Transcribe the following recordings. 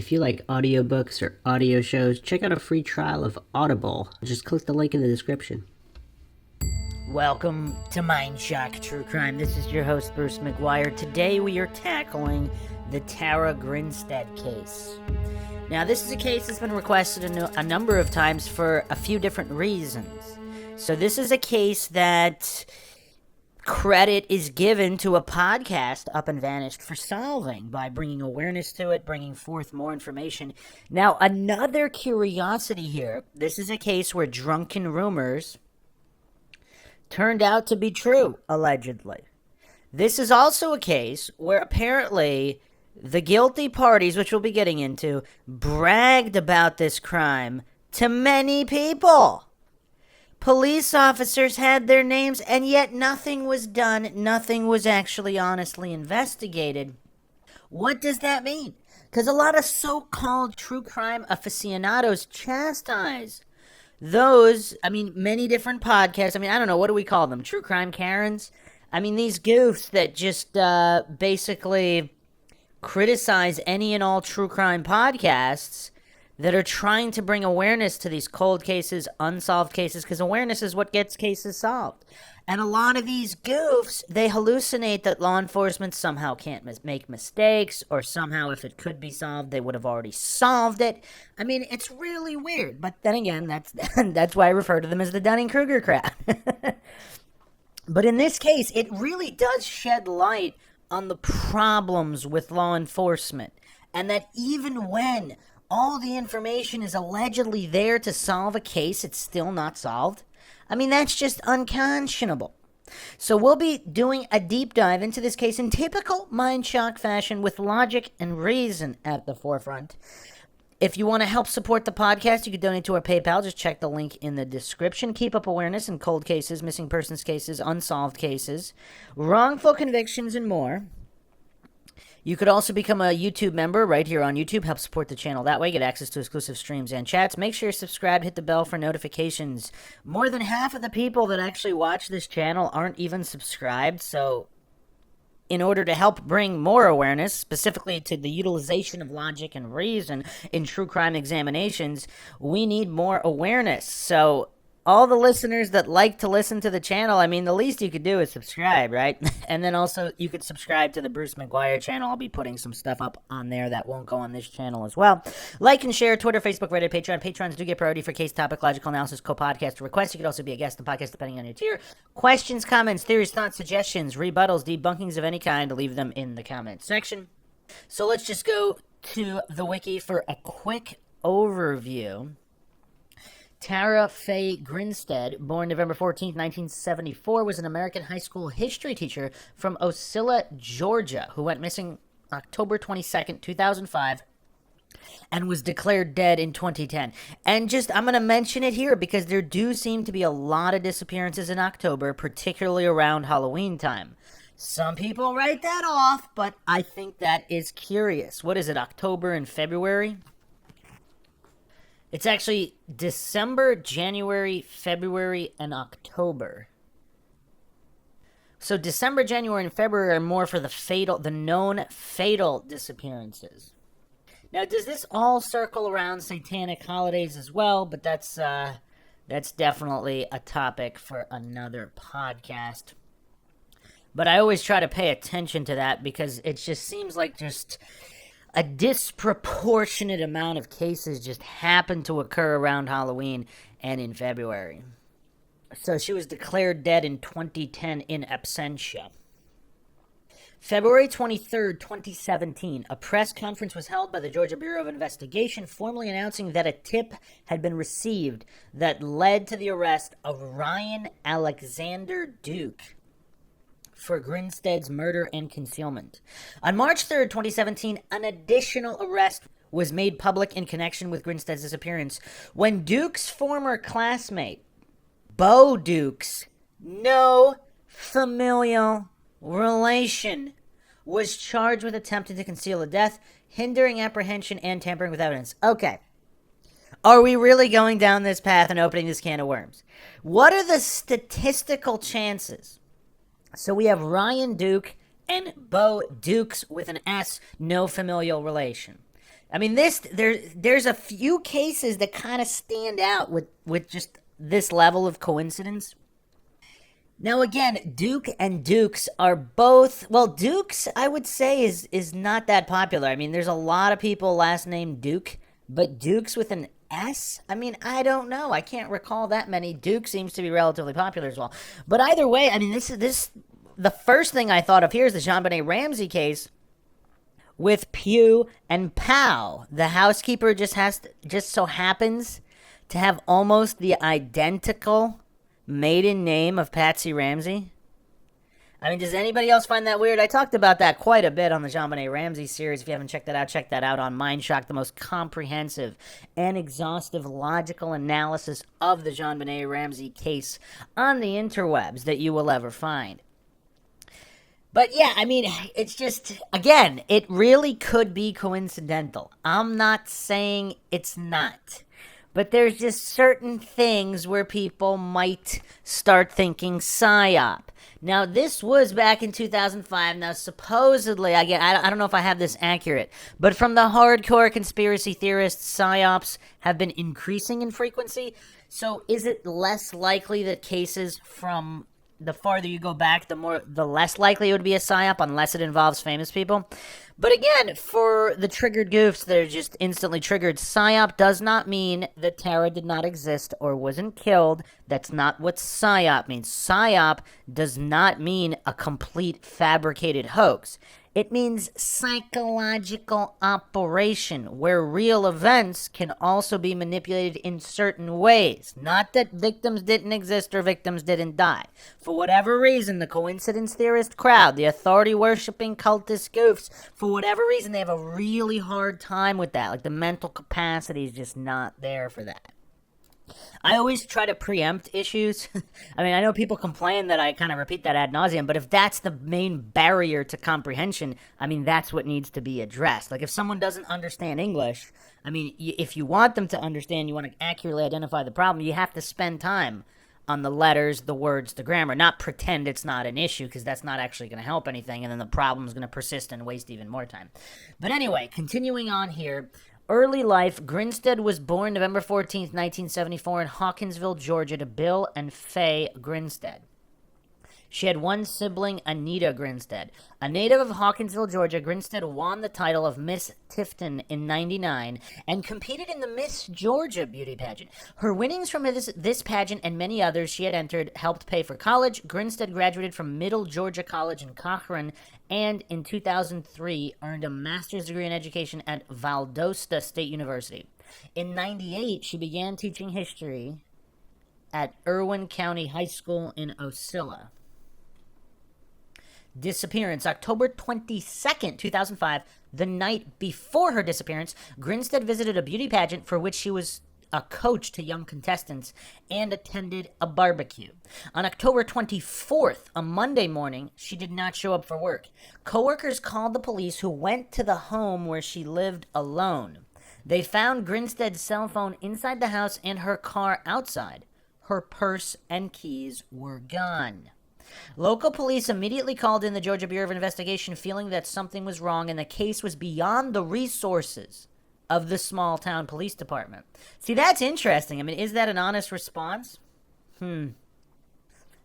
If you like audiobooks or audio shows, check out a free trial of Audible. Just click the link in the description. Welcome to MINDSHOCK True Crime. This is your host, Bruce McGuire. Today we are tackling the Tara Grinstead case. Now, this is a case that's been requested a number of times for a few different reasons. So this is a case that credit is given to a podcast, Up and Vanished, for solving by bringing awareness to it, bringing forth more information. Now, another curiosity here. This is a case where drunken rumors turned out to be true, allegedly. This is also a case where apparently the guilty parties, which we'll be getting into, bragged about this crime to many people. Police officers had their names, and yet nothing was done. Nothing was actually honestly investigated. What does that mean? Because a lot of so-called true crime aficionados chastise those, many different podcasts. I don't know, what do we call them? True crime Karens? These goofs that just basically criticize any and all true crime podcasts that are trying to bring awareness to these cold cases, unsolved cases, because awareness is what gets cases solved. And a lot of these goofs, they hallucinate that law enforcement somehow can't make mistakes, or somehow if it could be solved, they would have already solved it. It's really weird. But then again, that's why I refer to them as the Dunning-Kruger crowd. But in this case, it really does shed light on the problems with law enforcement. And that even when all the information is allegedly there to solve a case, it's still not solved. That's just unconscionable. So we'll be doing a deep dive into this case in typical MINDSHOCK fashion with logic and reason at the forefront. If you want to help support the podcast, you can donate to our PayPal. Just check the link in the description. Keep up awareness in cold cases, missing persons cases, unsolved cases, wrongful convictions, and more. You could also become a YouTube member right here on YouTube. Help support the channel that way. Get access to exclusive streams and chats. Make sure you're subscribed. Hit the bell for notifications. More than half of the people that actually watch this channel aren't even subscribed. So in order to help bring more awareness, specifically to the utilization of logic and reason in true crime examinations, we need more awareness. So all the listeners that like to listen to the channel, the least you could do is subscribe, right? And then also you could subscribe to the Bruce McGuire channel. I'll be putting some stuff up on there that won't go on this channel as well. Like and share, Twitter, Facebook, Reddit, Patreon. Patrons do get priority for case topic, logical analysis, co-podcast requests. You could also be a guest on the podcast depending on your tier. Questions, comments, theories, thoughts, suggestions, rebuttals, debunkings of any kind, leave them in the comments section. So let's just go to the wiki for a quick overview. Tara Faye Grinstead, born November 14, 1974, was an American high school history teacher from Ocilla, Georgia, who went missing October 22, 2005, and was declared dead in 2010. And I'm going to mention it here because there do seem to be a lot of disappearances in October, particularly around Halloween time. Some people write that off, but I think that is curious. What is it, October and February? It's actually December, January, February, and October. So December, January, and February are more for the known fatal disappearances. Now, does this all circle around satanic holidays as well? But that's definitely a topic for another podcast. But I always try to pay attention to that because it just seems like just a disproportionate amount of cases just happen to occur around Halloween and in February. So she was declared dead in 2010 in absentia. February 23rd, 2017, a press conference was held by the Georgia Bureau of Investigation, formally announcing that a tip had been received that led to the arrest of Ryan Alexander Duke for Grinstead's murder and concealment. On March 3rd, 2017, an additional arrest was made public in connection with Grinstead's disappearance when Duke's former classmate, Bo Duke's no familial relation, was charged with attempting to conceal a death, hindering apprehension, and tampering with evidence. Okay. Are we really going down this path and opening this can of worms? What are the statistical chances? So we have Ryan Duke and Bo Dukes with an S, no familial relation. I mean, there's a few cases that kind of stand out with just this level of coincidence. Now again, Duke and Dukes are both, well, Dukes I would say is not that popular. I mean, there's a lot of people last name Duke, but Dukes with an S? I mean, I don't know. I can't recall that many. Duke seems to be relatively popular as well. But either way, I mean, this the first thing I thought of here is the JonBenet Ramsey case with Pew and Powell. The housekeeper just so happens to have almost the identical maiden name of Patsy Ramsey. I mean, does anybody else find that weird? I talked about that quite a bit on the JonBenet Ramsey series. If you haven't checked that out, check that out on MINDSHOCK, the most comprehensive and exhaustive logical analysis of the JonBenet Ramsey case on the interwebs that you will ever find. But yeah, I mean, it's just, again, it really could be coincidental. I'm not saying it's not. But there's just certain things where people might start thinking PSYOP. Now, this was back in 2005. Now, supposedly, again, I don't know if I have this accurate, but from the hardcore conspiracy theorists, PSYOPs have been increasing in frequency. So is it less likely that cases from the farther you go back, the less likely it would be a PSYOP unless it involves famous people? But again, for the triggered goofs that are just instantly triggered, PSYOP does not mean that Tara did not exist or wasn't killed. That's not what PSYOP means. PSYOP does not mean a complete fabricated hoax. It means psychological operation, where real events can also be manipulated in certain ways. Not that victims didn't exist or victims didn't die. For whatever reason, the coincidence theorist crowd, the authority-worshipping cultist goofs, for whatever reason, they have a really hard time with that. Like, the mental capacity is just not there for that. I always try to preempt issues. I mean, I know people complain that I kind of repeat that ad nauseum, but if that's the main barrier to comprehension, I mean, that's what needs to be addressed. Like, if someone doesn't understand English, I mean, if you want them to understand, you want to accurately identify the problem, you have to spend time on the letters, the words, the grammar, not pretend it's not an issue, because that's not actually going to help anything, and then the problem is going to persist and waste even more time. But anyway, continuing on here. Early life, Grinstead was born November 14th, 1974 in Hawkinsville, Georgia, to Bill and Faye Grinstead. She had one sibling, Anita Grinstead. A native of Hawkinsville, Georgia, Grinstead won the title of Miss Tifton in '99 and competed in the Miss Georgia beauty pageant. Her winnings from this pageant and many others she had entered helped pay for college. Grinstead graduated from Middle Georgia College in Cochran and in 2003 earned a master's degree in education at Valdosta State University. In '98, she began teaching history at Irwin County High School in Ocilla. Disappearance. October 22nd, 2005, the night before her disappearance, Grinstead visited a beauty pageant for which she was a coach to young contestants and attended a barbecue. On October 24th, a Monday morning, she did not show up for work. Coworkers called the police, who went to the home where she lived alone. They found Grinstead's cell phone inside the house and her car outside. Her purse and keys were gone. Local police immediately called in the Georgia Bureau of Investigation, feeling that something was wrong and the case was beyond the resources of the small town police department. See, that's interesting. I mean, is that an honest response? The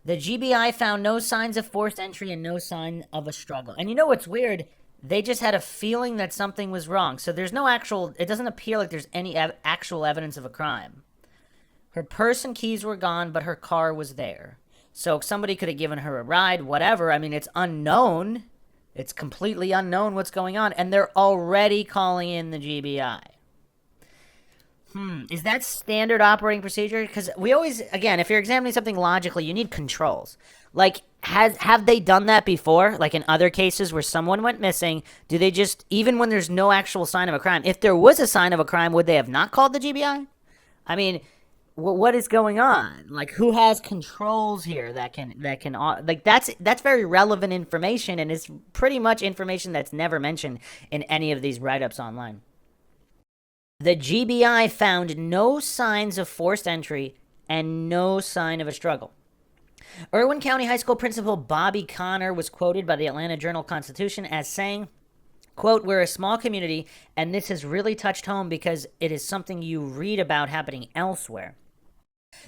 GBI found no signs of forced entry and no sign of a struggle. And you know what's weird? They just had a feeling that something was wrong. So there's no actual, it doesn't appear like there's any actual evidence of a crime. Her purse and keys were gone, but her car was there. So somebody could have given her a ride, whatever. I mean, it's unknown. It's completely unknown what's going on. And they're already calling in the GBI. Is that standard operating procedure? Because we always, again, if you're examining something logically, you need controls. Like, have they done that before? Like in other cases where someone went missing, do they just, even when there's no actual sign of a crime, if there was a sign of a crime, would they have not called the GBI? I mean, what is going on? Like, who has controls here that can like, that's very relevant information, and it's pretty much information that's never mentioned in any of these write-ups online. The GBI found no signs of forced entry and no sign of a struggle. Irwin County High School principal Bobby Connor was quoted by the Atlanta Journal-Constitution as saying, Quote, we're a small community, and this has really touched home because it is something you read about happening elsewhere.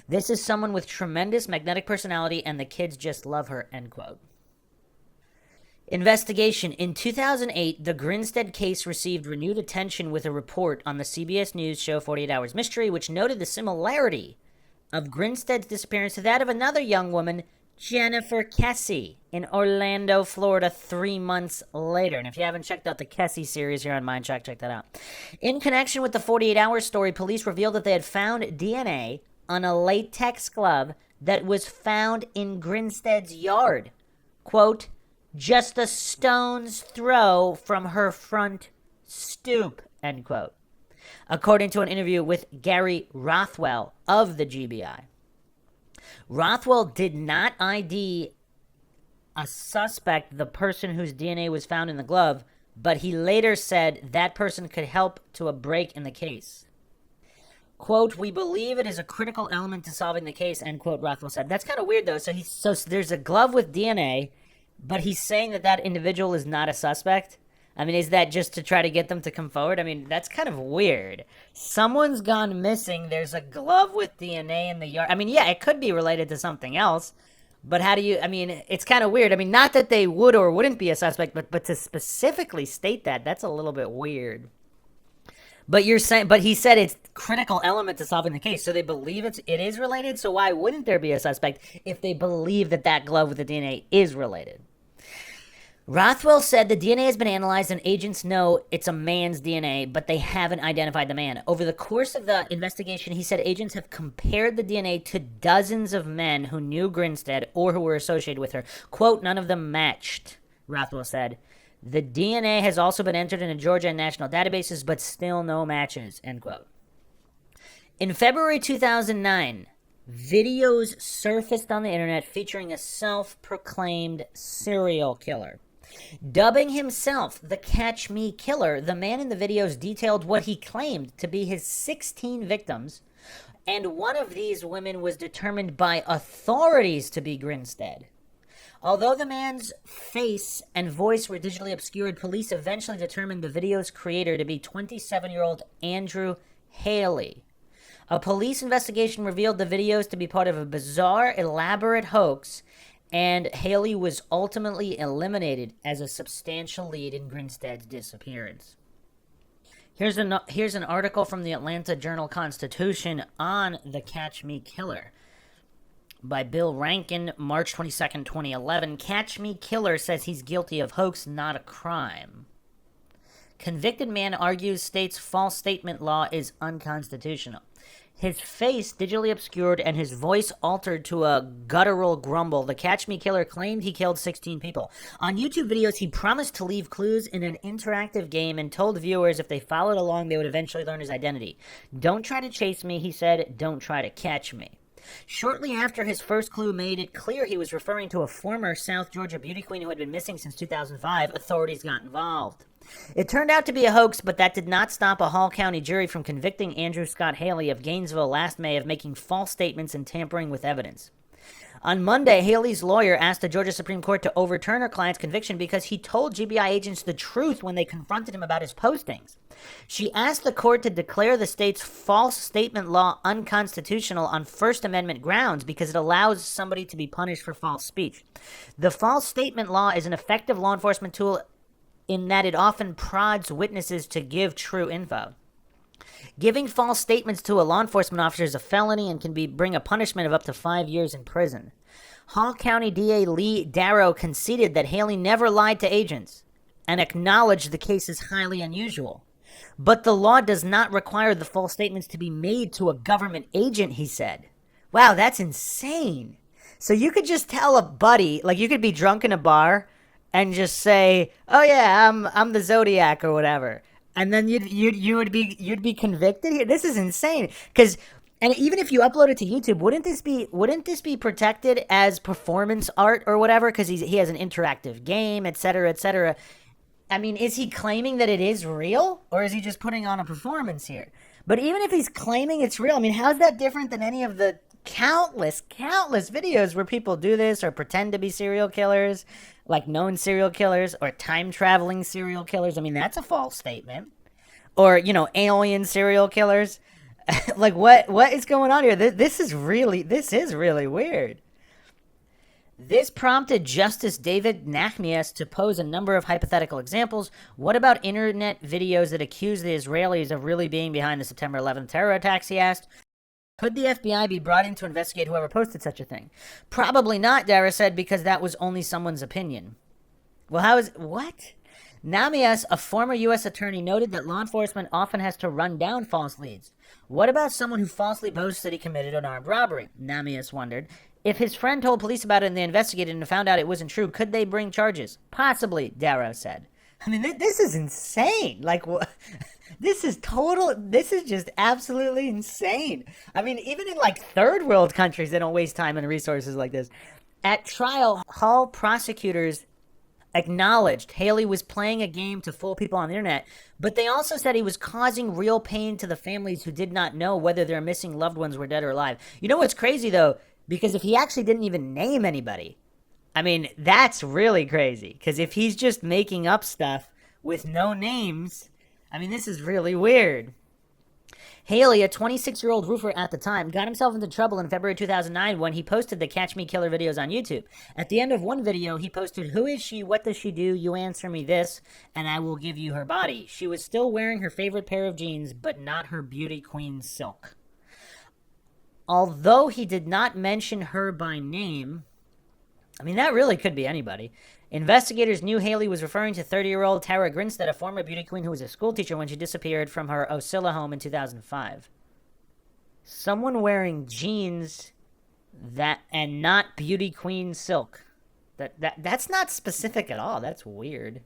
This is someone with tremendous magnetic personality, and the kids just love her, end quote. Investigation. In 2008, the Grinstead case received renewed attention with a report on the CBS News show 48 Hours Mystery, which noted the similarity of Grinstead's disappearance to that of another young woman, Jennifer Kesse, in Orlando, Florida, 3 months later. And if you haven't checked out the Kesse series here on MINDSHOCK, check that out. In connection with the 48 Hours story, police revealed that they had found DNA on a latex glove that was found in Grinstead's yard. Quote, just a stone's throw from her front stoop, end quote. According to an interview with Gary Rothwell of the GBI. Rothwell did not ID a suspect, the person whose DNA was found in the glove, but he later said that person could help to a break in the case. Quote, we believe it is a critical element to solving the case, end quote, Rothwell said. That's kind of weird, though. So there's a glove with DNA, but he's saying that that individual is not a suspect? I mean, is that just to try to get them to come forward? I mean, that's kind of weird. Someone's gone missing. There's a glove with DNA in the yard. I mean, yeah, it could be related to something else. But how do you, I mean, it's kind of weird. I mean, not that they would or wouldn't be a suspect, but to specifically state that, that's a little bit weird. But you're saying, but he said it's critical element to solving the case. So they believe it is related. So why wouldn't there be a suspect if they believe that that glove with the DNA is related? Rothwell said the DNA has been analyzed and agents know it's a man's DNA, but they haven't identified the man. Over the course of the investigation, he said agents have compared the DNA to dozens of men who knew Grinstead or who were associated with her. Quote, none of them matched, Rothwell said. The DNA has also been entered into Georgia and national databases, but still no matches, end quote. In February 2009, videos surfaced on the internet featuring a self-proclaimed serial killer. Dubbing himself the Catch Me Killer, the man in the videos detailed what he claimed to be his 16 victims, and one of these women was determined by authorities to be Grinstead. Although the man's face and voice were digitally obscured, police eventually determined the video's creator to be 27-year-old Andrew Haley. A police investigation revealed the videos to be part of a bizarre, elaborate hoax, and Haley was ultimately eliminated as a substantial lead in Grinstead's disappearance. Here's an article from the Atlanta Journal-Constitution on the Catch Me Killer by Bill Rankin, March 22nd, 2011. Catch Me Killer says he's guilty of hoax, not a crime. Convicted man argues state's false statement law is unconstitutional. His face digitally obscured and his voice altered to a guttural grumble. The Catch Me Killer claimed he killed 16 people. On YouTube videos, he promised to leave clues in an interactive game and told viewers if they followed along, they would eventually learn his identity. Don't try to chase me, he said. Don't try to catch me. Shortly after his first clue made it clear he was referring to a former South Georgia beauty queen who had been missing since 2005, authorities got involved. It turned out to be a hoax, but that did not stop a Hall County jury from convicting Andrew Scott Haley of Gainesville last May of making false statements and tampering with evidence. On Monday, Haley's lawyer asked the Georgia Supreme Court to overturn her client's conviction because he told GBI agents the truth when they confronted him about his postings. She asked the court to declare the state's false statement law unconstitutional on First Amendment grounds because it allows somebody to be punished for false speech. The false statement law is an effective law enforcement tool in that it often prods witnesses to give true info. Giving false statements to a law enforcement officer is a felony and can bring a punishment of up to 5 years in prison. Hall County DA Lee Darrow conceded that Haley never lied to agents and acknowledged the case is highly unusual. But the law does not require the false statements to be made to a government agent, he said. Wow, that's insane. So you could just tell a buddy, like you could be drunk in a bar and just say, "Oh yeah, I'm the Zodiac or whatever," and then you'd be convicted here. This is insane. And even if you upload it to YouTube, wouldn't this be protected as performance art or whatever? Because he has an interactive game, et cetera, et cetera. I mean, is he claiming that it is real, or is he just putting on a performance here? But even if he's claiming it's real, I mean, how's that different than any of the countless videos where people do this or pretend to be serial killers, like known serial killers or time traveling serial killers. I mean, that's a false statement. Or, alien serial killers. Like, what is going on here? This is really weird. This prompted Justice David Nachmias to pose a number of hypothetical examples. What about internet videos that accuse the Israelis of really being behind the September 11th terror attacks, he asked. Could the FBI be brought in to investigate whoever posted such a thing? Probably not, Dara said, because that was only someone's opinion. Well, what? Namias, a former U.S. attorney, noted that law enforcement often has to run down false leads. What about someone who falsely boasts that he committed an armed robbery? Namias wondered. If his friend told police about it and they investigated and found out it wasn't true, could they bring charges? Possibly, Darrow said. I mean, this is insane. Like, this is just absolutely insane. I mean, even in, like, third world countries, they don't waste time and resources like this. At trial, Hall prosecutors acknowledged Haley was playing a game to fool people on the internet, but they also said he was causing real pain to the families who did not know whether their missing loved ones were dead or alive. You know what's crazy, though? Because if he actually didn't even name anybody, I mean, that's really crazy. Because if he's just making up stuff with no names, I mean, this is really weird. Haley, a 26-year-old roofer at the time, got himself into trouble in February 2009 when he posted the Catch Me Killer videos on YouTube. At the end of one video, he posted, "Who is she? What does she do? You answer me this, and I will give you her body." She was still wearing her favorite pair of jeans, but not her beauty queen silk. Although he did not mention her by name, I mean, that really could be anybody. Investigators knew Haley was referring to 30-year-old Tara Grinstead, a former beauty queen who was a schoolteacher when she disappeared from her Ocilla home in 2005. Someone wearing jeans and not beauty queen silk. That's not specific at all. That's weird.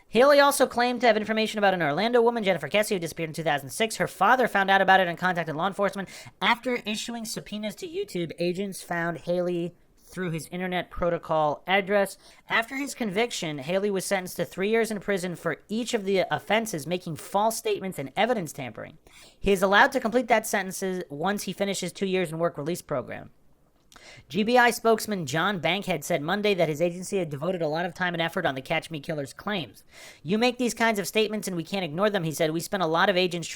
Haley also claimed to have information about an Orlando woman, Jennifer Kessie, who disappeared in 2006. Her father found out about it and contacted law enforcement. After issuing subpoenas to YouTube, agents found Haley through his internet protocol address. After his conviction, Haley was sentenced to 3 years in prison for each of the offenses, making false statements and evidence tampering. He is allowed to complete that sentence once he finishes 2 years in work release program. GBI spokesman John Bankhead said Monday that his agency had devoted a lot of time and effort on the Catch Me Killer's claims. "You make these kinds of statements and we can't ignore them," he said. "We spent a lot of agent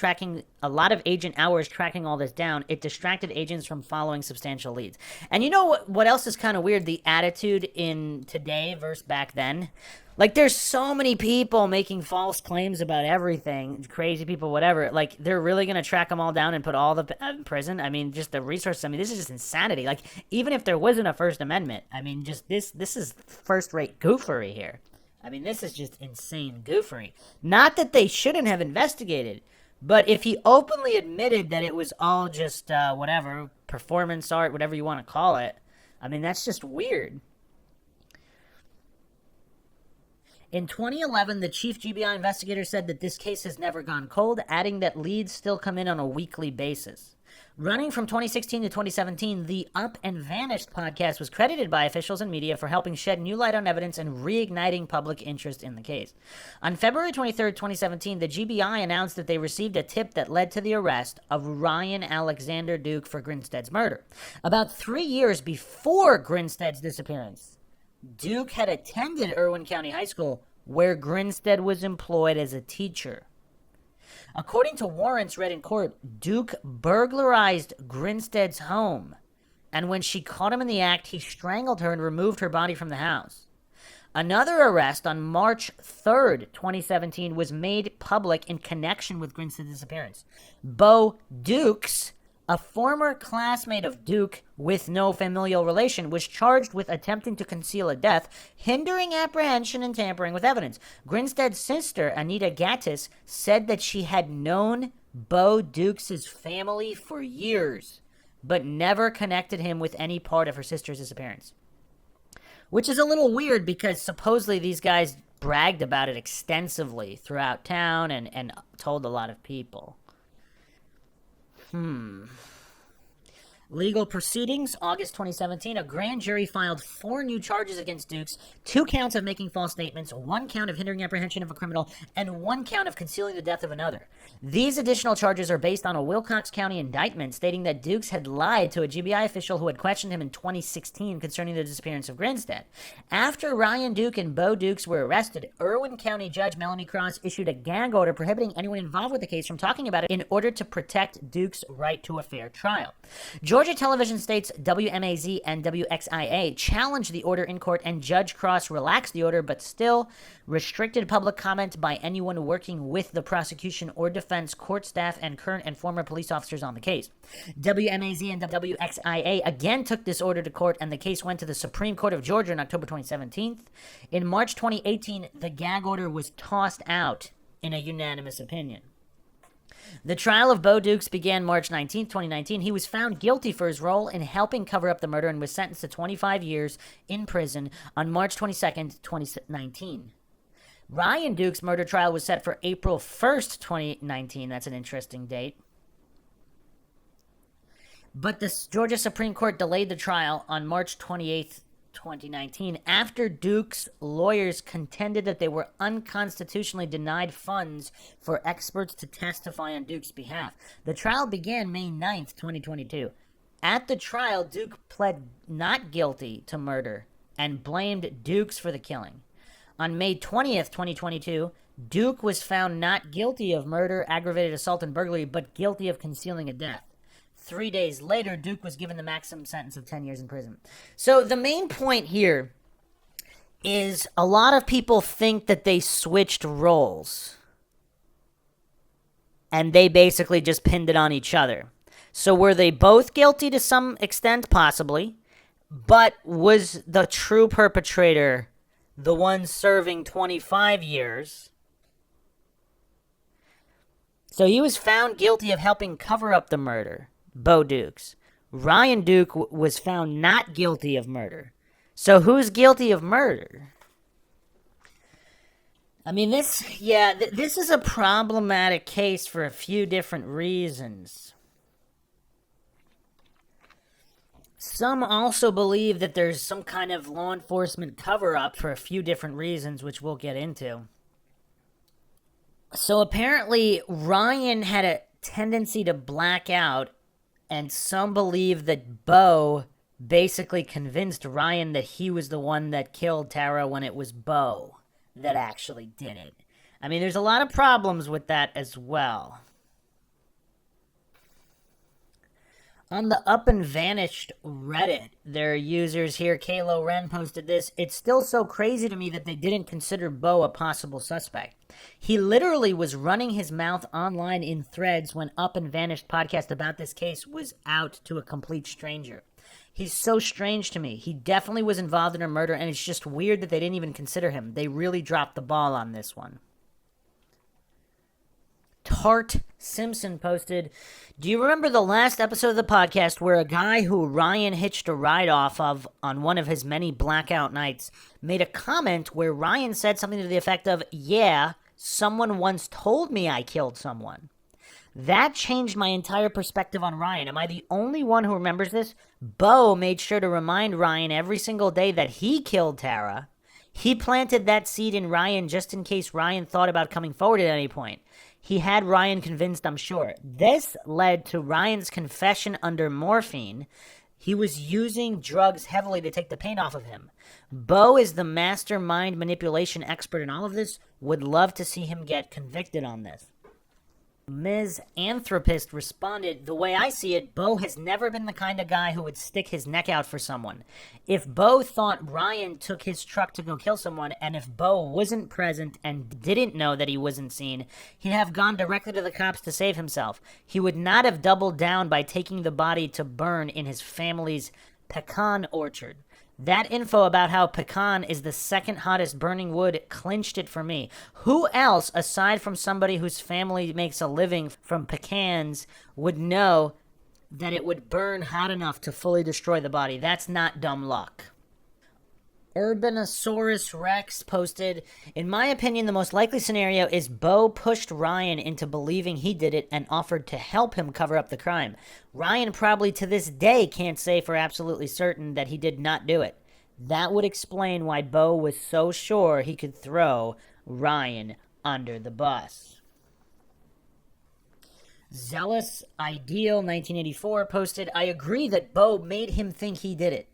hours tracking all this down. It distracted agents from following substantial leads." And you know what else is kind of weird? The attitude in today versus back then. Like, there's so many people making false claims about everything, crazy people, whatever. Like, they're really going to track them all down and put all the in prison? I mean, just the resources. I mean, this is just insanity. Like, even if there wasn't a First Amendment, I mean, just this is first-rate goofery here. I mean, this is just insane goofery. Not that they shouldn't have investigated, but if he openly admitted that it was all just, whatever, performance art, whatever you want to call it, I mean, that's just weird. In 2011, the chief GBI investigator said that this case has never gone cold, adding that leads still come in on a weekly basis. Running from 2016 to 2017, the Up and Vanished podcast was credited by officials and media for helping shed new light on evidence and reigniting public interest in the case. On February 23, 2017, the GBI announced that they received a tip that led to the arrest of Ryan Alexander Duke for Grinstead's murder. About 3 years before Grinstead's disappearance, Duke had attended Irwin County High School, where Grinstead was employed as a teacher. According to warrants read in court, Duke burglarized Grinstead's home, and when she caught him in the act, he strangled her and removed her body from the house. Another arrest on March 3rd, 2017, was made public in connection with Grinstead's disappearance. Bo Dukes, a former classmate of Duke with no familial relation, was charged with attempting to conceal a death, hindering apprehension, and tampering with evidence. Grinstead's sister, Anita Gattis, said that she had known Bo Dukes' family for years, but never connected him with any part of her sister's disappearance. Which is a little weird because supposedly these guys bragged about it extensively throughout town and told a lot of people. Legal proceedings, August 2017, a grand jury filed 4 new charges against Dukes, 2 counts of making false statements, 1 count of hindering apprehension of a criminal, and 1 count of concealing the death of another. These additional charges are based on a Wilcox County indictment stating that Dukes had lied to a GBI official who had questioned him in 2016 concerning the disappearance of Grinstead. After Ryan Duke and Bo Dukes were arrested, Irwin County Judge Melanie Cross issued a gag order prohibiting anyone involved with the case from talking about it in order to protect Duke's right to a fair trial. Georgia television states WMAZ and WXIA challenged the order in court, and Judge Cross relaxed the order but still restricted public comment by anyone working with the prosecution or defense, court staff, and current and former police officers on the case. WMAZ and WXIA again took this order to court, and the case went to the Supreme Court of Georgia in October 2017. In March 2018, the gag order was tossed out in a unanimous opinion. The trial of Bo Dukes began March 19, 2019. He was found guilty for his role in helping cover up the murder and was sentenced to 25 years in prison on March 22, 2019. Ryan Duke's murder trial was set for April 1st, 2019. That's an interesting date. But the Georgia Supreme Court delayed the trial on March 28th, 2019, after Duke's lawyers contended that they were unconstitutionally denied funds for experts to testify on Duke's behalf. The trial began May 9th, 2022. At the trial, Duke pled not guilty to murder and blamed Dukes for the killing. On May 20th, 2022, Duke was found not guilty of murder, aggravated assault, and burglary, but guilty of concealing a death. 3 days later, Duke was given the maximum sentence of 10 years in prison. So the main point here is a lot of people think that they switched roles. And they basically just pinned it on each other. So were they both guilty to some extent? Possibly. But was the true perpetrator the one serving 25 years? So he was found guilty of helping cover up the murder. Bo Dukes. Ryan Duke was found not guilty of murder. So who's guilty of murder? I mean, this is a problematic case for a few different reasons. Some also believe that there's some kind of law enforcement cover-up for a few different reasons, which we'll get into. So apparently, Ryan had a tendency to black out, and some believe that Bo basically convinced Ryan that he was the one that killed Tara when it was Bo that actually did it. I mean, there's a lot of problems with that as well. On the Up and Vanished Reddit, there are users here. Kalo Ren posted this. It's still so crazy to me that they didn't consider Bo a possible suspect. He literally was running his mouth online in threads when Up and Vanished podcast about this case was out to a complete stranger. He's so strange to me. He definitely was involved in a murder, and it's just weird that they didn't even consider him. They really dropped the ball on this one. Tart Simpson posted, do you remember the last episode of the podcast where a guy who Ryan hitched a ride off of on one of his many blackout nights made a comment where Ryan said something to the effect of, yeah, someone once told me I killed someone. That changed my entire perspective on Ryan. Am I the only one who remembers this? Bo made sure to remind Ryan every single day that he killed Tara. He planted that seed in Ryan just in case Ryan thought about coming forward at any point. He had Ryan convinced, I'm sure. This led to Ryan's confession under morphine. He was using drugs heavily to take the pain off of him. Bo is the mastermind manipulation expert in all of this. Would love to see him get convicted on this. Ms. Anthropist responded, the way I see it, Bo has never been the kind of guy who would stick his neck out for someone. If Bo thought Ryan took his truck to go kill someone, and if Bo wasn't present and didn't know that he wasn't seen, he'd have gone directly to the cops to save himself. He would not have doubled down by taking the body to burn in his family's pecan orchard. That info about how pecan is the second hottest burning wood clinched it for me. Who else, aside from somebody whose family makes a living from pecans, would know that it would burn hot enough to fully destroy the body? That's not dumb luck. Urbanosaurus Rex posted, in my opinion, the most likely scenario is Bo pushed Ryan into believing he did it and offered to help him cover up the crime. Ryan probably to this day can't say for absolutely certain that he did not do it. That would explain why Bo was so sure he could throw Ryan under the bus. Zealous Ideal 1984 posted, I agree that Bo made him think he did it.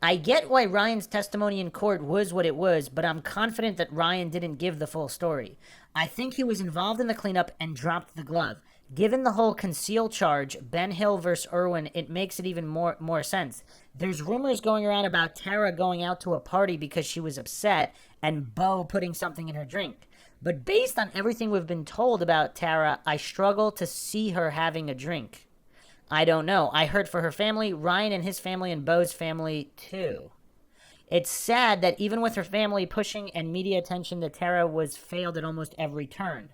I get why Ryan's testimony in court was what it was, but I'm confident that Ryan didn't give the full story. I think he was involved in the cleanup and dropped the glove. Given the whole conceal charge, Ben Hill versus Irwin, it makes it even more sense. There's rumors going around about Tara going out to a party because she was upset and Bo putting something in her drink. But based on everything we've been told about Tara, I struggle to see her having a drink. I don't know. I heard for her family, Ryan and his family, and Bo's family, too. It's sad that even with her family pushing and media attention, that Tara was failed at almost every turn.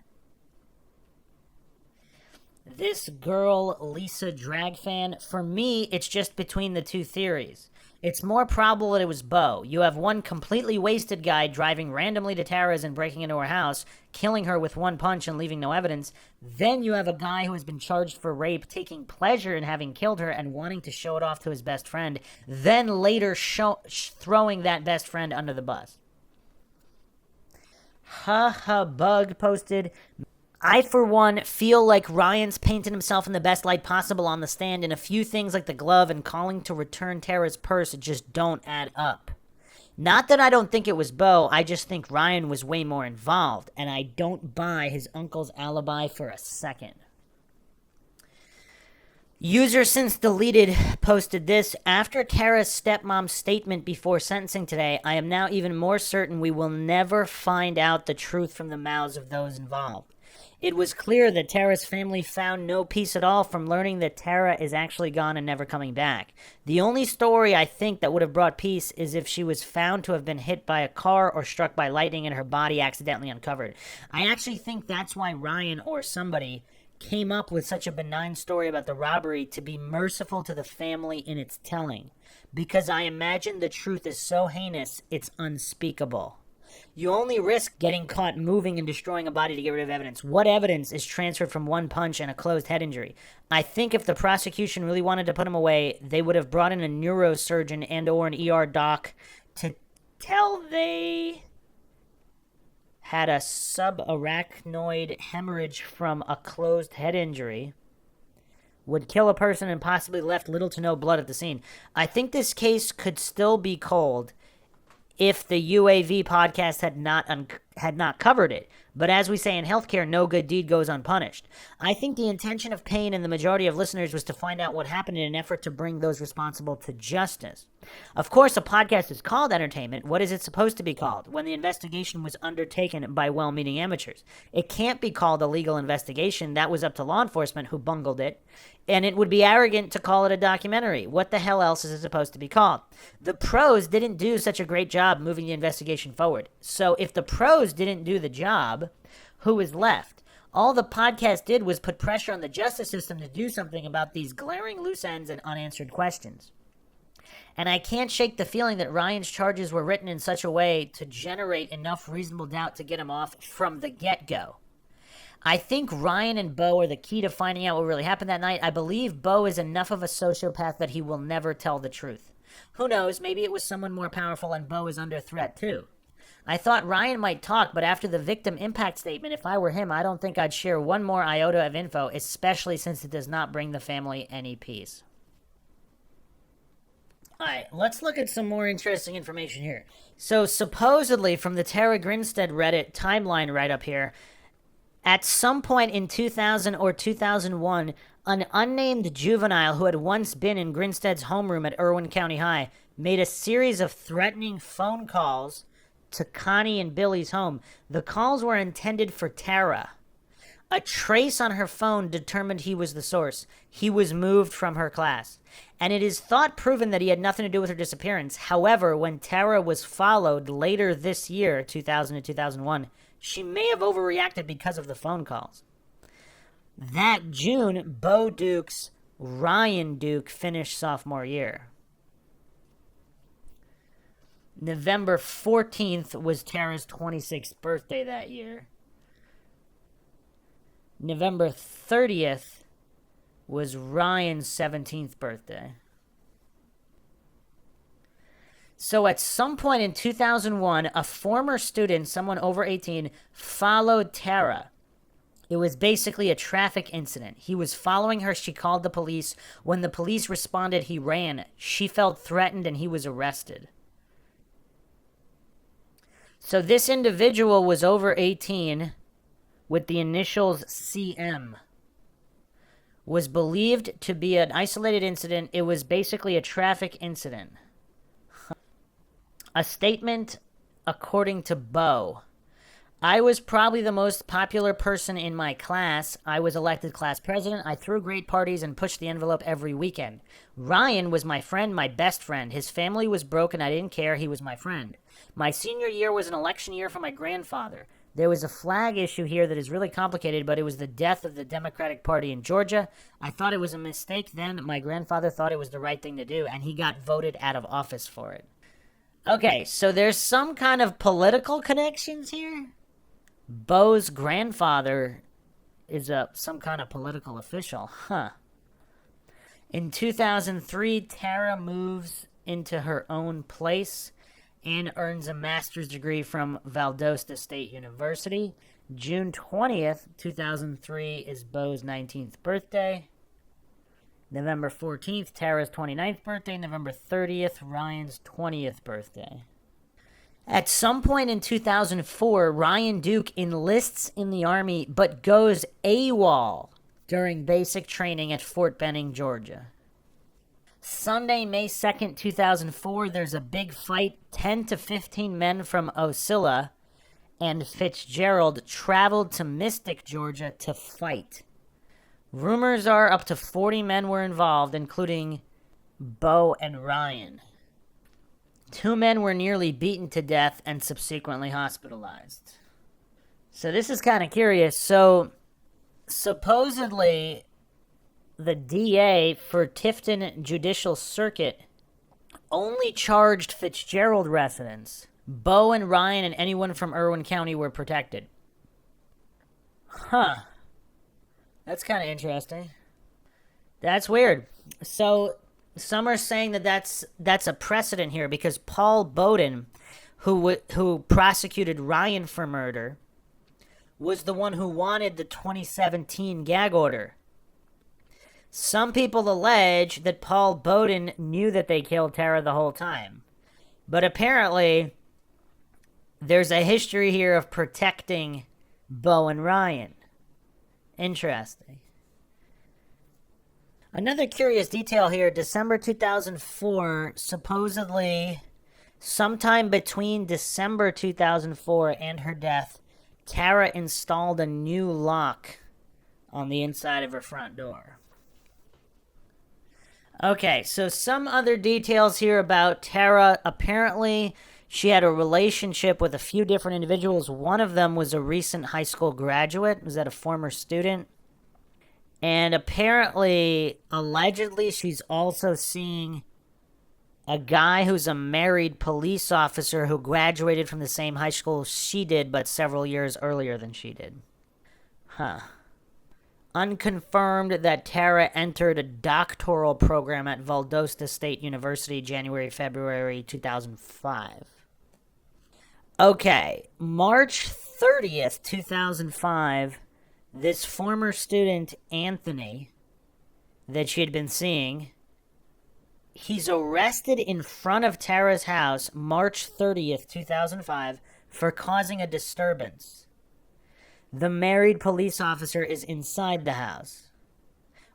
This girl, Lisa Drag fan, for me, it's just between the two theories. It's more probable that it was Bo. You have one completely wasted guy driving randomly to Tara's and breaking into her house, killing her with one punch and leaving no evidence. Then you have a guy who has been charged for rape, taking pleasure in having killed her and wanting to show it off to his best friend, then later throwing that best friend under the bus. Bug posted, I, for one, feel like Ryan's painted himself in the best light possible on the stand, and a few things like the glove and calling to return Tara's purse just don't add up. Not that I don't think it was Bo, I just think Ryan was way more involved, and I don't buy his uncle's alibi for a second. User since deleted posted this, after Tara's stepmom's statement before sentencing today, I am now even more certain we will never find out the truth from the mouths of those involved. It was clear that Tara's family found no peace at all from learning that Tara is actually gone and never coming back. The only story I think that would have brought peace is if she was found to have been hit by a car or struck by lightning and her body accidentally uncovered. I actually think that's why Ryan or somebody came up with such a benign story about the robbery, to be merciful to the family in its telling. Because I imagine the truth is so heinous, it's unspeakable. You only risk getting caught moving and destroying a body to get rid of evidence. What evidence is transferred from one punch and a closed head injury? I think if the prosecution really wanted to put him away, they would have brought in a neurosurgeon and or an ER doc to tell they had a subarachnoid hemorrhage from a closed head injury, would kill a person and possibly left little to no blood at the scene. I think this case could still be cold if the UAV podcast had not covered it. But as we say in healthcare, no good deed goes unpunished. I think the intention of Payne and the majority of listeners was to find out what happened in an effort to bring those responsible to justice. Of course, a podcast is called entertainment. What is it supposed to be called when the investigation was undertaken by well-meaning amateurs? It can't be called a legal investigation. That was up to law enforcement, who bungled it. And it would be arrogant to call it a documentary. What the hell else is it supposed to be called? The pros didn't do such a great job moving the investigation forward. So if the pros didn't do the job, who is left? All the podcast did was put pressure on the justice system to do something about these glaring loose ends and unanswered questions. And I can't shake the feeling that Ryan's charges were written in such a way to generate enough reasonable doubt to get him off from the get-go. I think Ryan and Bo are the key to finding out what really happened that night. I believe Bo is enough of a sociopath that he will never tell the truth. Who knows, maybe it was someone more powerful and Bo is under threat too. I thought Ryan might talk, but after the victim impact statement, if I were him, I don't think I'd share one more iota of info, especially since it does not bring the family any peace. Alright, let's look at some more interesting information here. So supposedly, from the Tara Grinstead Reddit timeline right up here, at some point in 2000 or 2001, an unnamed juvenile who had once been in Grinstead's homeroom at Irwin County High made a series of threatening phone calls to Connie and Billy's home. The calls were intended for Tara. A trace on her phone determined he was the source. He was moved from her class. And it is thought proven that he had nothing to do with her disappearance. However, when Tara was followed later this year, 2000 to 2001, she may have overreacted because of the phone calls. That June, Bo Duke's Ryan Duke finished sophomore year. November 14th was Tara's 26th birthday that year. November 30th was Ryan's 17th birthday. So at some point in 2001, a former student, someone over 18, followed Tara. It was basically a traffic incident. He was following her. She called the police. When the police responded, he ran. She felt threatened and he was arrested. So this individual was over 18 with the initials CM. Was believed to be an isolated incident. It was basically a traffic incident. A statement according to Bo. I was probably the most popular person in my class. I was elected class president. I threw great parties and pushed the envelope every weekend. Ryan was my friend, my best friend. His family was broken. I didn't care. He was my friend. My senior year was an election year for my grandfather. There was a flag issue here that is really complicated, but it was the death of the Democratic Party in Georgia. I thought it was a mistake then. My grandfather thought it was the right thing to do, and he got voted out of office for it. Okay, so there's some kind of political connections here. Bo's grandfather is some kind of political official. Huh. In 2003, Tara moves into her own place and earns a master's degree from Valdosta State University. June 20th, 2003 is Bo's 19th birthday. November 14th, Tara's 29th birthday. November 30th, Ryan's 20th birthday. At some point in 2004, Ryan Duke enlists in the Army but goes AWOL during basic training at Fort Benning, Georgia. Sunday, May 2nd, 2004, there's a big fight. 10 to 15 men from Ocilla and Fitzgerald traveled to Mystic, Georgia to fight. Rumors are up to 40 men were involved, including Bo and Ryan. 2 men were nearly beaten to death and subsequently hospitalized. So this is kind of curious. So supposedly the DA for Tifton Judicial Circuit only charged Fitzgerald residents. Bo and Ryan and anyone from Irwin County were protected. Huh. That's kind of interesting. That's weird. So some are saying that that's a precedent here because Paul Bowden, who prosecuted Ryan for murder, was the one who wanted the 2017 gag order. Some people allege that Paul Bowden knew that they killed Tara the whole time. But apparently, there's a history here of protecting Bo and Ryan. Interesting. Another curious detail here, December 2004, supposedly sometime between December 2004 and her death, Tara installed a new lock on the inside of her front door. Okay, so some other details here about Tara. Apparently, she had a relationship with a few different individuals. One of them was a recent high school graduate. Was that a former student? And apparently, allegedly, she's also seeing a guy who's a married police officer who graduated from the same high school she did, but several years earlier than she did. Huh. Unconfirmed that Tara entered a doctoral program at Valdosta State University January-February 2005. Okay, March 30th, 2005, this former student, Anthony, that she had been seeing, he's arrested in front of Tara's house March 30th, 2005, for causing a disturbance. The married police officer is inside the house.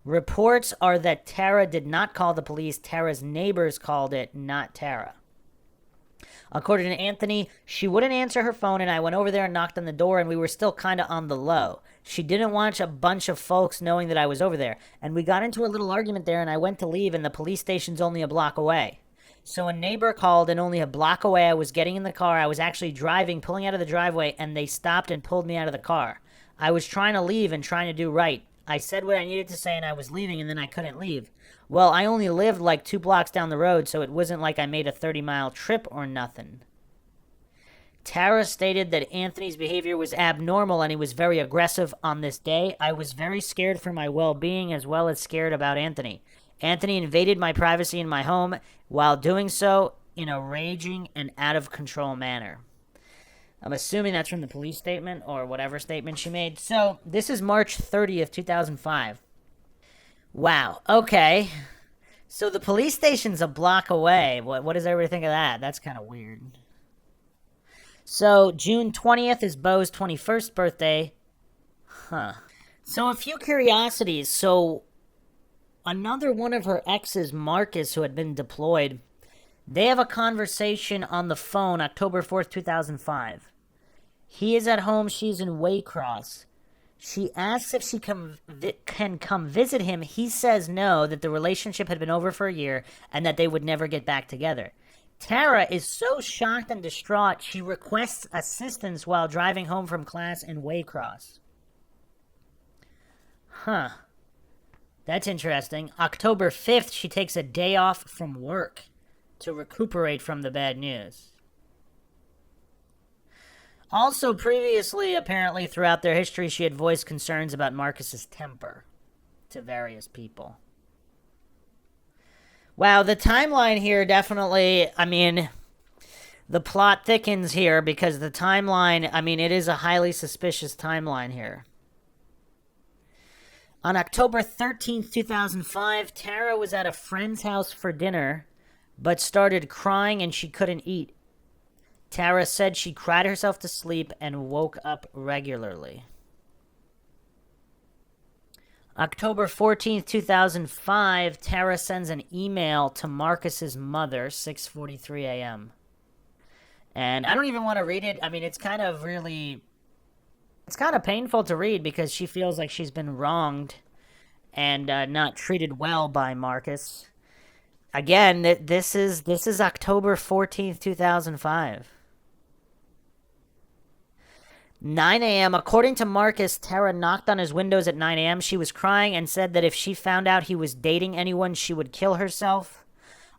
Reports are that Tara did not call the police. Tara's neighbors called it, not Tara. According to Anthony, she wouldn't answer her phone, and I went over there and knocked on the door, and we were still kind of on the low. She didn't want a bunch of folks knowing that I was over there. And we got into a little argument there, and I went to leave, and the police station's only a block away. So a neighbor called, and only a block away, I was getting in the car. I was actually driving, pulling out of the driveway, and they stopped and pulled me out of the car. I was trying to leave and trying to do right. I said what I needed to say and I was leaving and then I couldn't leave. Well, I only lived like 2 blocks down the road, so it wasn't like I made a 30-mile trip or nothing. Tara stated that Anthony's behavior was abnormal and he was very aggressive on this day. I was very scared for my well-being as well as scared about Anthony. Anthony invaded my privacy in my home while doing so in a raging and out-of-control manner. I'm assuming that's from the police statement or whatever statement she made. So, this is March 30th, 2005. Wow, okay. So the police station's a block away. What does everybody think of that? That's kind of weird. So, June 20th is Bo's 21st birthday. Huh. So, a few curiosities. So, another one of her exes, Marcus, who had been deployed, they have a conversation on the phone October 4th, 2005. He is at home. She's in Waycross. She asks if she can come visit him. He says no, that the relationship had been over for a year and that they would never get back together. Tara is so shocked and distraught, she requests assistance while driving home from class in Waycross. Huh. That's interesting. October 5th, she takes a day off from work to recuperate from the bad news. Also, previously, apparently, throughout their history, she had voiced concerns about Marcus's temper to various people. Wow, the timeline here definitely, I mean, the plot thickens here because the timeline, I mean, it is a highly suspicious timeline here. On October 13th, 2005, Tara was at a friend's house for dinner, but started crying and she couldn't eat. Tara said she cried herself to sleep and woke up regularly. October 14th, 2005, Tara sends an email to Marcus's mother, 6:43 a.m. And I don't even want to read it. I mean, it's kind of painful to read because she feels like she's been wronged and not treated well by Marcus. Again, this is October 14th, 2005. 9 a.m. According to Marcus, Tara knocked on his windows at 9 a.m. She was crying and said that if she found out he was dating anyone, she would kill herself.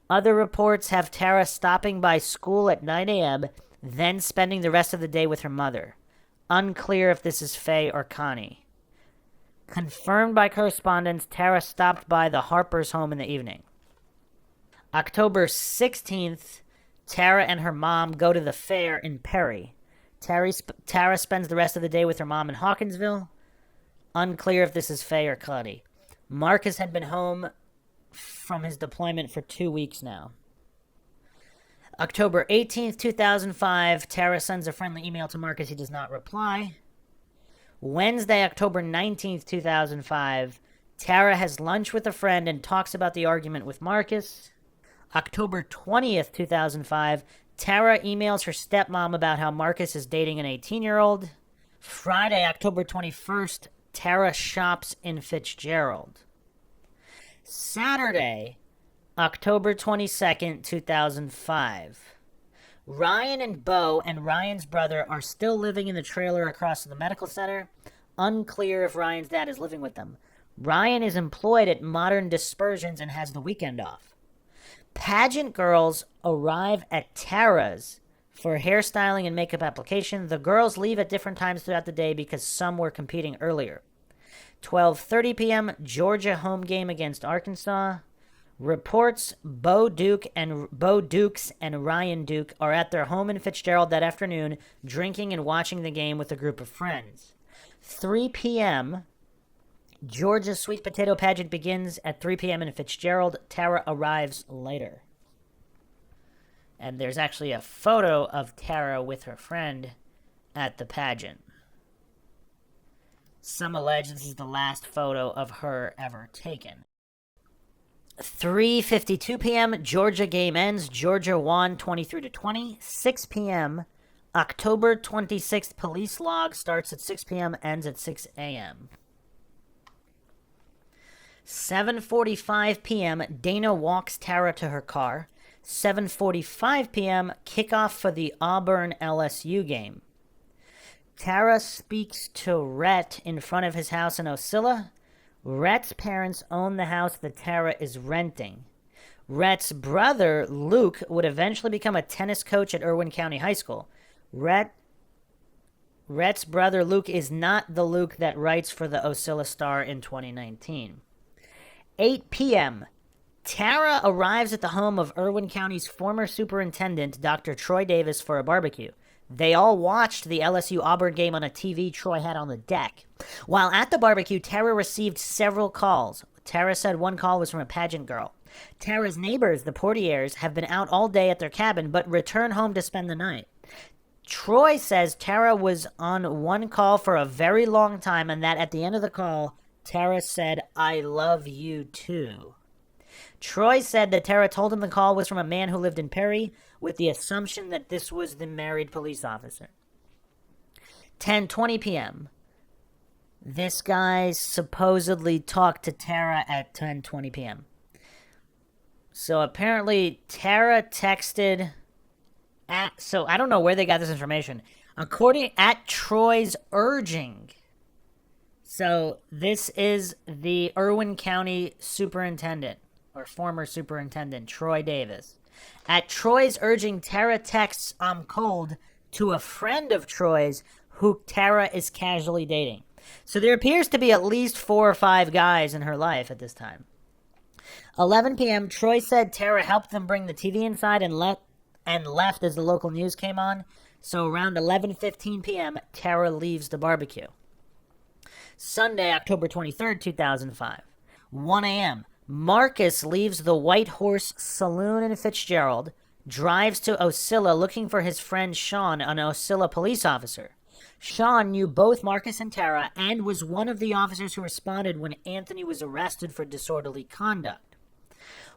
Other reports have Tara stopping by school at 9 a.m., then spending the rest of the day with her mother. Unclear if this is Faye or Connie. Confirmed by correspondence, Tara stopped by the Harper's home in the evening. October 16th, Tara and her mom go to the fair in Perry. Tara spends the rest of the day with her mom in Hawkinsville. Unclear if this is Faye or Connie. Marcus had been home from his deployment for 2 weeks now. October 18th, 2005, Tara sends a friendly email to Marcus. He does not reply. Wednesday, October 19th, 2005, Tara has lunch with a friend and talks about the argument with Marcus. October 20th, 2005, Tara emails her stepmom about how Marcus is dating an 18-year-old. Friday, October 21st, Tara shops in Fitzgerald. Saturday, October 22nd, 2005. Ryan and Bo and Ryan's brother are still living in the trailer across from the medical center. Unclear if Ryan's dad is living with them. Ryan is employed at Modern Dispersions and has the weekend off. Pageant girls arrive at Tara's for hairstyling and makeup application. The girls leave at different times throughout the day because some were competing earlier. 12:30 p.m., Georgia home game against Arkansas. Reports Bo Dukes and Ryan Duke are at their home in Fitzgerald that afternoon, drinking and watching the game with a group of friends. 3 p.m., Georgia's sweet potato pageant begins at 3 p.m. in Fitzgerald. Tara arrives later. And there's actually a photo of Tara with her friend at the pageant. Some allege this is the last photo of her ever taken. 3:52 p.m., Georgia game ends. Georgia won 23-20. 6 p.m., October 26th police log starts at 6 p.m., ends at 6 a.m. 7:45 p.m., Dana walks Tara to her car. 7:45 p.m., kickoff for the Auburn-LSU game. Tara speaks to Rhett in front of his house in Ocilla. Rhett's parents own the house that Tara is renting. Rhett's brother, Luke, would eventually become a tennis coach at Irwin County High School. Rhett's brother, Luke, is not the Luke that writes for the Ocilla Star in 2019. 8 p.m. Tara arrives at the home of Irwin County's former superintendent, Dr. Troy Davis, for a barbecue. They all watched the LSU-Auburn game on a TV Troy had on the deck. While at the barbecue, Tara received several calls. Tara said one call was from a pageant girl. Tara's neighbors, the Portiers, have been out all day at their cabin, but return home to spend the night. Troy says Tara was on one call for a very long time, and that at the end of the call, Tara said, "I love you too." Troy said that Tara told him the call was from a man who lived in Perry, with the assumption that this was the married police officer. 10:20 p.m. This guy supposedly talked to Tara at 10:20 p.m. So apparently Tara texted so I don't know where they got this information. According at Troy's urging. So this is the Irwin County superintendent, or former superintendent, Troy Davis. At Troy's urging, Tara texts, "I'm cold," to a friend of Troy's who Tara is casually dating. So there appears to be at least 4 or 5 guys in her life at this time. 11 p.m., Troy said Tara helped them bring the TV inside and left as the local news came on. So around 11:15 p.m., Tara leaves the barbecue. Sunday, October 23rd, 2005. 1 a.m., Marcus leaves the White Horse Saloon in Fitzgerald, drives to Ocilla looking for his friend Sean, an Ocilla police officer. Sean knew both Marcus and Tara and was one of the officers who responded when Anthony was arrested for disorderly conduct.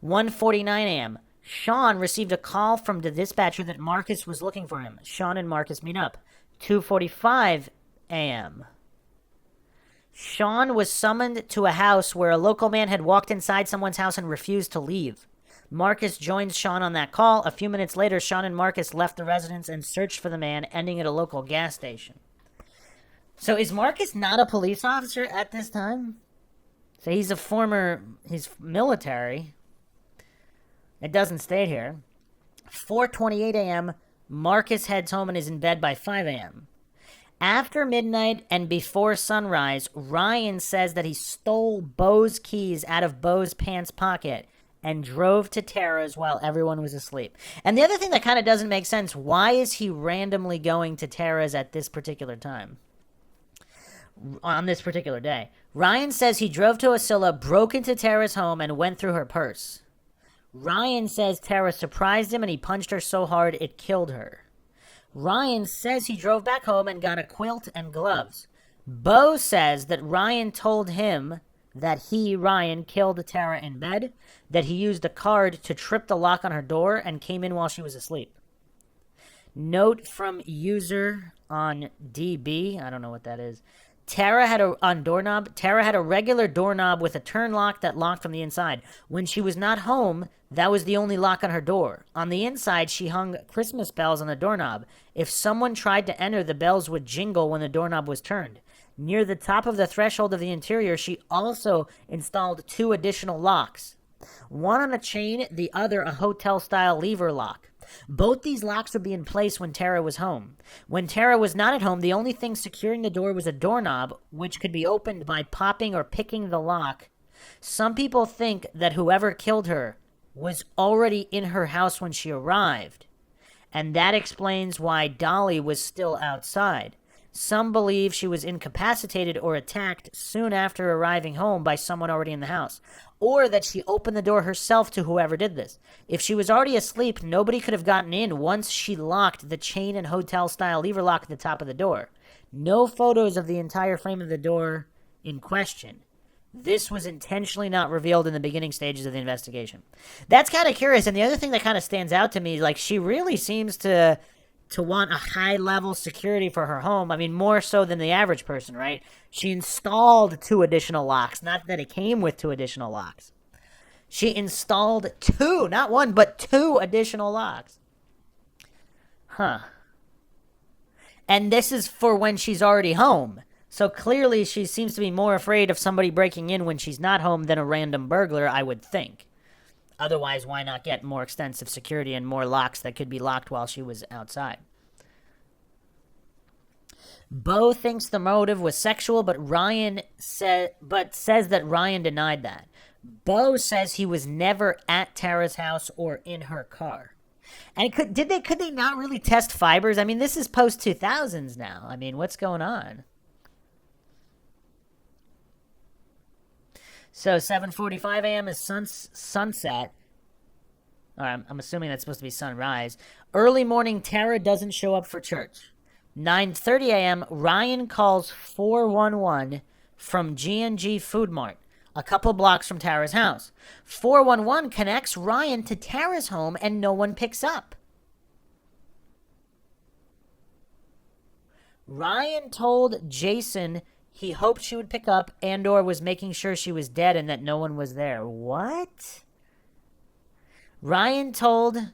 1:49 a.m., Sean received a call from the dispatcher that Marcus was looking for him. Sean and Marcus meet up. 2:45 a.m., Sean was summoned to a house where a local man had walked inside someone's house and refused to leave. Marcus joins Sean on that call. A few minutes later, Sean and Marcus left the residence and searched for the man, ending at a local gas station. So is Marcus not a police officer at this time? So he's military. It doesn't state here. 4:28 a.m., Marcus heads home and is in bed by 5 a.m. After midnight and before sunrise, Ryan says that he stole Bo's keys out of Bo's pants pocket and drove to Tara's while everyone was asleep. And the other thing that kind of doesn't make sense, why is he randomly going to Tara's at this particular time? On this particular day. Ryan says he drove to Ocilla, broke into Tara's home, and went through her purse. Ryan says Tara surprised him and he punched her so hard it killed her. Ryan says he drove back home and got a quilt and gloves. Bo says that Ryan told him that he, Ryan, killed Tara in bed, that he used a card to trip the lock on her door and came in while she was asleep. Note from user on DB, I don't know what that is. Tara had a regular doorknob with a turn lock that locked from the inside. When she was not home, that was the only lock on her door. On the inside, she hung Christmas bells on the doorknob. If someone tried to enter, the bells would jingle when the doorknob was turned. Near the top of the threshold of the interior, she also installed 2 additional locks. One on a chain, the other a hotel-style lever lock. Both these locks would be in place when Tara was home. When Tara was not at home, the only thing securing the door was a doorknob, which could be opened by popping or picking the lock. Some people think that whoever killed her was already in her house when she arrived, and that explains why Dolly was still outside. Some believe she was incapacitated or attacked soon after arriving home by someone already in the house, or that she opened the door herself to whoever did this. If she was already asleep, nobody could have gotten in once she locked the chain and hotel-style lever lock at the top of the door. No photos of the entire frame of the door in question. This was intentionally not revealed in the beginning stages of the investigation. That's kind of curious, and the other thing that kind of stands out to me, like, she really seems to want a high-level security for her home. I mean, more so than the average person, right? She installed 2 additional locks. Not that it came with 2 additional locks. She installed 2, not 1, but 2 additional locks. Huh. And this is for when she's already home. So clearly she seems to be more afraid of somebody breaking in when she's not home than a random burglar, I would think. Otherwise, why not get more extensive security and more locks that could be locked while she was outside? Bo thinks the motive was sexual, but says that Ryan denied that. Bo says he was never at Tara's house or in her car. And could they not really test fibers? I mean, this is post 2000s now. I mean, what's going on? So 7:45 a.m. is sunset. I'm assuming that's supposed to be sunrise. Early morning, Tara doesn't show up for church. 9:30 a.m., Ryan calls 411 from G&G Food Mart, a couple blocks from Tara's house. 411 connects Ryan to Tara's home and no one picks up. Ryan told Jason he hoped she would pick up and/or was making sure she was dead and that no one was there. What? Ryan told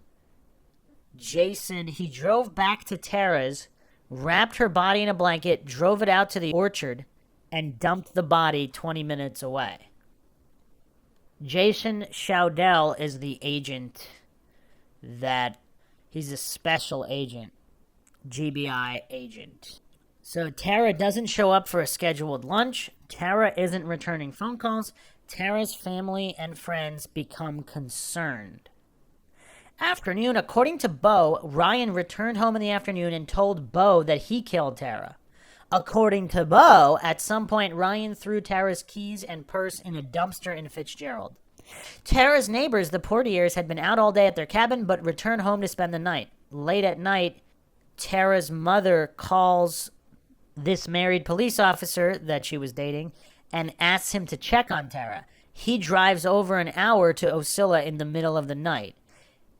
Jason he drove back to Tara's, wrapped her body in a blanket, drove it out to the orchard, and dumped the body 20 minutes away. Jason Schaudel is the agent he's a special agent, GBI agent. So Tara doesn't show up for a scheduled lunch. Tara isn't returning phone calls. Tara's family and friends become concerned. Afternoon, according to Bo, Ryan returned home in the afternoon and told Bo that he killed Tara. According to Bo, at some point, Ryan threw Tara's keys and purse in a dumpster in Fitzgerald. Tara's neighbors, the Portiers, had been out all day at their cabin but returned home to spend the night. Late at night, Tara's mother calls this married police officer that she was dating and asks him to check on Tara. He drives over an hour to Ocilla in the middle of the night.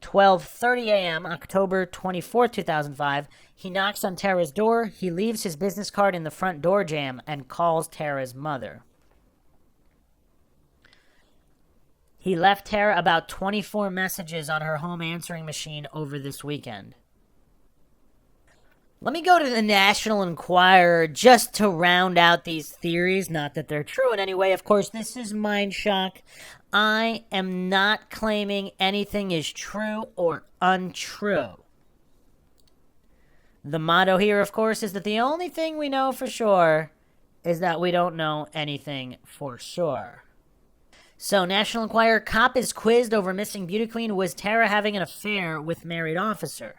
12:30 a.m., October 24, 2005, he knocks on Tara's door. He leaves his business card in the front door jamb and calls Tara's mother. He left Tara about 24 messages on her home answering machine over this weekend. Let me go to the National Enquirer just to round out these theories. Not that they're true in any way. Of course, this is MINDSHOCK. I am not claiming anything is true or untrue. The motto here, of course, is that the only thing we know for sure is that we don't know anything for sure. So, National Enquirer, cop is quizzed over missing beauty queen. Was Tara having an affair with married officer?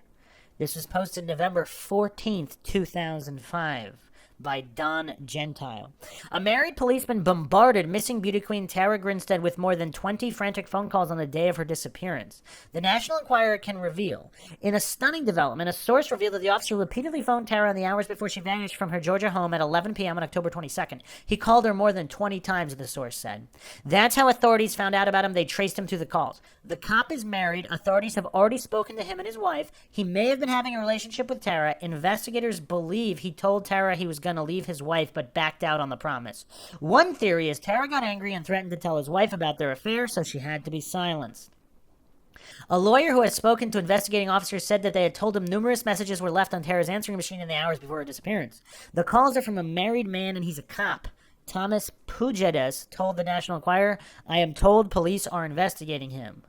This was posted November 14th, 2005 by Don Gentile. A married policeman bombarded missing beauty queen Tara Grinstead with more than 20 frantic phone calls on the day of her disappearance. The National Enquirer can reveal. In a stunning development, a source revealed that the officer repeatedly phoned Tara in the hours before she vanished from her Georgia home at 11 p.m. on October 22nd. He called her more than 20 times, the source said. That's how authorities found out about him. They traced him through the calls. The cop is married. Authorities have already spoken to him and his wife. He may have been having a relationship with Tara. Investigators believe he told Tara he was going to leave his wife but backed out on the promise. One theory is Tara got angry and threatened to tell his wife about their affair, so she had to be silenced. A lawyer who has spoken to investigating officers said that they had told him numerous messages were left on Tara's answering machine in the hours before her disappearance. The calls are from a married man and he's a cop. Thomas Pujadas told the National Enquirer, "I am told police are investigating him."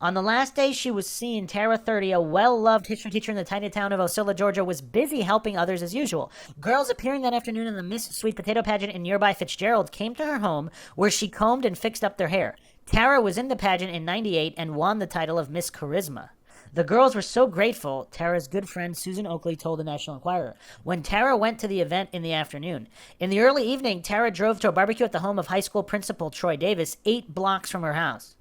On the last day she was seen, Tara, 30, a well-loved history teacher in the tiny town of Ocilla, Georgia, was busy helping others as usual. Girls appearing that afternoon in the Miss Sweet Potato pageant in nearby Fitzgerald came to her home, where she combed and fixed up their hair. Tara was in the pageant in '98 and won the title of Miss Charisma. The girls were so grateful, Tara's good friend Susan Oakley told the National Enquirer, when Tara went to the event in the afternoon. In the early evening, Tara drove to a barbecue at the home of high school principal Troy Davis, 8 blocks from her house.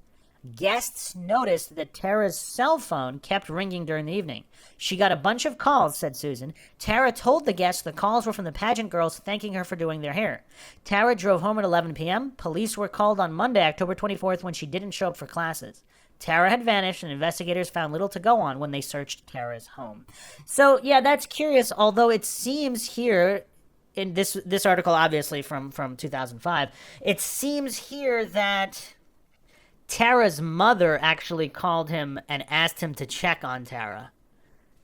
Guests noticed that Tara's cell phone kept ringing during the evening. She got a bunch of calls, said Susan. Tara told the guests the calls were from the pageant girls thanking her for doing their hair. Tara drove home at 11 p.m. Police were called on Monday, October 24th, when she didn't show up for classes. Tara had vanished, and investigators found little to go on when they searched Tara's home. So, yeah, that's curious, although it seems here, in this article, obviously from 2005, it seems here that Tara's mother actually called him and asked him to check on Tara.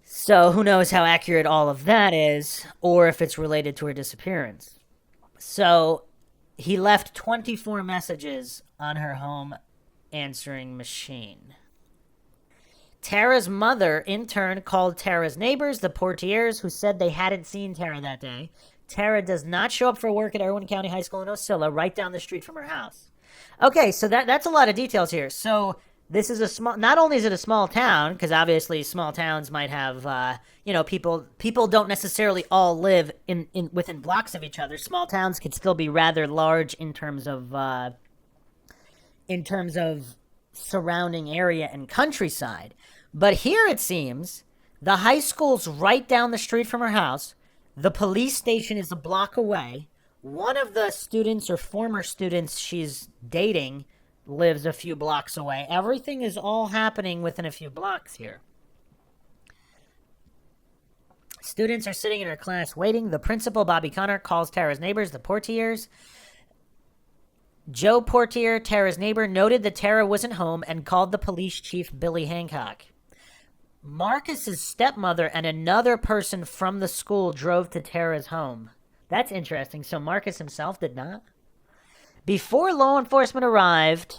So who knows how accurate all of that is, or if it's related to her disappearance. So he left 24 messages on her home answering machine. Tara's mother, in turn, called Tara's neighbors, the portiers, who said they hadn't seen Tara that day. Tara does not show up for work at Irwin County High School in Ocilla, right down the street from her house. Okay, so that's a lot of details here. So this is a small. Not only is it a small town, because obviously small towns might have, people don't necessarily all live in within blocks of each other. Small towns could still be rather large in terms of surrounding area and countryside. But here it seems the high school's right down the street from her house. The police station is a block away. One of the students or former students she's dating lives a few blocks away. Everything is all happening within a few blocks here. Students are sitting in her class waiting. The principal, Bobby Connor, calls Tara's neighbors, the portiers. Joe Portier, Tara's neighbor, noted that Tara wasn't home and called the police chief, Billy Hancock. Marcus's stepmother and another person from the school drove to Tara's home. That's interesting. So Marcus himself did not? Before law enforcement arrived,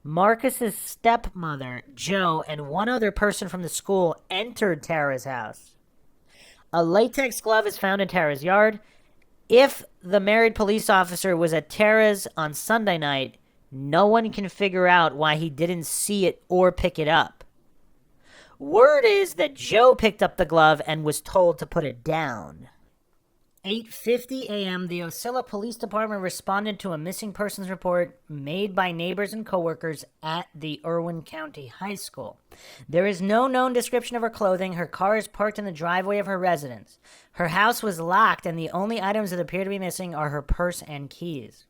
Marcus's stepmother, Joe, and one other person from the school entered Tara's house. A latex glove is found in Tara's yard. If the married police officer was at Tara's on Sunday night, no one can figure out why he didn't see it or pick it up. Word is that Joe picked up the glove and was told to put it down. 8:50 a.m., the Ocilla Police Department responded to a missing persons report made by neighbors and coworkers at the Irwin County High School. There is no known description of her clothing. Her car is parked in the driveway of her residence. Her house was locked, and the only items that appear to be missing are her purse and keys.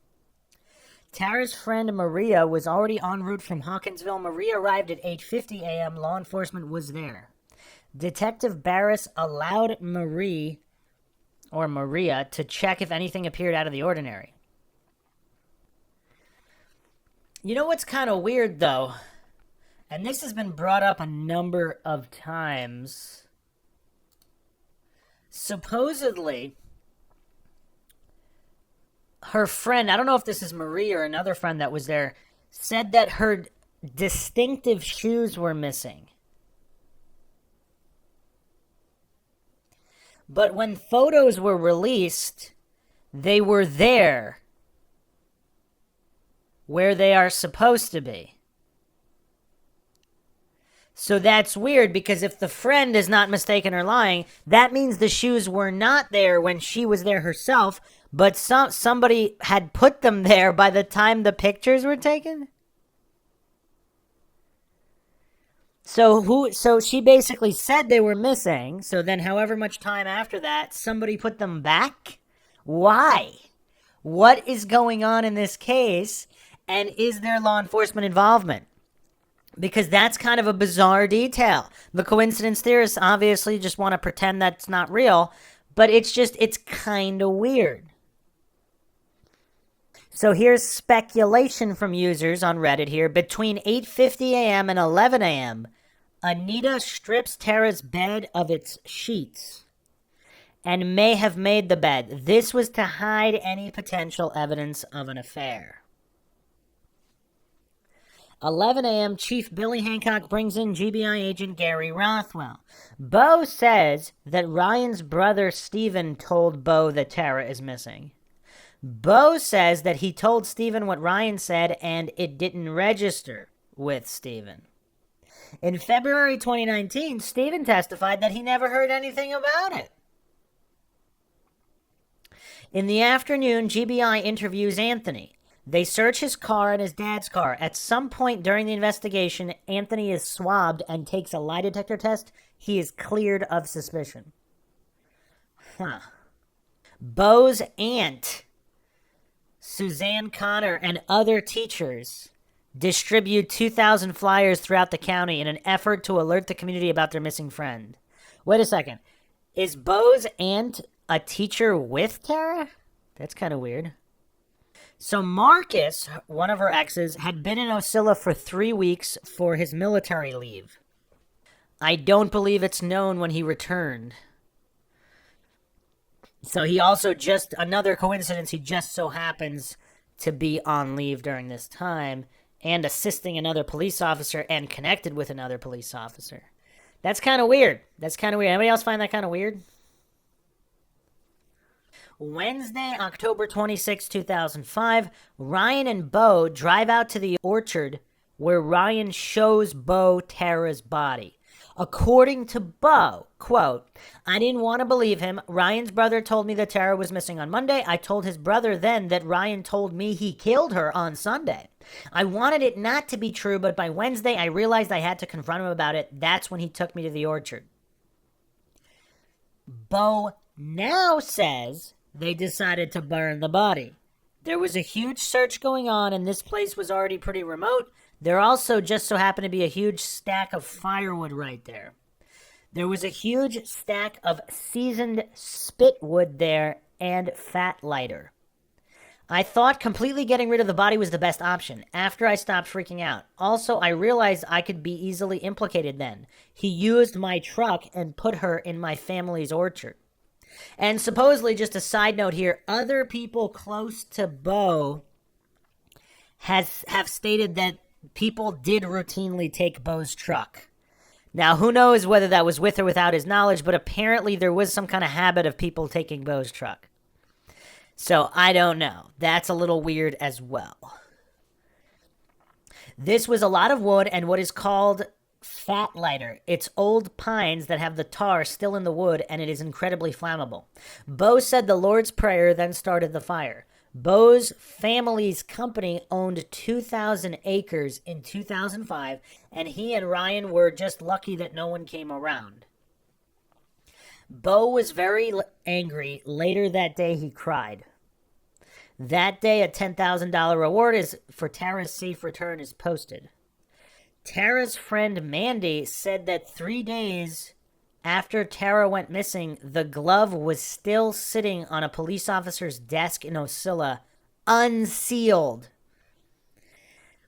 Tara's friend Maria was already en route from Hawkinsville. Maria arrived at 8:50 a.m. Law enforcement was there. Detective Barris allowed Maria to check if anything appeared out of the ordinary. You know what's kind of weird, though? And this has been brought up a number of times. Supposedly, her friend, I don't know if this is Marie or another friend that was there, said that her distinctive shoes were missing. But when photos were released, they were there, where they are supposed to be. So that's weird, because if the friend is not mistaken or lying, that means the shoes were not there when she was there herself, but somebody had put them there by the time the pictures were taken? So she basically said they were missing, so then however much time after that, somebody put them back? Why? What is going on in this case, and is there law enforcement involvement? Because that's kind of a bizarre detail. The coincidence theorists obviously just want to pretend that's not real, but it's kind of weird. So here's speculation from users on Reddit here. Between 8:50 a.m. and 11 a.m., Anita strips Tara's bed of its sheets and may have made the bed. This was to hide any potential evidence of an affair. 11 a.m., Chief Billy Hancock brings in GBI agent Gary Rothwell. Bo says that Ryan's brother Stephen told Bo that Tara is missing. Bo says that he told Stephen what Ryan said and it didn't register with Stephen. In February 2019, Stephen testified that he never heard anything about it. In the afternoon, GBI interviews Anthony. They search his car and his dad's car. At some point during the investigation, Anthony is swabbed and takes a lie detector test. He is cleared of suspicion. Bo's aunt, Suzanne Connor, and other teachers distribute 2,000 flyers throughout the county in an effort to alert the community about their missing friend. Wait a second. Is Bo's aunt a teacher with Tara? That's kind of weird. So Marcus, one of her exes, had been in Ocilla for 3 weeks for his military leave. I don't believe it's known when he returned. So he also just, another coincidence, he just so happens to be on leave during this time and assisting another police officer and connected with another police officer. That's kind of weird. Anybody else find that kind of weird? Wednesday, October 26, 2005, Ryan and Bo drive out to the orchard where Ryan shows Bo Tara's body. According to Bo, quote, I didn't want to believe him. Ryan's brother told me that Tara was missing on Monday. I told his brother then that Ryan told me he killed her on Sunday. I wanted it not to be true, but by Wednesday I realized I had to confront him about it. That's when he took me to the orchard. Bo now says they decided to burn the body. There was a huge search going on, and this place was already pretty remote. There also just so happened to be a huge stack of firewood right there. There was a huge stack of seasoned spitwood there and fat lighter. I thought completely getting rid of the body was the best option after I stopped freaking out. Also, I realized I could be easily implicated then. He used my truck and put her in my family's orchard. And supposedly, just a side note here, other people close to Bo have stated that people did routinely take Bo's truck. Now, who knows whether that was with or without his knowledge, but apparently there was some kind of habit of people taking Bo's truck. So, I don't know. That's a little weird as well. This was a lot of wood and what is called fat lighter. It's old pines that have the tar still in the wood, and it is incredibly flammable. Bo said the Lord's Prayer, then started the fire. Bo's family's company owned 2,000 acres in 2005, and he and Ryan were just lucky that no one came around. Bo was very angry. Later that day, he cried. That day, a $10,000 reward is for Tara's safe return is posted. Tara's friend Mandy said that 3 days after Tara went missing, the glove was still sitting on a police officer's desk in Ocilla, unsealed.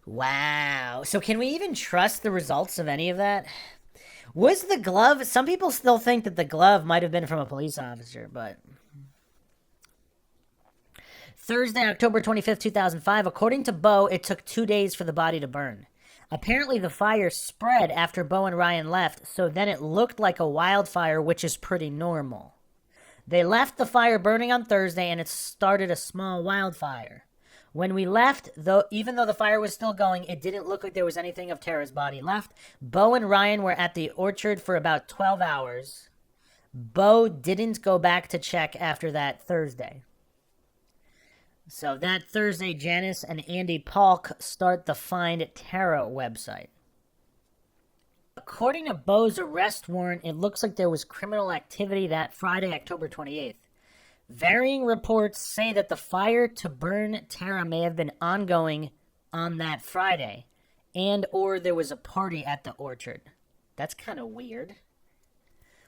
Wow. So can we even trust the results of any of that? Was the glove... Some people still think that the glove might have been from a police officer, but... Thursday, October 25th, 2005, according to Bo, it took 2 days for the body to burn. Apparently, the fire spread after Bo and Ryan left, so then it looked like a wildfire, which is pretty normal. They left the fire burning on Thursday, and it started a small wildfire. When we left, even though the fire was still going, it didn't look like there was anything of Tara's body left. Bo and Ryan were at the orchard for about 12 hours. Bo didn't go back to check after that Thursday. So that Thursday, Janice and Andy Paulk start the Find Tara website. According to Bo's arrest warrant, it looks like there was criminal activity that Friday, October 28th. Varying reports say that the fire to burn Tara may have been ongoing on that Friday, and or there was a party at the orchard. That's kind of weird.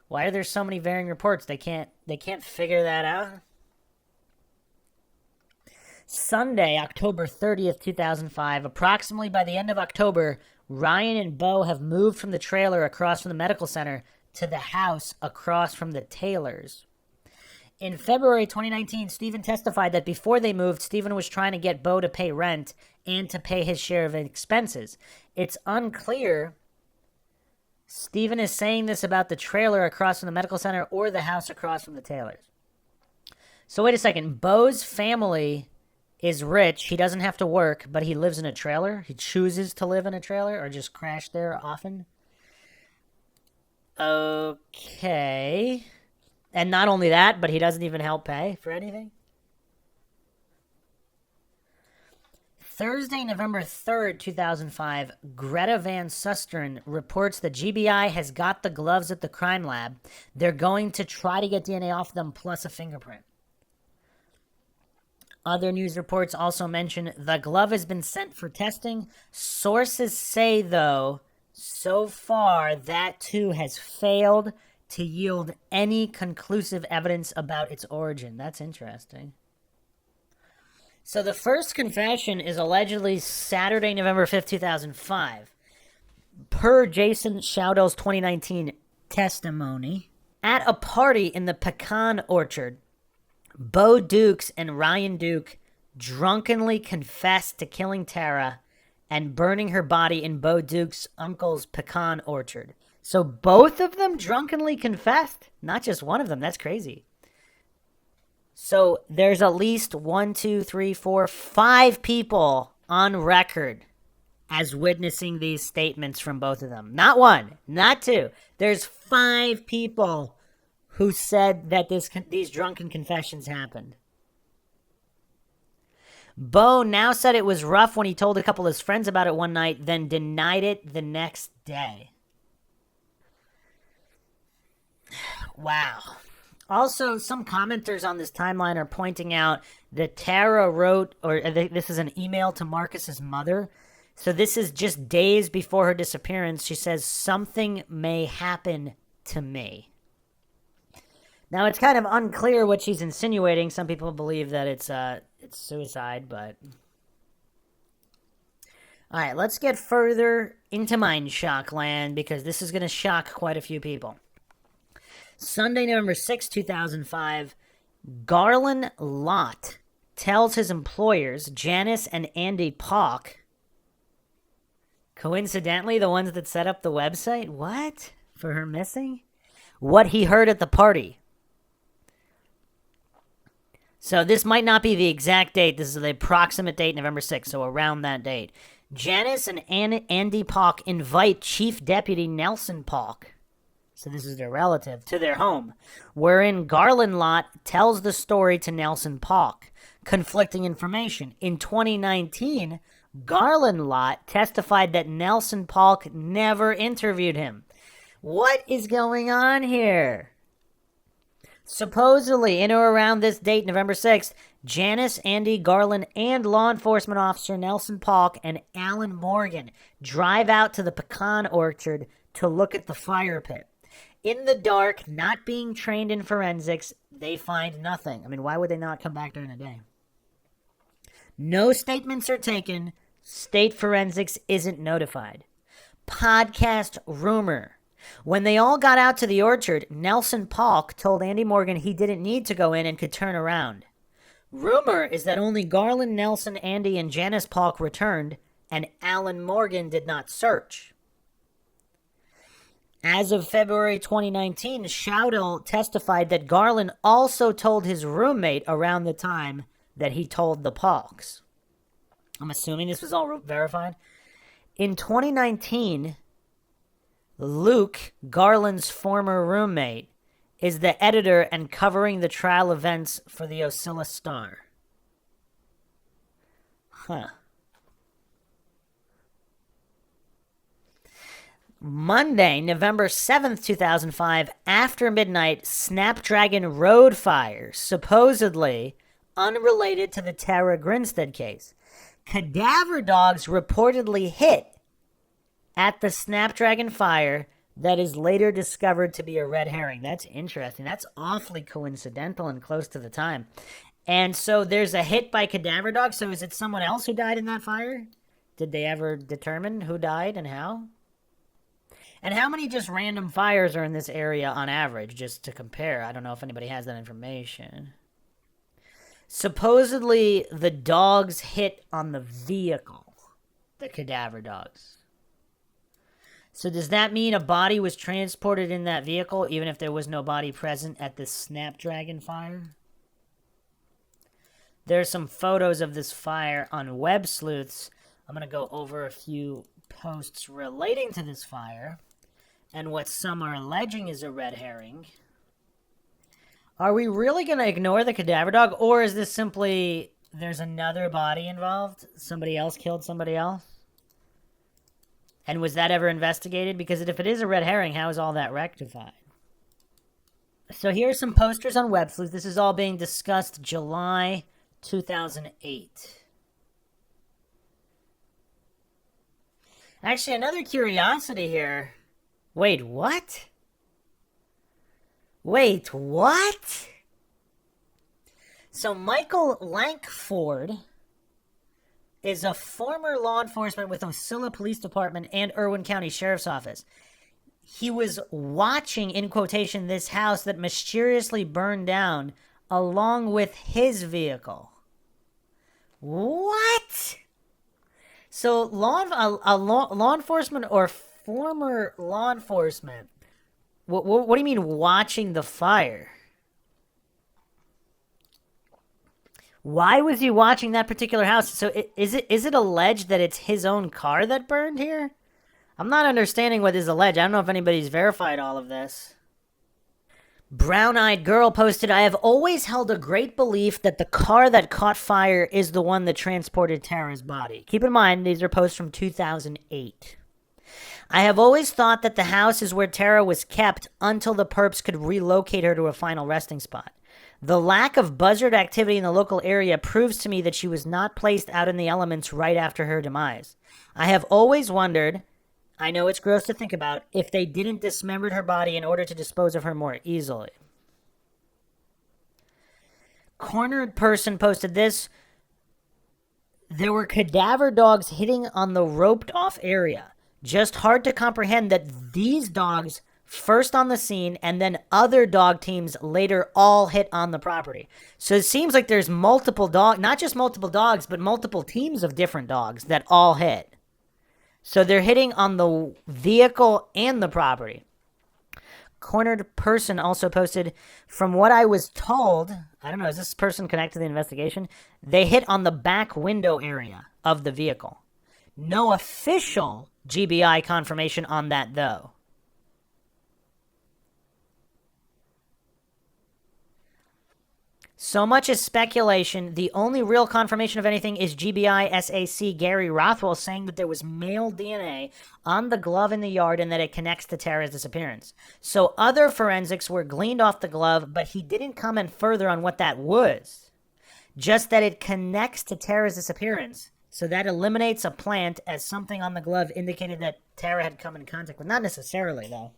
Why are there so many varying reports? They can't figure that out? Sunday, October 30th, 2005, approximately by the end of October, Ryan and Bo have moved from the trailer across from the medical center to the house across from the Taylors. In February 2019, Stephen testified that before they moved, Stephen was trying to get Bo to pay rent and to pay his share of expenses. It's unclear Stephen is saying this about the trailer across from the medical center or the house across from the Taylors. So wait a second. Bo's family is rich. He doesn't have to work, but he lives in a trailer. He chooses to live in a trailer or just crash there often. Okay. And not only that, but he doesn't even help pay for anything. Thursday, November 3rd, 2005, Greta Van Susteren reports that GBI has got the gloves at the crime lab. They're going to try to get DNA off them plus a fingerprint. Other news reports also mention the glove has been sent for testing. Sources say, though, so far that too has failed to yield any conclusive evidence about its origin. That's interesting. So the first confession is allegedly Saturday, November 5th, 2005. Per Jason Schaudel's 2019 testimony, at a party in the pecan orchard, Bo Dukes and Ryan Duke drunkenly confessed to killing Tara and burning her body in Bo Duke's uncle's pecan orchard. So both of them drunkenly confessed? Not just one of them. That's crazy. So there's at least 5 people on record as witnessing these statements from both of them. Not one, not two. There's 5 people who said that these drunken confessions happened. Bo now said it was rough when he told a couple of his friends about it one night, then denied it the next day. Wow. Also, some commenters on this timeline are pointing out that Tara wrote, or this is an email to Marcus's mother. So this is just days before her disappearance. She says, "Something may happen to me." Now, it's kind of unclear what she's insinuating. Some people believe that it's suicide, but... All right, let's get further into MINDSHOCK land, because this is going to shock quite a few people. Sunday, November 6, 2005, Garland Lott tells his employers, Janice and Andy Pauk, coincidentally the ones that set up the website, what? For her missing? What he heard at the party. So this might not be the exact date. This is the approximate date, November 6th, so around that date. Janice and Andy Pauk invite Chief Deputy Nelson Pauk, so this is their relative, to their home, wherein Garland Lott tells the story to Nelson Pauk. Conflicting information. In 2019, Garland Lott testified that Nelson Pauk never interviewed him. What is going on here? Supposedly, in or around this date, November 6th, Janice, Andy, Garland, and law enforcement officer Nelson Pauk and Alan Morgan drive out to the pecan orchard to look at the fire pit. In the dark, not being trained in forensics, they find nothing. I mean, why would they not come back during the day? No statements are taken. State forensics isn't notified. Podcast rumor. When they all got out to the orchard, Nelson Pauk told Andy Morgan he didn't need to go in and could turn around. Rumor is that only Garland, Nelson, Andy, and Janice Pauk returned, and Alan Morgan did not search. As of February 2019, Shoudell testified that Garland also told his roommate around the time that he told the Pauks. I'm assuming this was all verified. In 2019... Luke, Garland's former roommate, is the editor and covering the trial events for the Ocilla Star. Monday, November 7th, 2005, after midnight, Snapdragon Road fire, supposedly unrelated to the Tara Grinstead case. Cadaver dogs reportedly hit at the Snapdragon fire that is later discovered to be a red herring. That's interesting. That's awfully coincidental and close to the time. And so there's a hit by cadaver dogs. So is it someone else who died in that fire? Did they ever determine who died and how? And how many just random fires are in this area on average, just to compare? I don't know if anybody has that information. Supposedly, the dogs hit on the vehicle. The cadaver dogs. So does that mean a body was transported in that vehicle, even if there was no body present at the Snapdragon fire? There's some photos of this fire on Web Sleuths. I'm going to go over a few posts relating to this fire and what some are alleging is a red herring. Are we really going to ignore the cadaver dog, or is this simply there's another body involved? Somebody else killed somebody else? And was that ever investigated? Because if it is a red herring, how is all that rectified? So here are some posters on Web Sleuth. This is all being discussed July 2008. Actually, another curiosity here. Wait, what? Wait, what? So Michael Lankford is a former law enforcement with Ocilla Police Department and Irwin County Sheriff's Office. He was watching, in quotation, this house that mysteriously burned down along with his vehicle. What? So law enforcement or former law enforcement, what do you mean watching the fire? Why was he watching that particular house? So is it alleged that it's his own car that burned here? I'm not understanding what is alleged. I don't know if anybody's verified all of this. Brown-eyed girl posted, I have always held a great belief that the car that caught fire is the one that transported Tara's body. Keep in mind, these are posts from 2008. I have always thought that the house is where Tara was kept until the perps could relocate her to a final resting spot. The lack of buzzard activity in the local area proves to me that she was not placed out in the elements right after her demise. I have always wondered, I know it's gross to think about, if they didn't dismember her body in order to dispose of her more easily. Cornered person posted this. There were cadaver dogs hitting on the roped off area. Just hard to comprehend that these dogs first on the scene and then other dog teams later all hit on the property. So it seems like there's multiple dogs, not just multiple dogs, but multiple teams of different dogs that all hit. So they're hitting on the vehicle and the property. Cornered person also posted, from what I was told, I don't know, is this person connected to the investigation? They hit on the back window area of the vehicle. No official GBI confirmation on that, though. So much is speculation. The only real confirmation of anything is GBI SAC Gary Rothwell saying that there was male DNA on the glove in the yard and that it connects to Tara's disappearance. So other forensics were gleaned off the glove, but he didn't comment further on what that was. Just that it connects to Tara's disappearance. So that eliminates a plant, as something on the glove indicated that Tara had come in contact with. Not necessarily, though.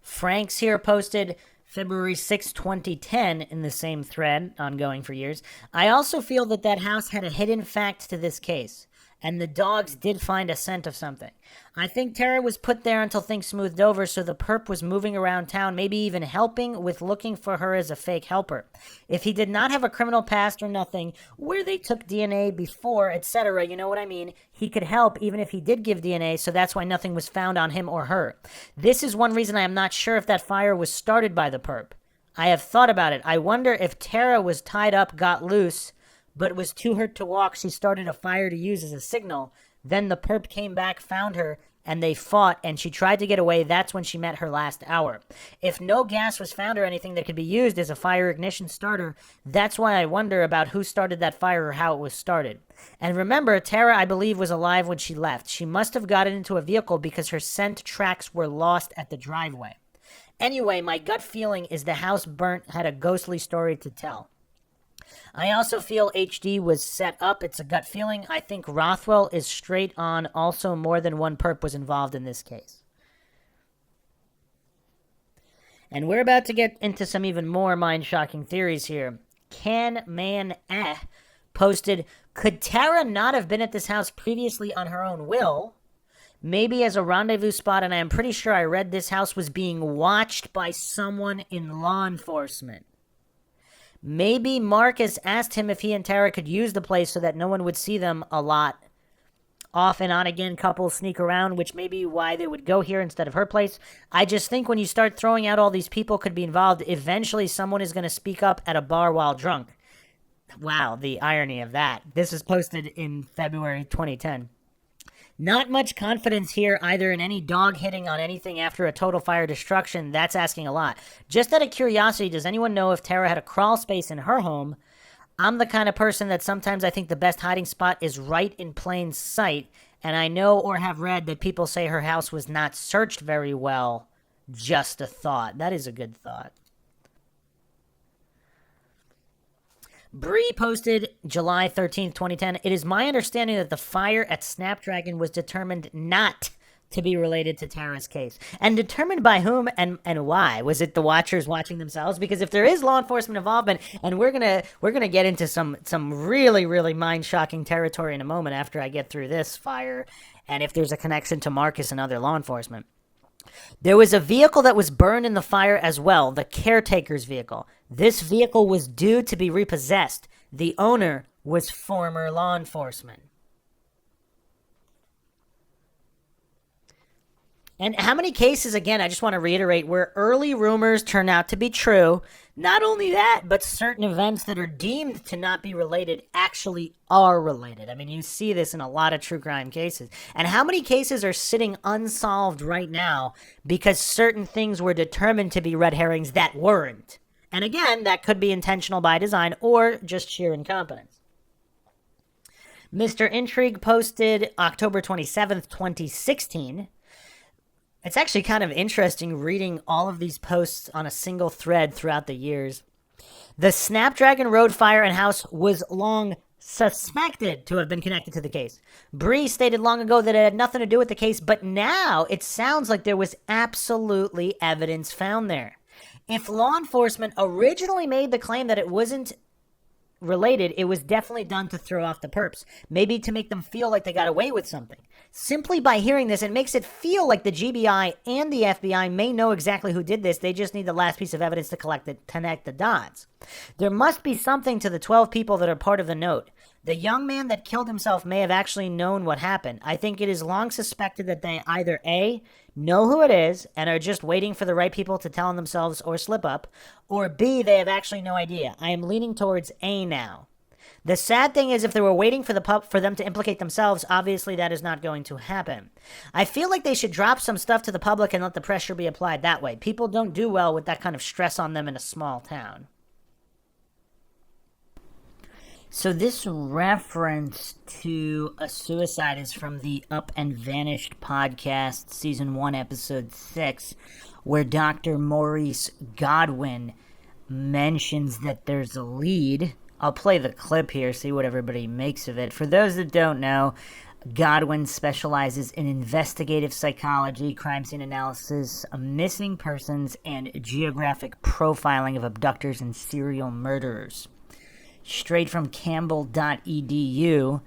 Frank's here posted February 6, 2010 in the same thread, ongoing for years. I also feel that that house had a hidden fact to this case, and the dogs did find a scent of something. I think Tara was put there until things smoothed over, so the perp was moving around town, maybe even helping with looking for her as a fake helper. If he did not have a criminal past or nothing, where they took DNA before, etc., you know what I mean, he could help even if he did give DNA, so that's why nothing was found on him or her. This is one reason I am not sure if that fire was started by the perp. I have thought about it. I wonder if Tara was tied up, got loose, but was too hurt to walk. She started a fire to use as a signal. Then the perp came back, found her, and they fought, and she tried to get away. That's when she met her last hour. If no gas was found or anything that could be used as a fire ignition starter, that's why I wonder about who started that fire or how it was started. And remember, Tara, I believe, was alive when she left. She must have gotten into a vehicle because her scent tracks were lost at the driveway. Anyway, my gut feeling is the house burnt had a ghostly story to tell. I also feel HD was set up. It's a gut feeling. I think Rothwell is straight on. Also, more than one perp was involved in this case. And we're about to get into some even more mind-shocking theories here. Posted, could Tara not have been at this house previously on her own will? Maybe as a rendezvous spot, and I am pretty sure I read this house was being watched by someone in law enforcement. Maybe Marcus asked him if he and Tara could use the place so that no one would see them a lot. Off and on again, couples sneak around, which may be why they would go here instead of her place. I just think when you start throwing out all these people could be involved, eventually someone is going to speak up at a bar while drunk. Wow, the irony of that. This was posted in February 2010. Not much confidence here either in any dog hitting on anything after a total fire destruction. That's asking a lot. Just out of curiosity, does anyone know if Tara had a crawl space in her home? I'm the kind of person that sometimes I think the best hiding spot is right in plain sight, and I know or have read that people say her house was not searched very well. Just a thought. That is a good thought. Bree posted July 13th, 2010. It is my understanding that the fire at Snapdragon was determined not to be related to Tara's case. And determined by whom and why? Was it the watchers watching themselves? Because if there is law enforcement involvement, and we're gonna get into some really, really mind-shocking territory in a moment after I get through this fire, and if there's a connection to Marcus and other law enforcement. There was a vehicle that was burned in the fire as well, the caretaker's vehicle. This vehicle was due to be repossessed. The owner was former law enforcement. And how many cases, again, I just want to reiterate, where early rumors turn out to be true? Not only that, but certain events that are deemed to not be related actually are related. I mean, you see this in a lot of true crime cases. And how many cases are sitting unsolved right now because certain things were determined to be red herrings that weren't? And again, that could be intentional by design or just sheer incompetence. Mr. Intrigue posted October 27th, 2016. It's actually kind of interesting reading all of these posts on a single thread throughout the years. The Snapdragon Road fire and house was long suspected to have been connected to the case. Bree stated long ago that it had nothing to do with the case, but now it sounds like there was absolutely evidence found there. If law enforcement originally made the claim that it wasn't related, it was definitely done to throw off the perps, maybe to make them feel like they got away with something. Simply by hearing this, it makes it feel like the GBI and the FBI may know exactly who did this. They just need the last piece of evidence to connect the dots. There must be something to the 12 people that are part of the note. The young man that killed himself may have actually known what happened. I think it is long suspected that they either A, know who it is and are just waiting for the right people to tell on themselves or slip up, or B, they have actually no idea. I am leaning towards A now. The sad thing is, if they were waiting for them to implicate themselves, obviously that is not going to happen. I feel like they should drop some stuff to the public and let the pressure be applied that way. People don't do well with that kind of stress on them in a small town. So this reference to a suicide is from the Up and Vanished podcast, Season 1, Episode 6, where Dr. Maurice Godwin mentions that there's a lead. I'll play the clip here, see what everybody makes of it. For those that don't know, Godwin specializes in investigative psychology, crime scene analysis, missing persons, and geographic profiling of abductors and serial murderers. Straight from campbell.edu,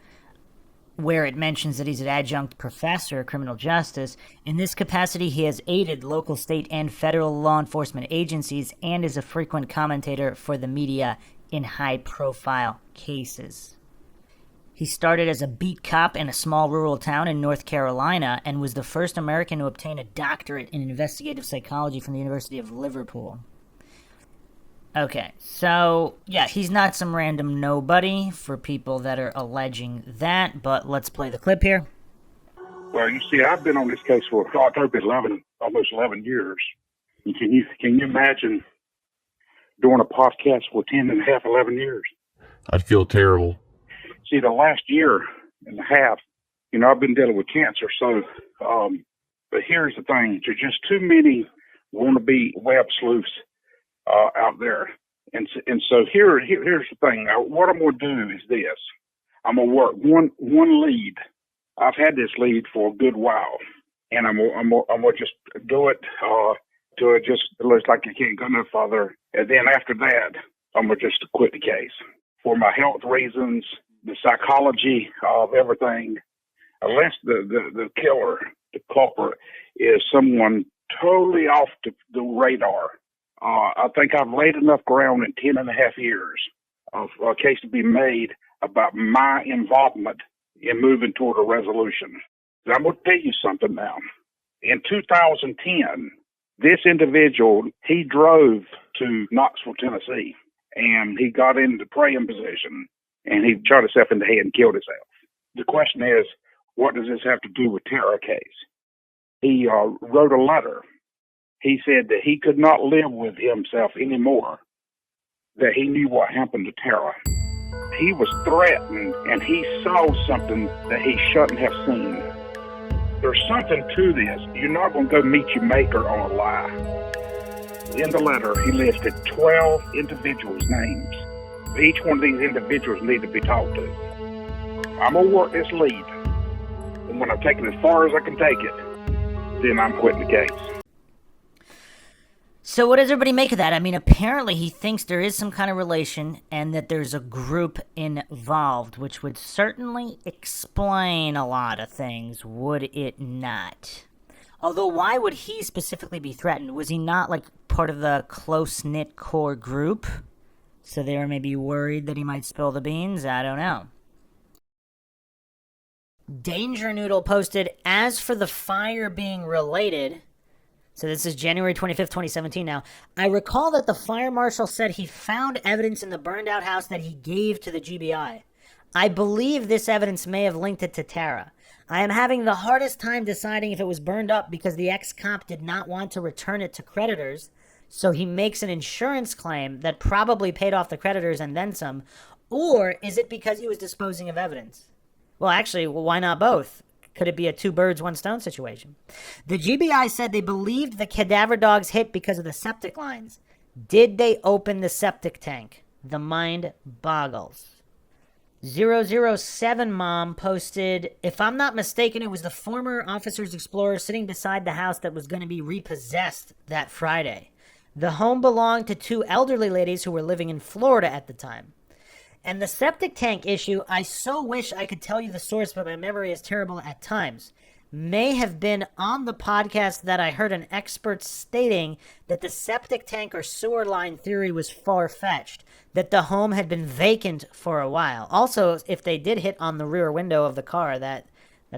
where it mentions that he's an adjunct professor of criminal justice. In this capacity, he has aided local, state, and federal law enforcement agencies and is a frequent commentator for the media in high-profile cases. He started as a beat cop in a small rural town in North Carolina and was the first American to obtain a doctorate in investigative psychology from the University of Liverpool. Okay, so, yeah, he's not some random nobody for people that are alleging that, but let's play the clip here. Well, you see, I've been on this case for almost 11 years. And can you imagine doing a podcast for 11 years? I'd feel terrible. See, the last year and a half, I've been dealing with cancer, so, but here's the thing. There's just too many wannabe web sleuths out there. And so here's the thing. What I'm going to do is this. I'm going to work one lead. I've had this lead for a good while, and I'm going to just do it till it just looks like you can't go no further. And then after that, I'm going to just quit the case. For my health reasons, the psychology of everything, unless the killer, the culprit, is someone totally off the radar. I think I've laid enough ground in 10 and a half years of a case to be made about my involvement in moving toward a resolution. I'm going to tell you something now. In 2010, this individual, he drove to Knoxville, Tennessee, and he got into praying position, and he shot himself in the head and killed himself. The question is, what does this have to do with Tara case? He wrote a letter. He said that he could not live with himself anymore, that he knew what happened to Tara. He was threatened, and he saw something that he shouldn't have seen. There's something to this. You're not going to go meet your maker on a lie. In the letter, he listed 12 individuals' names. Each one of these individuals need to be talked to. I'm going to work this lead, and when I take it as far as I can take it, then I'm quitting the case. So what does everybody make of that? I mean, apparently he thinks there is some kind of relation and that there's a group involved, which would certainly explain a lot of things, would it not? Although, why would he specifically be threatened? Was he not, like, part of the close-knit core group? So they were maybe worried that he might spill the beans? I don't know. Danger Noodle posted, as for the fire being related... So this is January 25th, 2017 now. I recall that the fire marshal said he found evidence in the burned-out house that he gave to the GBI. I believe this evidence may have linked it to Tara. I am having the hardest time deciding if it was burned up because the ex-cop did not want to return it to creditors, so he makes an insurance claim that probably paid off the creditors and then some, or is it because he was disposing of evidence? Well, actually, why not both? Could it be a two birds, one stone situation? The GBI said they believed the cadaver dogs hit because of the septic lines. Did they open the septic tank? The mind boggles. 007 Mom posted, if I'm not mistaken, it was the former Officer's Explorer sitting beside the house that was going to be repossessed that Friday. The home belonged to two elderly ladies who were living in Florida at the time. And the septic tank issue, I so wish I could tell you the source, but my memory is terrible at times, may have been on the podcast that I heard an expert stating that the septic tank or sewer line theory was far-fetched, that the home had been vacant for a while. Also, if they did hit on the rear window of the car, that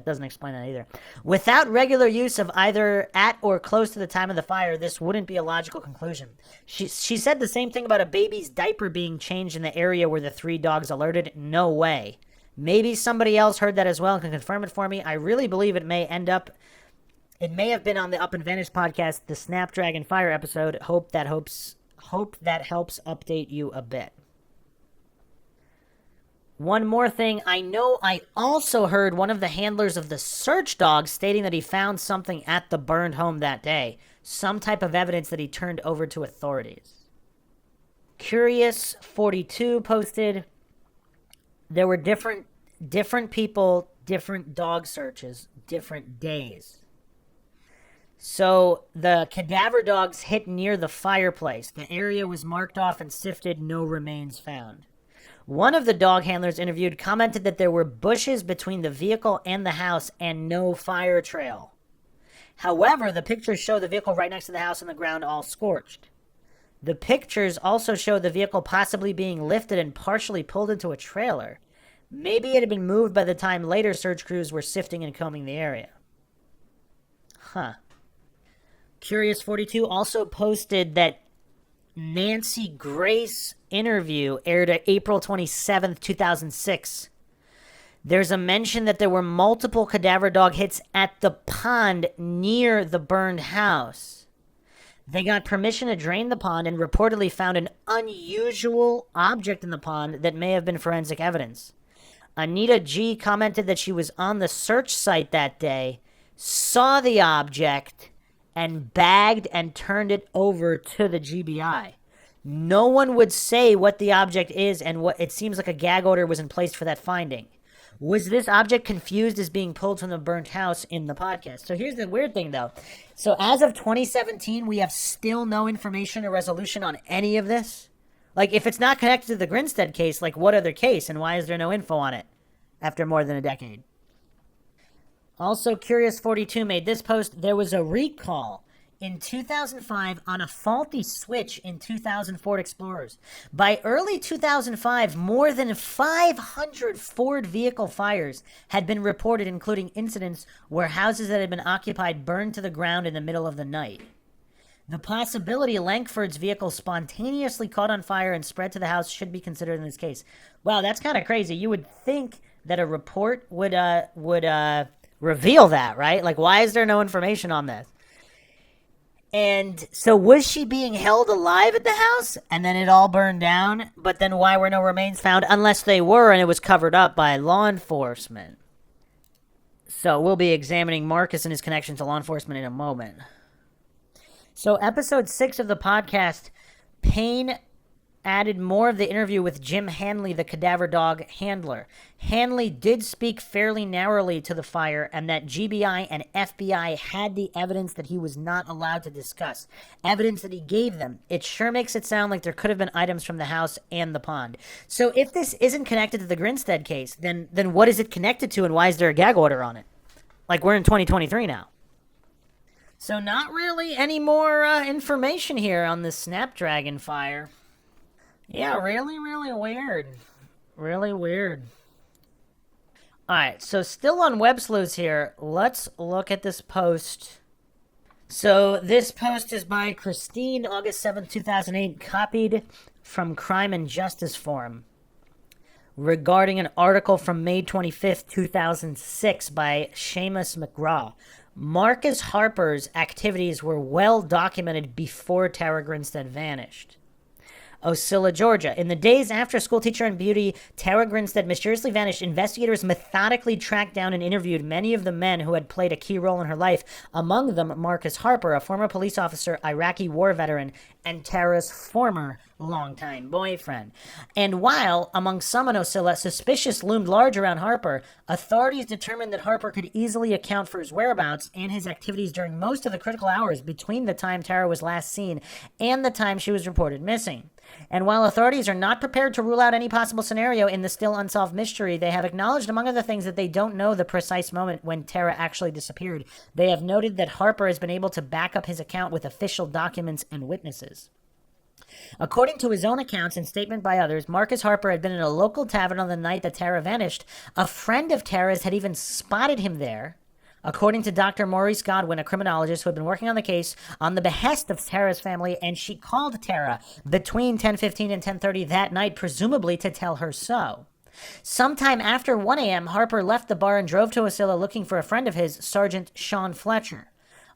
doesn't explain that either. Without regular use of either at or close to the time of the fire, this wouldn't be a logical conclusion. She said the same thing about a baby's diaper being changed in the area where the three dogs alerted. No way. Maybe somebody else heard that as well and can confirm it for me. I really believe it may have been on the Up and Vanish podcast, the Snapdragon Fire episode. Hope that helps update you a bit. One more thing, I know I also heard one of the handlers of the search dog stating that he found something at the burned home that day. Some type of evidence that he turned over to authorities. Curious42 posted, there were different people, different dog searches, different days. So the cadaver dogs hit near the fireplace. The area was marked off and sifted, no remains found. One of the dog handlers interviewed commented that there were bushes between the vehicle and the house and no fire trail. However, the pictures show the vehicle right next to the house and the ground all scorched. The pictures also show the vehicle possibly being lifted and partially pulled into a trailer. Maybe it had been moved by the time later search crews were sifting and combing the area. Huh. Curious42 also posted that Nancy Grace interview aired at April 27th, 2006. There's a mention that there were multiple cadaver dog hits at the pond near the burned house. They got permission to drain the pond and reportedly found an unusual object in the pond that may have been forensic evidence. Anita G. commented that she was on the search site that day, saw the object, and bagged and turned it over to the GBI. No one would say what the object is, and what it seems like a gag order was in place for that finding. Was this object confused as being pulled from the burnt house in the podcast? So here's the weird thing, though. So as of 2017, we have still no information or resolution on any of this? Like, if it's not connected to the Grinstead case, like, what other case, and why is there no info on it after more than a decade? Also, Curious42 made this post. There was a recall in 2005 on a faulty switch in 2000 Ford Explorers. By early 2005, more than 500 Ford vehicle fires had been reported, including incidents where houses that had been occupied burned to the ground in the middle of the night. The possibility Langford's vehicle spontaneously caught on fire and spread to the house should be considered in this case. Wow, that's kind of crazy. You would think that a report would reveal that, right? Like, why is there no information on this? And so was she being held alive at the house and then it all burned down? But then why were no remains found unless they were and it was covered up by law enforcement? So we'll be examining Marcus and his connection to law enforcement in a moment. So episode 6 of the podcast, Payne added more of the interview with Jim Hanley, the cadaver dog handler. Hanley did speak fairly narrowly to the fire and that GBI and FBI had the evidence that he was not allowed to discuss. Evidence that he gave them. It sure makes it sound like there could have been items from the house and the pond. So if this isn't connected to the Grinstead case, then what is it connected to and why is there a gag order on it? Like, we're in 2023 now. So not really any more information here on the Snapdragon fire. Yeah, really, really weird. Really weird. Alright, so still on web sleuths here, let's look at this post. So this post is by Christine, August 7th, 2008, copied from Crime and Justice Forum, regarding an article from May 25th, 2006 by Seamus McGraw. Marcus Harper's activities were well documented before Tara Grinstead vanished. Ocilla, Georgia. In the days after schoolteacher and beauty Tara Grinstead mysteriously vanished, investigators methodically tracked down and interviewed many of the men who had played a key role in her life, among them Marcus Harper, a former police officer, Iraqi war veteran, and Tara's former longtime boyfriend. And while, among some in Ocilla, suspicious loomed large around Harper, authorities determined that Harper could easily account for his whereabouts and his activities during most of the critical hours between the time Tara was last seen and the time she was reported missing. And while authorities are not prepared to rule out any possible scenario in the still unsolved mystery, they have acknowledged, among other things, that they don't know the precise moment when Tara actually disappeared. They have noted that Harper has been able to back up his account with official documents and witnesses. According to his own accounts and statement by others, Marcus Harper had been in a local tavern on the night that Tara vanished. A friend of Tara's had even spotted him there. According to Dr. Maurice Godwin, a criminologist who had been working on the case on the behest of Tara's family, and she called Tara between 10:15 and 10:30 that night, presumably to tell her so. Sometime after 1 a.m., Harper left the bar and drove to Ocilla looking for a friend of his, Sergeant Sean Fletcher,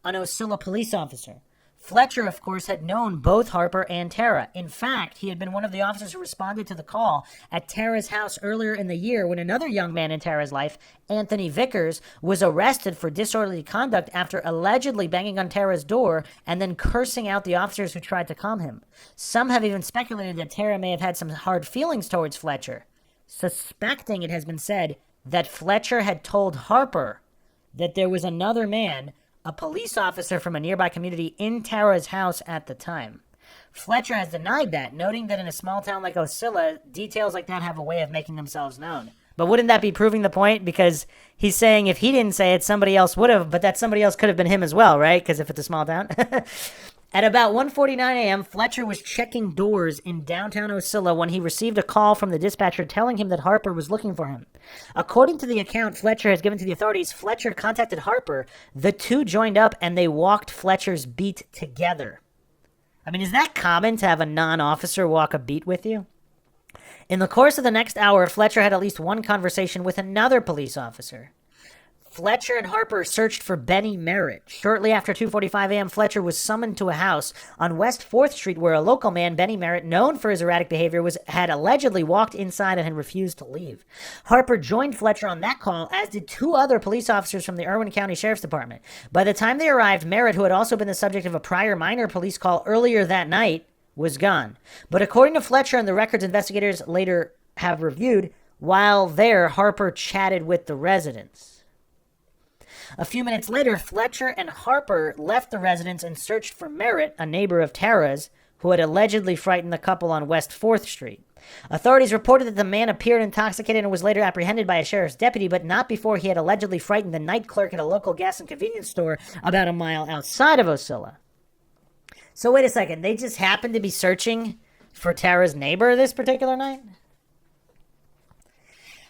an Ocilla police officer. Fletcher, of course, had known both Harper and Tara. In fact, he had been one of the officers who responded to the call at Tara's house earlier in the year when another young man in Tara's life, Anthony Vickers, was arrested for disorderly conduct after allegedly banging on Tara's door and then cursing out the officers who tried to calm him. Some have even speculated that Tara may have had some hard feelings towards Fletcher, suspecting, it has been said, that Fletcher had told Harper that there was another man, a police officer from a nearby community, in Tara's house at the time. Fletcher has denied that, noting that in a small town like Ocilla, details like that have a way of making themselves known. But wouldn't that be proving the point? Because he's saying if he didn't say it, somebody else would have, but that somebody else could have been him as well, right? Because if it's a small town. At about 1:49 a.m., Fletcher was checking doors in downtown Ocilla when he received a call from the dispatcher telling him that Harper was looking for him. According to the account Fletcher has given to the authorities, Fletcher contacted Harper. The two joined up and they walked Fletcher's beat together. I mean, is that common to have a non-officer walk a beat with you? In the course of the next hour, Fletcher had at least one conversation with another police officer. Fletcher and Harper searched for Benny Merritt. Shortly after 2:45 a.m., Fletcher was summoned to a house on West 4th Street where a local man, Benny Merritt, known for his erratic behavior, had allegedly walked inside and had refused to leave. Harper joined Fletcher on that call, as did two other police officers from the Irwin County Sheriff's Department. By the time they arrived, Merritt, who had also been the subject of a prior minor police call earlier that night, was gone. But according to Fletcher and the records investigators later have reviewed, while there, Harper chatted with the residents. A few minutes later, Fletcher and Harper left the residence and searched for Merritt, a neighbor of Tara's, who had allegedly frightened the couple on West 4th Street. Authorities reported that the man appeared intoxicated and was later apprehended by a sheriff's deputy, but not before he had allegedly frightened the night clerk at a local gas and convenience store about a mile outside of Ocilla. So wait a second, they just happened to be searching for Tara's neighbor this particular night?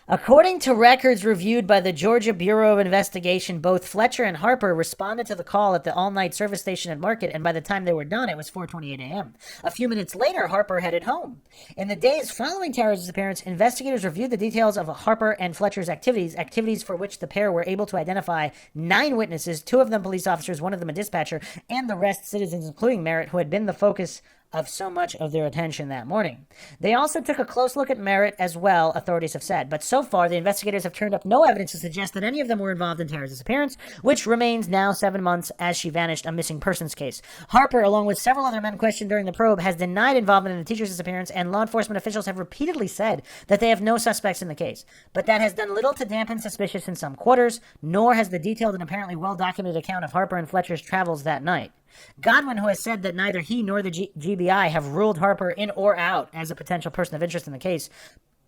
According to records reviewed by the Georgia Bureau of Investigation, both Fletcher and Harper responded to the call at the all-night service station at Market, and by the time they were done, it was 4:28 a.m. A few minutes later, Harper headed home. In the days following Tara's disappearance, investigators reviewed the details of Harper and Fletcher's activities for which the pair were able to identify 9 witnesses, 2 of them police officers, 1 of them a dispatcher, and the rest citizens, including Merritt, who had been the focus of so much of their attention that morning. They also took a close look at Merritt as well, authorities have said, but so far the investigators have turned up no evidence to suggest that any of them were involved in Tara's disappearance, which remains now 7 months as she vanished, a missing persons case. Harper, along with several other men questioned during the probe, has denied involvement in the teacher's disappearance, and law enforcement officials have repeatedly said that they have no suspects in the case. But that has done little to dampen suspicion in some quarters, nor has the detailed and apparently well-documented account of Harper and Fletcher's travels that night. Godwin, who has said that neither he nor the GBI have ruled Harper in or out as a potential person of interest in the case,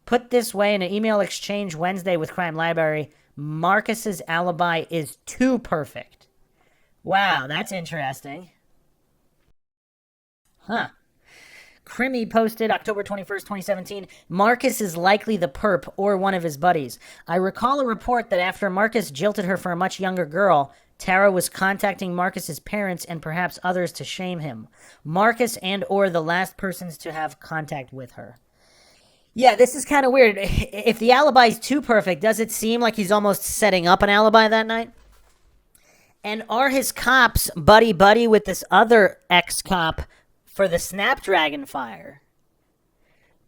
put this way in an email exchange Wednesday with Crime Library, Marcus's alibi is too perfect. Wow, that's interesting. Huh. Crimmy posted October 21st, 2017, Marcus is likely the perp or one of his buddies. I recall a report that after Marcus jilted her for a much younger girl, Tara was contacting Marcus's parents and perhaps others to shame him. Marcus and or the last persons to have contact with her. Yeah, this is kind of weird. If the alibi is too perfect, does it seem like he's almost setting up an alibi that night? And are his cops buddy-buddy with this other ex-cop for the Snapdragon fire?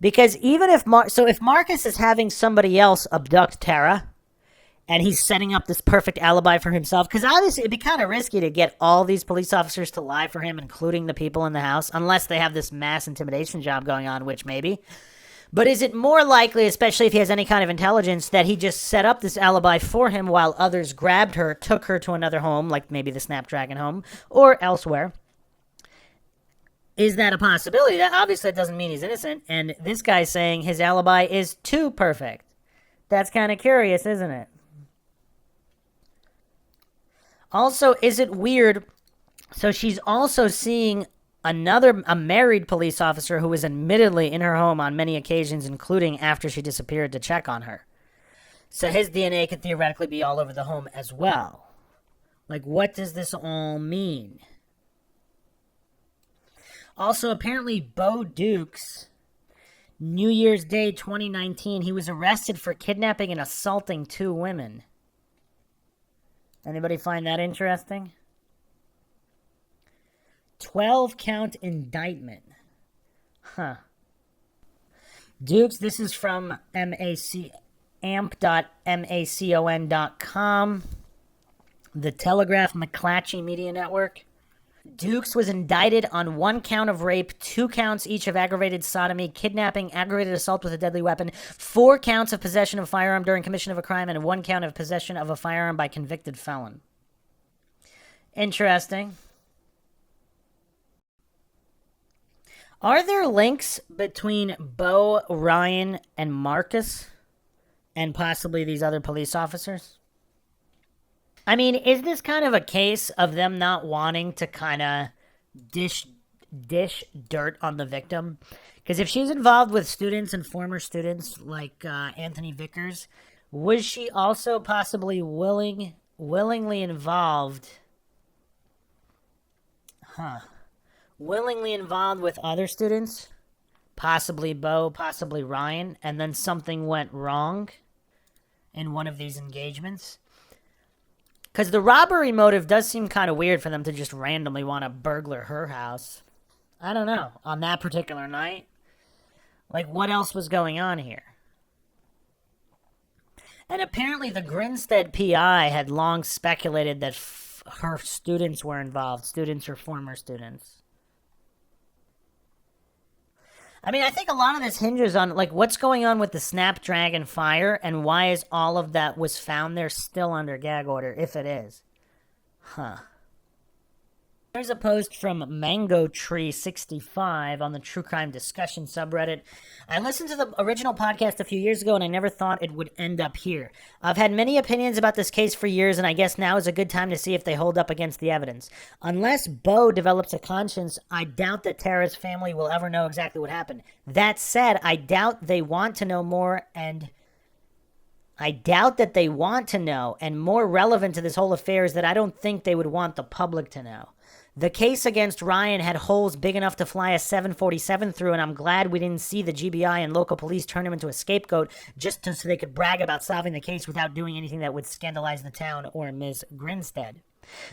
Because even if if Marcus is having somebody else abduct Tara, and he's setting up this perfect alibi for himself, because obviously it'd be kind of risky to get all these police officers to lie for him, including the people in the house, unless they have this mass intimidation job going on, which maybe. But is it more likely, especially if he has any kind of intelligence, that he just set up this alibi for him while others grabbed her, took her to another home, like maybe the Snapdragon home, or elsewhere? Is that a possibility? That obviously doesn't mean he's innocent, and this guy's saying his alibi is too perfect. That's kind of curious, isn't it? Also, is it weird? So she's also seeing a married police officer who was admittedly in her home on many occasions, including after she disappeared, to check on her. So his DNA could theoretically be all over the home as well. Like, what does this all mean? Also, apparently, Bo Dukes, New Year's Day 2019, he was arrested for kidnapping and assaulting 2 women. Anybody find that interesting? 12-count indictment. Huh. Dukes, this is from amp.macon.com, the Telegraph McClatchy Media Network. Dukes was indicted on 1 count of rape, 2 counts each of aggravated sodomy, kidnapping, aggravated assault with a deadly weapon, 4 counts of possession of a firearm during commission of a crime, and 1 count of possession of a firearm by convicted felon. Interesting. Are there links between Bo, Ryan, and Marcus, and possibly these other police officers? I mean, is this kind of a case of them not wanting to kind of dish dirt on the victim? Because if she's involved with students and former students like Anthony Vickers, was she also possibly willingly involved? Willingly involved with other students, possibly Bo, possibly Ryan, and then something went wrong in one of these engagements? Because the robbery motive does seem kind of weird for them to just randomly want to burglar her house. I don't know, on that particular night. Like, what else was going on here? And apparently the Grinstead PI had long speculated that her students were involved, students or former students. I mean, I think a lot of this hinges on, like, what's going on with the Snapdragon fire, and why is all of that was found there still under gag order, if it is. There's a post from Mango Tree 65 on the True Crime Discussion subreddit. I listened to the original podcast a few years ago, and I never thought it would end up here. I've had many opinions about this case for years, and I guess now is a good time to see if they hold up against the evidence. Unless Bo develops a conscience, I doubt that Tara's family will ever know exactly what happened. That said, I doubt they want to know more, and more relevant to this whole affair is that I don't think they would want the public to know. The case against Ryan had holes big enough to fly a 747 through, and I'm glad we didn't see the GBI and local police turn him into a scapegoat just so they could brag about solving the case without doing anything that would scandalize the town or Ms. Grinstead.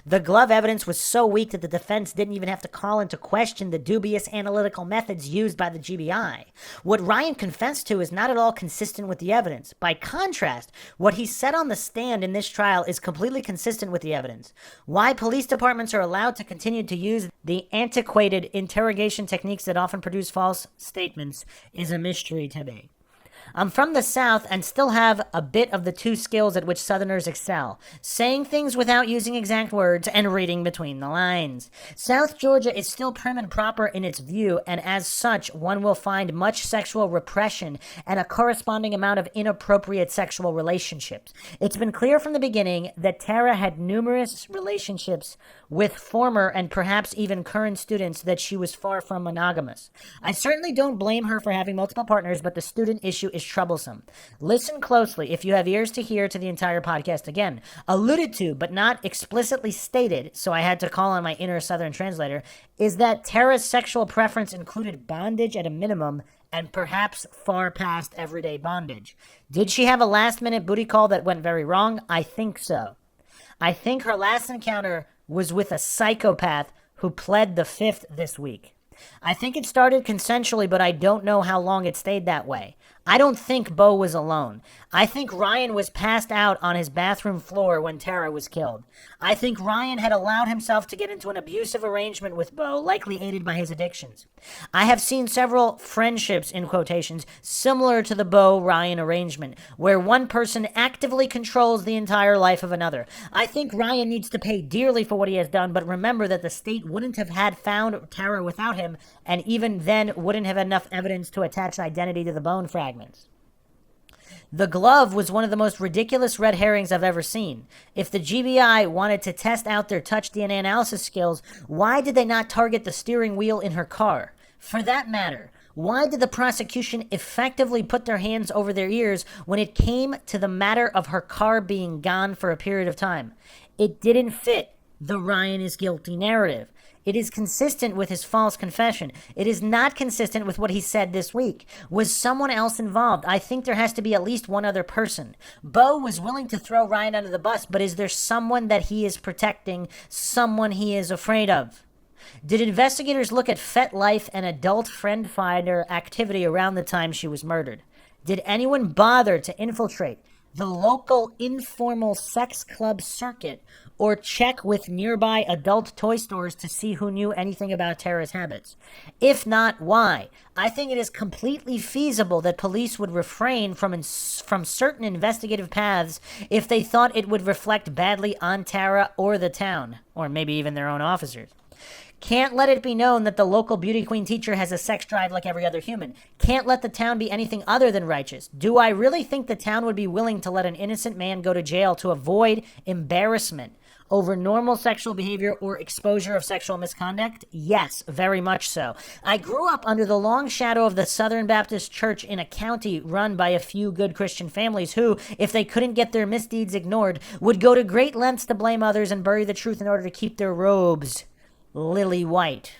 The glove evidence was so weak that the defense didn't even have to call into question the dubious analytical methods used by the GBI. What Ryan confessed to is not at all consistent with the evidence. By contrast, what he said on the stand in this trial is completely consistent with the evidence. Why police departments are allowed to continue to use the antiquated interrogation techniques that often produce false statements is a mystery to me. I'm from the South and still have a bit of the two skills at which Southerners excel: saying things without using exact words and reading between the lines. South Georgia is still prim and proper in its view, and as such, one will find much sexual repression and a corresponding amount of inappropriate sexual relationships. It's been clear from the beginning that Tara had numerous relationships with former and perhaps even current students, that she was far from monogamous. I certainly don't blame her for having multiple partners, but the student issue is troublesome. Listen closely if you have ears to hear to the entire podcast again. Alluded to, but not explicitly stated, so I had to call on my inner Southern translator, is that Tara's sexual preference included bondage at a minimum and perhaps far past everyday bondage. Did she have a last-minute booty call that went very wrong? I think so. I think her last encounter was with a psychopath who pled the fifth this week. I think it started consensually, but I don't know how long it stayed that way. I don't think Bo was alone. I think Ryan was passed out on his bathroom floor when Tara was killed. I think Ryan had allowed himself to get into an abusive arrangement with Bo, likely aided by his addictions. I have seen several friendships, in quotations, similar to the Bo-Ryan arrangement, where one person actively controls the entire life of another. I think Ryan needs to pay dearly for what he has done, but remember that the state wouldn't have had found Tara without him, and even then wouldn't have enough evidence to attach an identity to the bone fragments. The glove was one of the most ridiculous red herrings I've ever seen. If the GBI wanted to test out their touch DNA analysis skills, why did they not target the steering wheel in her car? For that matter, why did the prosecution effectively put their hands over their ears when it came to the matter of her car being gone for a period of time? It didn't fit the Ryan is guilty narrative. It is consistent with his false confession. It is not consistent with what he said this week. Was someone else involved? I think there has to be at least one other person. Bo was willing to throw Ryan under the bus, but is there someone that he is protecting, someone he is afraid of? Did investigators look at FetLife and adult friend finder activity around the time she was murdered? Did anyone bother to infiltrate the local informal sex club circuit or check with nearby adult toy stores to see who knew anything about Tara's habits? If not, why? I think it is completely feasible that police would refrain from certain investigative paths if they thought it would reflect badly on Tara or the town, or maybe even their own officers. Can't let it be known that the local beauty queen teacher has a sex drive like every other human. Can't let the town be anything other than righteous. Do I really think the town would be willing to let an innocent man go to jail to avoid embarrassment over normal sexual behavior or exposure of sexual misconduct? Yes, very much so. I grew up under the long shadow of the Southern Baptist Church in a county run by a few good Christian families who, if they couldn't get their misdeeds ignored, would go to great lengths to blame others and bury the truth in order to keep their robes lily white.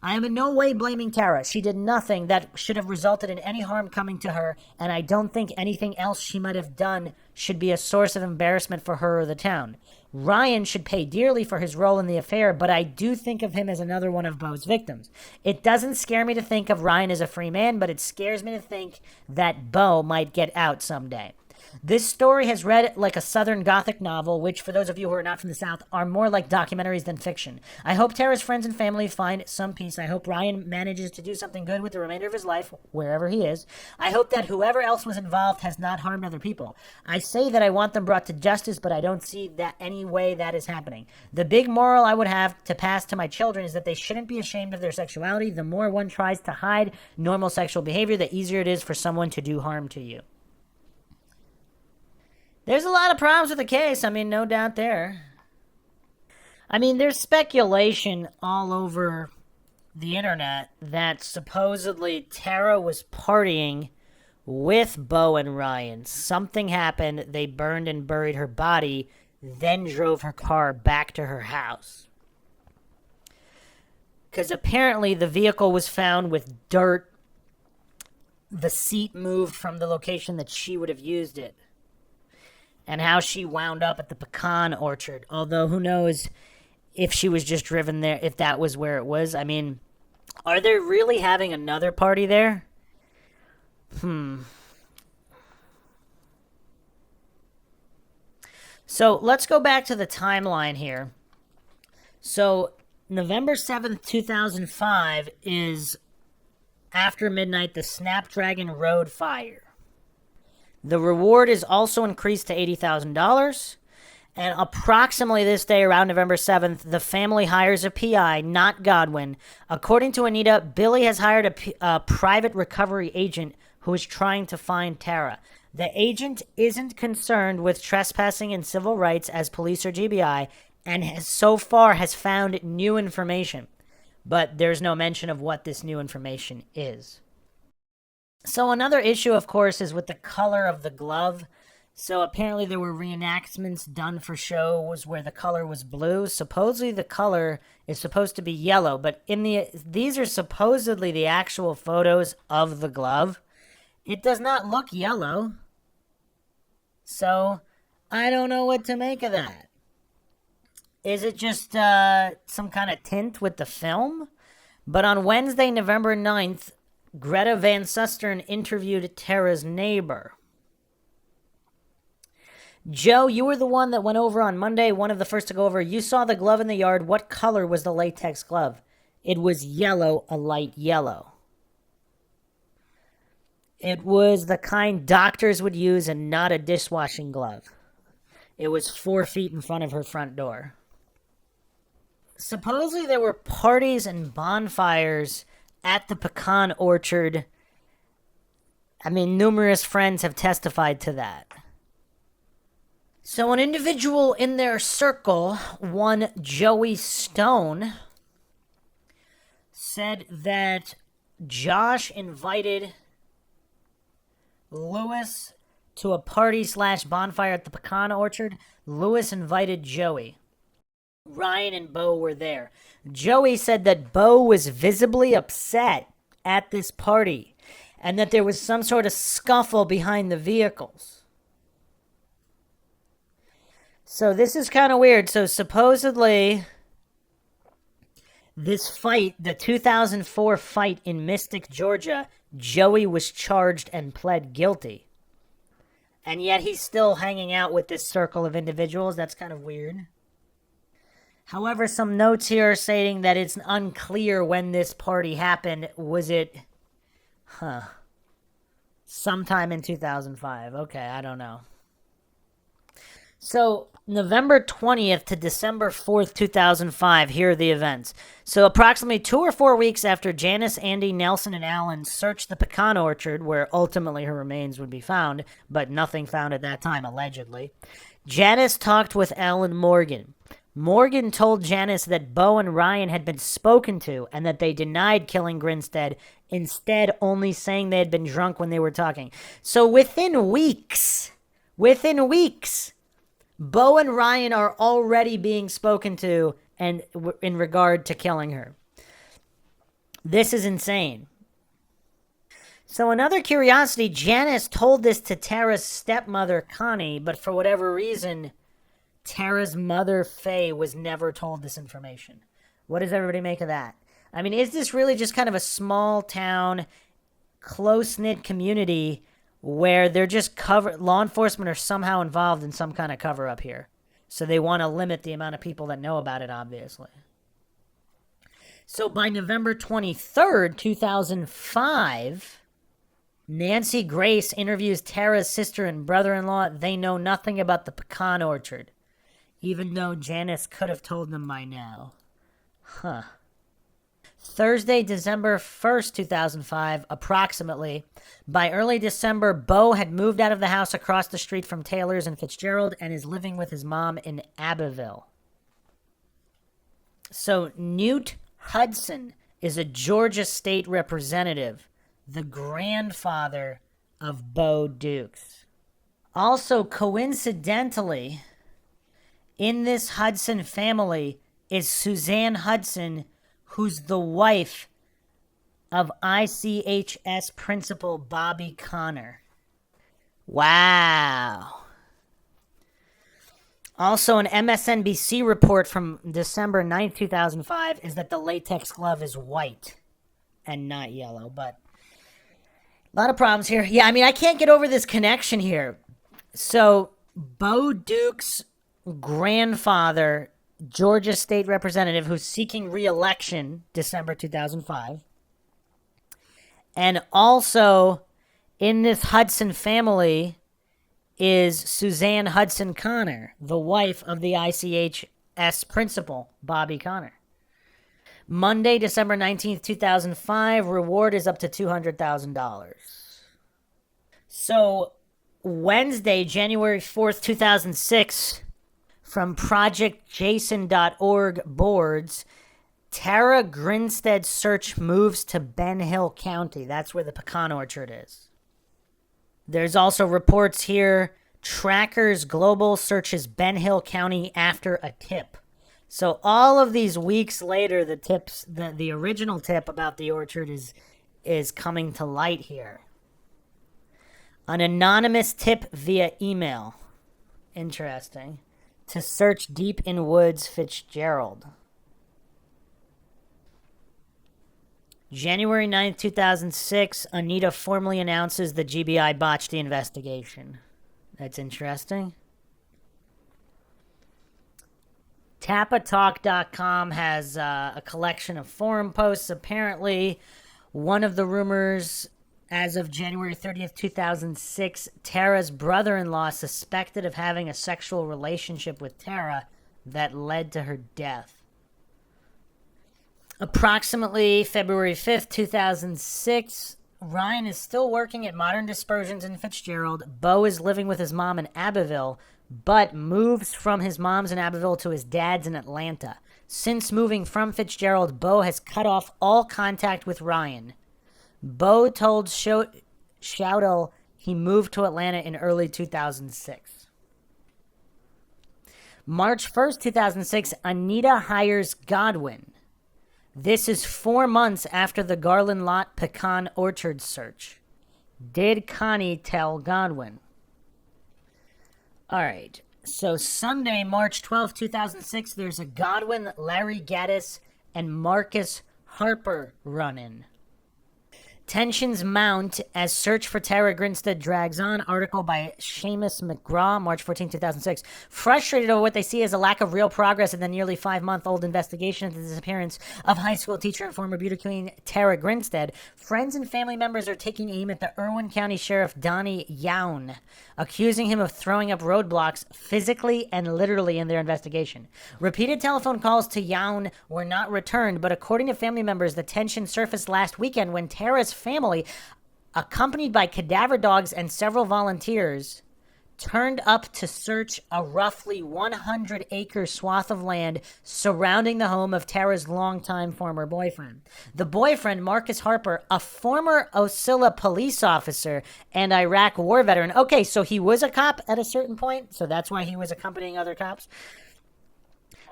I am in no way blaming Tara. She did nothing that should have resulted in any harm coming to her, and I don't think anything else she might have done should be a source of embarrassment for her or the town. Ryan should pay dearly for his role in the affair, but I do think of him as another one of Bo's victims. It doesn't scare me to think of Ryan as a free man, but it scares me to think that Bo might get out someday. This story has read like a Southern Gothic novel, which, for those of you who are not from the South, are more like documentaries than fiction. I hope Tara's friends and family find some peace. I hope Ryan manages to do something good with the remainder of his life, wherever he is. I hope that whoever else was involved has not harmed other people. I say that I want them brought to justice, but I don't see that any way that is happening. The big moral I would have to pass to my children is that they shouldn't be ashamed of their sexuality. The more one tries to hide normal sexual behavior, the easier it is for someone to do harm to you. There's a lot of problems with the case. I mean, no doubt there. I mean, there's speculation all over the internet that supposedly Tara was partying with Bo and Ryan. Something happened. They burned and buried her body, then drove her car back to her house. Because apparently the vehicle was found with dirt. The seat moved from the location that she would have used it. And how she wound up at the pecan orchard. Although, who knows if she was just driven there, if that was where it was. I mean, are they really having another party there? So, let's go back to the timeline here. So, November 7th, 2005 is after midnight, the Snapdragon Road fire. The reward is also increased to $80,000. And approximately this day, around November 7th, the family hires a PI, not Godwin. According to Anita, Billy has hired a private recovery agent who is trying to find Tara. The agent isn't concerned with trespassing and civil rights as police or GBI, and so far has found new information. But there's no mention of what this new information is. So another issue, of course, is with the color of the glove. So apparently there were reenactments done for shows where the color was blue. Supposedly the color is supposed to be yellow, but these are supposedly the actual photos of the glove. It does not look yellow. So I don't know what to make of that. Is it just some kind of tint with the film? But on Wednesday, November 9th, Greta Van Susteren interviewed Tara's neighbor. Joe, you were the one that went over on Monday, one of the first to go over. You saw the glove in the yard. What color was the latex glove? It was yellow, a light yellow. It was the kind doctors would use and not a dishwashing glove. It was 4 feet in front of her front door. Supposedly there were parties and bonfires at the pecan orchard. I mean, numerous friends have testified to that. So an individual in their circle, one Joey Stone, said that Josh invited Lewis to a party/bonfire at the pecan orchard. Lewis invited Joey. Ryan and Bo were there. Joey said that Bo was visibly upset at this party and that there was some sort of scuffle behind the vehicles. So this is kind of weird. So supposedly this fight, the 2004 fight in Mystic, Georgia, Joey was charged and pled guilty. And yet he's still hanging out with this circle of individuals. That's kind of weird. However, some notes here are stating that it's unclear when this party happened. Was it, sometime in 2005? Okay, I don't know. So, November 20th to December 4th, 2005, here are the events. So, approximately 2 or 4 weeks after Janice, Andy, Nelson, and Alan searched the pecan orchard, where ultimately her remains would be found, but nothing found at that time, allegedly, Janice talked with Alan Morgan. Morgan told Janice that Bo and Ryan had been spoken to and that they denied killing Grinstead, instead only saying they had been drunk when they were talking. So within weeks, Bo and Ryan are already being spoken to and in regard to killing her. This is insane. So another curiosity, Janice told this to Tara's stepmother, Connie, but for whatever reason, Tara's mother, Faye, was never told this information. What does everybody make of that? I mean, is this really just kind of a small town, close-knit community where they're just law enforcement are somehow involved in some kind of cover-up here? So they want to limit the amount of people that know about it, obviously. So by November 23rd, 2005, Nancy Grace interviews Tara's sister and brother-in-law. They know nothing about the pecan orchard, even though Janice could have told them by now. Thursday, December 1st, 2005, approximately. By early December, Bo had moved out of the house across the street from Taylor's and Fitzgerald and is living with his mom in Abbeville. So Newt Hudson is a Georgia state representative, the grandfather of Bo Dukes. Also, coincidentally, in this Hudson family is Suzanne Hudson, who's the wife of ICHS principal Bobby Connor. Wow. Also, an MSNBC report from December 9th, 2005 is that the latex glove is white and not yellow, but a lot of problems here. Yeah, I mean, I can't get over this connection here. So, Bo Duke's grandfather, Georgia state representative, who's seeking re-election December 2005. And also, in this Hudson family is Suzanne Hudson Connor, the wife of the ICHS principal, Bobby Connor. Monday, December 19th, 2005, reward is up to $200,000. So, Wednesday, January 4th, 2006, from projectjason.org boards, Tara Grinstead search moves to Ben Hill County. That's where the pecan orchard is. There's also reports here, Trackers Global searches Ben Hill County after a tip. So all of these weeks later, the original tip about the orchard is coming to light here. An anonymous tip via email. Interesting. To search deep in woods, Fitzgerald. January 9th, 2006, Anita formally announces the GBI botched the investigation. That's interesting. Tapatalk.com has a collection of forum posts. Apparently, one of the rumors as of January 30th, 2006, Tara's brother-in-law suspected of having a sexual relationship with Tara that led to her death. Approximately February 5th, 2006, Ryan is still working at Modern Dispersions in Fitzgerald. Bo is living with his mom in Abbeville, but moves from his mom's in Abbeville to his dad's in Atlanta. Since moving from Fitzgerald, Bo has cut off all contact with Ryan. Bo told Shoudel he moved to Atlanta in early 2006. March 1st, 2006, Anita hires Godwin. This is 4 months after the Garland Lot pecan orchard search. Did Connie tell Godwin? All right. So Sunday, March 12th, 2006, there's a Godwin, Larry Gaddis, and Marcus Harper run-in. Tensions mount as search for Tara Grinstead drags on. Article by Seamus McGraw, March 14, 2006. Frustrated over what they see as a lack of real progress in the nearly 5-month-old investigation into the disappearance of high school teacher and former beauty queen Tara Grinstead, friends and family members are taking aim at the Irwin County Sheriff Donnie Yown, accusing him of throwing up roadblocks physically and literally in their investigation. Repeated telephone calls to Yown were not returned, but according to family members, the tension surfaced last weekend when Tara's family, accompanied by cadaver dogs and several volunteers, turned up to search a roughly 100-acre swath of land surrounding the home of Tara's longtime former boyfriend. The boyfriend, Marcus Harper, a former Ocilla police officer and Iraq war veteran. Okay, so he was a cop at a certain point, so that's why he was accompanying other cops.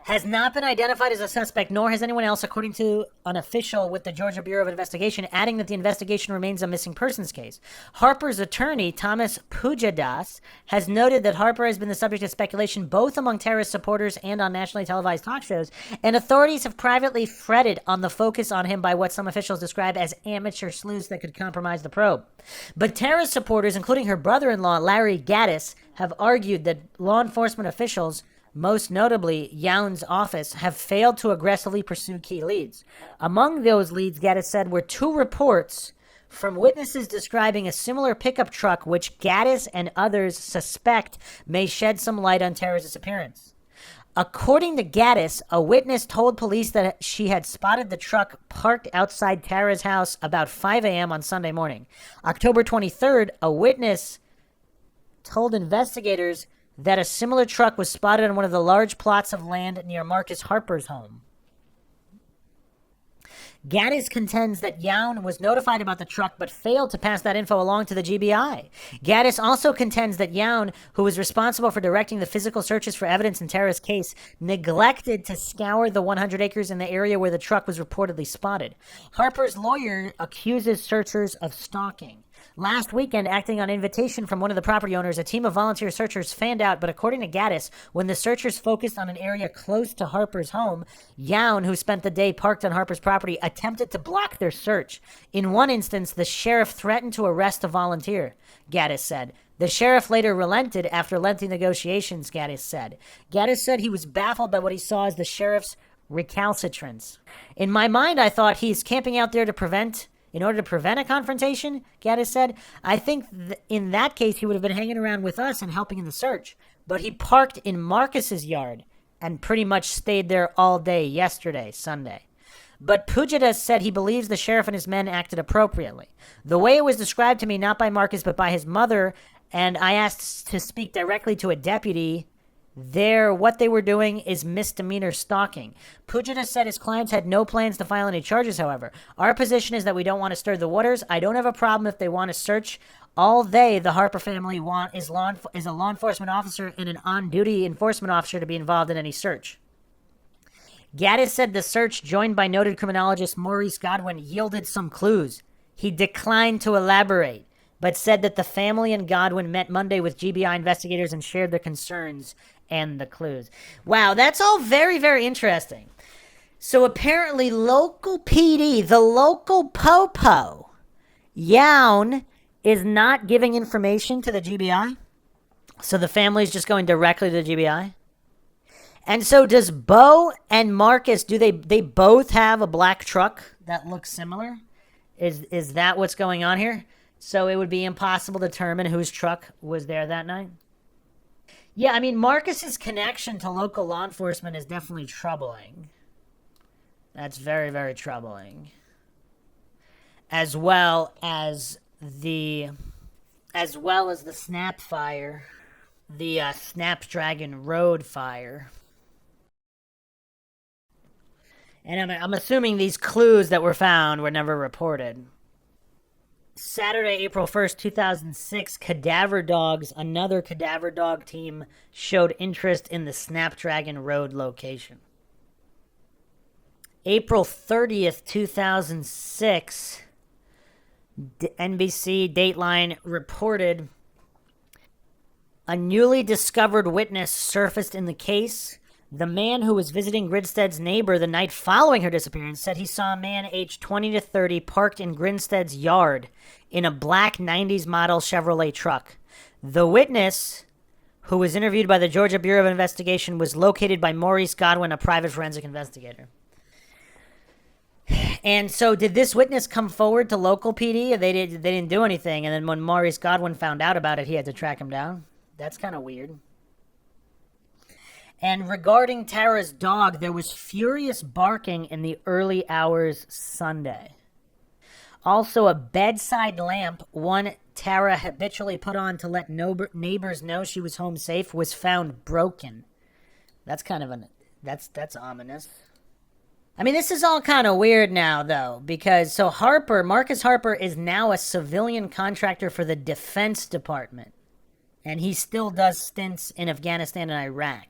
Has not been identified as a suspect, nor has anyone else, according to an official with the Georgia Bureau of Investigation, adding that the investigation remains a missing persons case. Harper's attorney, Thomas Pujadas, has noted that Harper has been the subject of speculation both among Tara's supporters and on nationally televised talk shows, and authorities have privately fretted on the focus on him by what some officials describe as amateur sleuths that could compromise the probe. But Tara's supporters, including her brother-in-law, Larry Gaddis, have argued that law enforcement officials, most notably Yown's office, have failed to aggressively pursue key leads. Among those leads, Gaddis said, were 2 reports from witnesses describing a similar pickup truck which Gaddis and others suspect may shed some light on Tara's disappearance. According to Gaddis, a witness told police that she had spotted the truck parked outside Tara's house about 5 a.m. on Sunday morning. October 23rd, a witness told investigators that a similar truck was spotted on one of the large plots of land near Marcus Harper's home. Gaddis contends that Yown was notified about the truck but failed to pass that info along to the GBI. Gaddis also contends that Yown, who was responsible for directing the physical searches for evidence in Tara's case, neglected to scour the 100 acres in the area where the truck was reportedly spotted. Harper's lawyer accuses searchers of stalking. Last weekend, acting on invitation from one of the property owners, a team of volunteer searchers fanned out, but according to Gaddis, when the searchers focused on an area close to Harper's home, Yown, who spent the day parked on Harper's property, attempted to block their search. In one instance, the sheriff threatened to arrest a volunteer, Gaddis said. The sheriff later relented after lengthy negotiations, Gaddis said. Gaddis said he was baffled by what he saw as the sheriff's recalcitrance. In my mind, I thought he's camping out there to prevent in order to prevent a confrontation, Gaddis said. I think in that case, he would have been hanging around with us and helping in the search. But he parked in Marcus's yard and pretty much stayed there all day yesterday, Sunday. But Pujadas said he believes the sheriff and his men acted appropriately. The way it was described to me, not by Marcus, but by his mother, and I asked to speak directly to a deputy, what they were doing is misdemeanor stalking. Pujadas said his clients had no plans to file any charges, however. Our position is that we don't want to stir the waters. I don't have a problem if they want to search. All they, the Harper family, want is a law enforcement officer and an on-duty enforcement officer to be involved in any search. Gaddis said the search, joined by noted criminologist Maurice Godwin, yielded some clues. He declined to elaborate, but said that the family and Godwin met Monday with GBI investigators and shared their concerns and the clues. Wow, that's all very, very interesting. So apparently local PD, the local popo, Yown, is not giving information to the GBI? So the family's just going directly to the GBI? And so does Bo and Marcus, do they both have a black truck that looks similar? Is that what's going on here? So it would be impossible to determine whose truck was there that night? Yeah, I mean, Marcus's connection to local law enforcement is definitely troubling. That's very, very troubling. As well as the Snap fire, the Snapdragon Road fire. And I'm assuming these clues that were found were never reported. Saturday, April 1st, 2006, Cadaver Dogs, another Cadaver Dog team, showed interest in the Snapdragon Road location. April 30th, 2006, NBC Dateline reported a newly discovered witness surfaced in the case. The man who was visiting Grinstead's neighbor the night following her disappearance said he saw a man aged 20 to 30 parked in Grinstead's yard in a black 90s model Chevrolet truck. The witness, who was interviewed by the Georgia Bureau of Investigation, was located by Maurice Godwin, a private forensic investigator. And so did this witness come forward to local PD? They didn't do anything, and then when Maurice Godwin found out about it, he had to track him down? That's kind of weird. And regarding Tara's dog, there was furious barking in the early hours Sunday. Also, a bedside lamp, one Tara habitually put on to let neighbors know she was home safe, was found broken. That's kind of that's ominous. I mean, this is all kind of weird now, though, because Marcus Harper is now a civilian contractor for the Defense Department, and he still does stints in Afghanistan and Iraq.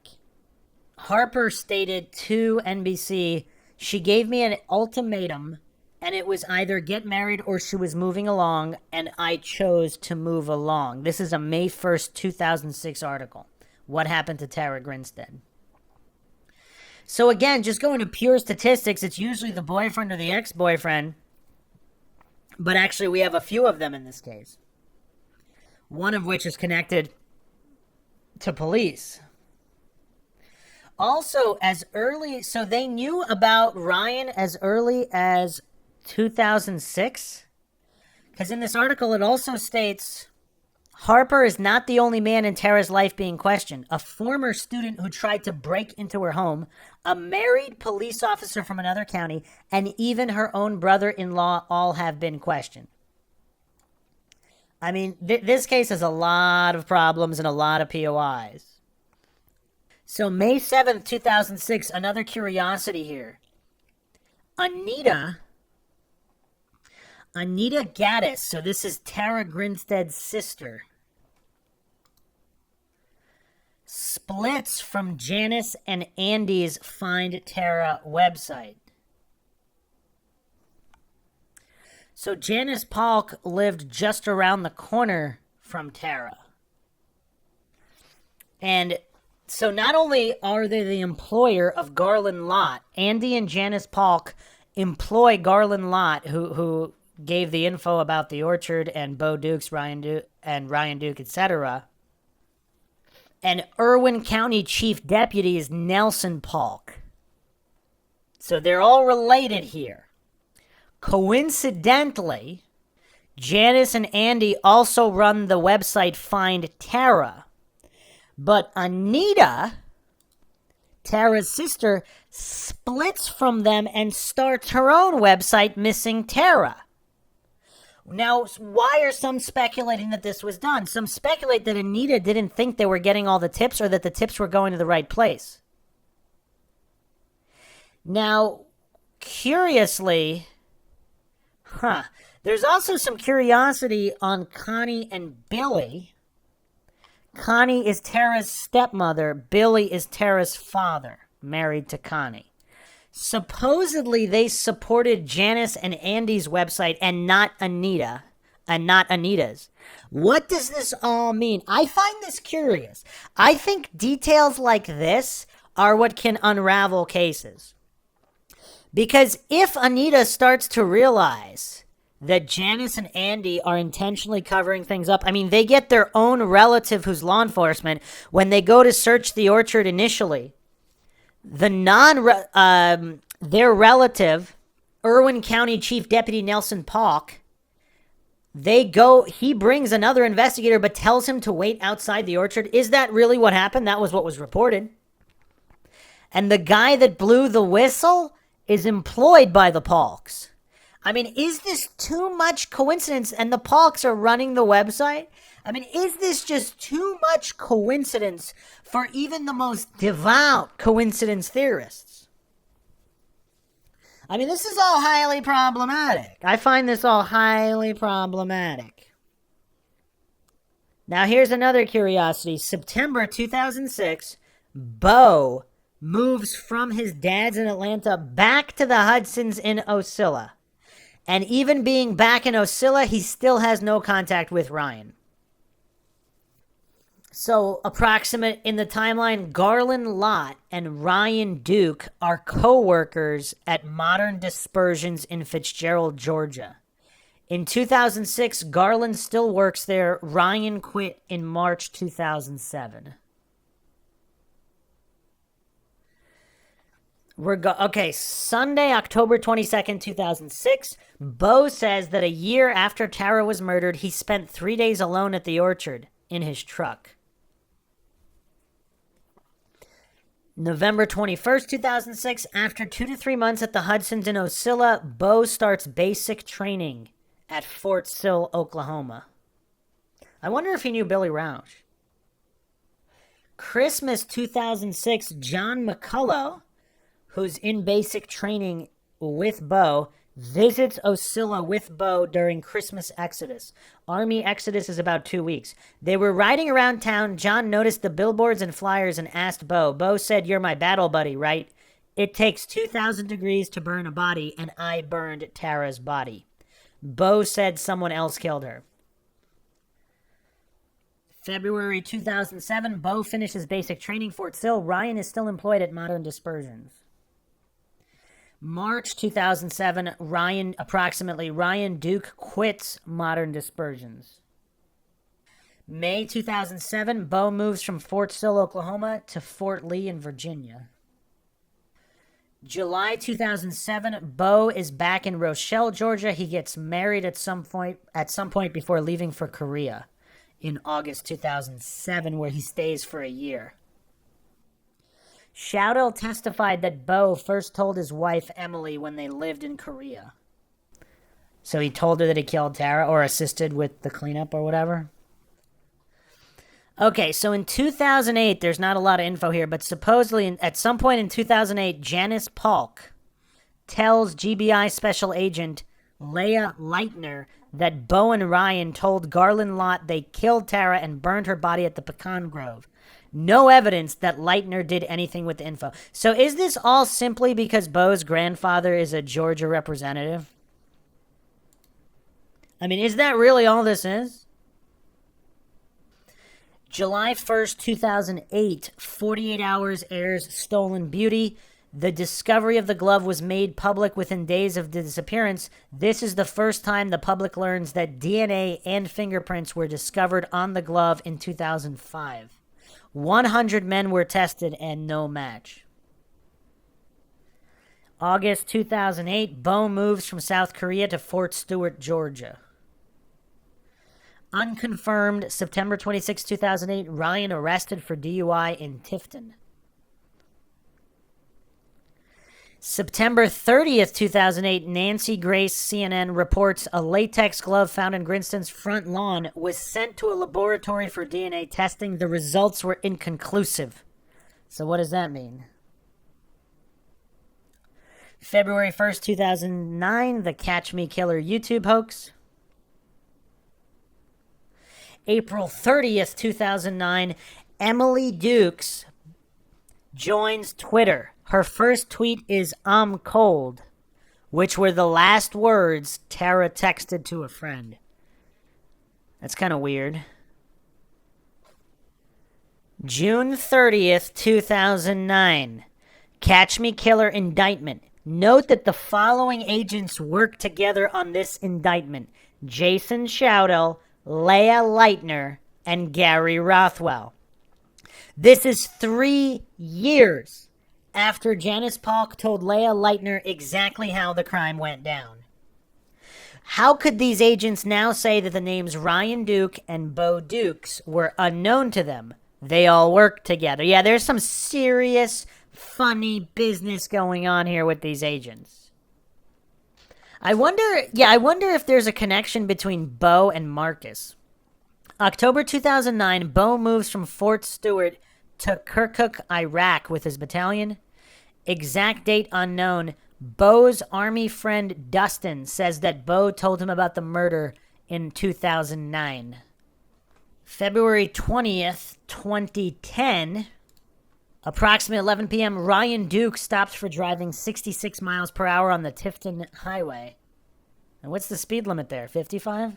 Harper stated to NBC, she gave me an ultimatum, and it was either get married or she was moving along, and I chose to move along. This is a May 1st, 2006 article. What happened to Tara Grinstead? So again, just going to pure statistics, it's usually the boyfriend or the ex-boyfriend, but actually we have a few of them in this case. One of which is connected to police. Also, so they knew about Ryan as early as 2006? Because in this article, it also states, Harper is not the only man in Tara's life being questioned. A former student who tried to break into her home, a married police officer from another county, and even her own brother-in-law all have been questioned. I mean, this case has a lot of problems and a lot of POIs. So May 7th, 2006, another curiosity here. Anita Gaddis, so this is Tara Grinstead's sister, splits from Janice and Andy's Find Tara website. So Janice Polk lived just around the corner from Tara. And so not only are they the employer of Garland Lott, Andy and Janice Polk employ Garland Lott, who gave the info about the orchard and Bo Dukes, Ryan Duke, etc. And Irwin County Chief Deputy is Nelson Polk. So they're all related here. Coincidentally, Janice and Andy also run the website Find Tara. But Anita, Tara's sister, splits from them and starts her own website, Missing Tara. Now, why are some speculating that this was done? Some speculate that Anita didn't think they were getting all the tips or that the tips were going to the right place. Now, curiously, there's also some curiosity on Connie and Billy. Connie is Tara's stepmother. Billy is Tara's father, married to Connie. Supposedly, they supported Janice and Andy's website and not Anita, and not Anita's. What does this all mean? I find this curious. I think details like this are what can unravel cases. Because if Anita starts to realize that Janice and Andy are intentionally covering things up, I mean, they get their own relative who's law enforcement. When they go to search the orchard initially, their relative, Irwin County Chief Deputy Nelson Polk, he brings another investigator but tells him to wait outside the orchard. Is that really what happened? That was what was reported. And the guy that blew the whistle is employed by the Polks. I mean, is this too much coincidence? And the Polks are running the website? I mean, is this just too much coincidence for even the most devout coincidence theorists? I mean, this is all highly problematic. I find this all highly problematic. Now, here's another curiosity. September 2006, Bo moves from his dad's in Atlanta back to the Hudsons in Ocilla. And even being back in Ocilla, he still has no contact with Ryan. So, approximate in the timeline, Garland Lott and Ryan Duke are co-workers at Modern Dispersions in Fitzgerald, Georgia. In 2006, Garland still works there. Ryan quit in March 2007. Sunday, October 22nd, 2006, Bo says that a year after Tara was murdered, he spent 3 days alone at the orchard in his truck. November 21st, 2006, after 2 to 3 months at the Hudsons in Ocilla, Bo starts basic training at Fort Sill, Oklahoma. I wonder if he knew Billy Roush. Christmas 2006, John McCullough, who's in basic training with Bo, visits Ocilla with Bo during Christmas Exodus. Army Exodus is about 2 weeks. They were riding around town. John noticed the billboards and flyers and asked Bo. Bo said, "You're my battle buddy, right? It takes 2,000 degrees to burn a body, and I burned Tara's body." Bo said someone else killed her. February 2007, Bo finishes basic training, Fort Sill. Ryan is still employed at Modern Dispersions. March 2007, Ryan Duke quits Modern Dispersions. May 2007, Bo moves from Fort Sill, Oklahoma to Fort Lee in Virginia. July 2007, Bo is back in Rochelle, Georgia. He gets married at some point before leaving for Korea in August 2007, where he stays for a year. Shoudell testified that Bo first told his wife, Emily, when they lived in Korea. So he told her that he killed Tara or assisted with the cleanup or whatever. Okay, so in 2008, there's not a lot of info here, but supposedly at some point in 2008, Janice Polk tells GBI Special Agent Leah Leitner that Bo and Ryan told Garland Lott they killed Tara and burned her body at the Pecan Grove. No evidence that Leitner did anything with the info. So is this all simply because Bo's grandfather is a Georgia representative? I mean, is that really all this is? July 1st, 2008, 48 Hours airs Stolen Beauty. The discovery of the glove was made public within days of the disappearance. This is the first time the public learns that DNA and fingerprints were discovered on the glove in 2005. 100 men were tested and no match. August 2008, Bo moves from South Korea to Fort Stewart, Georgia. Unconfirmed, September 26, 2008, Ryan arrested for DUI in Tifton. September 30th, 2008, Nancy Grace, CNN, reports a latex glove found in Grinstead's front lawn was sent to a laboratory for DNA testing. The results were inconclusive. So what does that mean? February 1st, 2009, the Catch Me Killer YouTube hoax. April 30th, 2009, Emily Dukes joins Twitter. Her first tweet is, "I'm cold," which were the last words Tara texted to a friend. That's kind of weird. June 30th, 2009, Catch Me Killer indictment. Note that the following agents worked together on this indictment: Jason Shoudell, Leah Leitner, and Gary Rothwell. This is 3 years after Janice Polk told Leah Leitner exactly how the crime went down. How could these agents now say that the names Ryan Duke and Bo Dukes were unknown to them? They all worked together. Yeah, there's some serious, funny business going on here with these agents. I wonder if there's a connection between Bo and Marcus. October 2009, Bo moves from Fort Stewart to Kirkuk, Iraq with his battalion. Exact date unknown. Bo's army friend Dustin says that Bo told him about the murder in 2009. February 20th, 2010, approximately 11 p.m., Ryan Duke stopped for driving 66 miles per hour on the Tifton Highway. And what's the speed limit there, 55?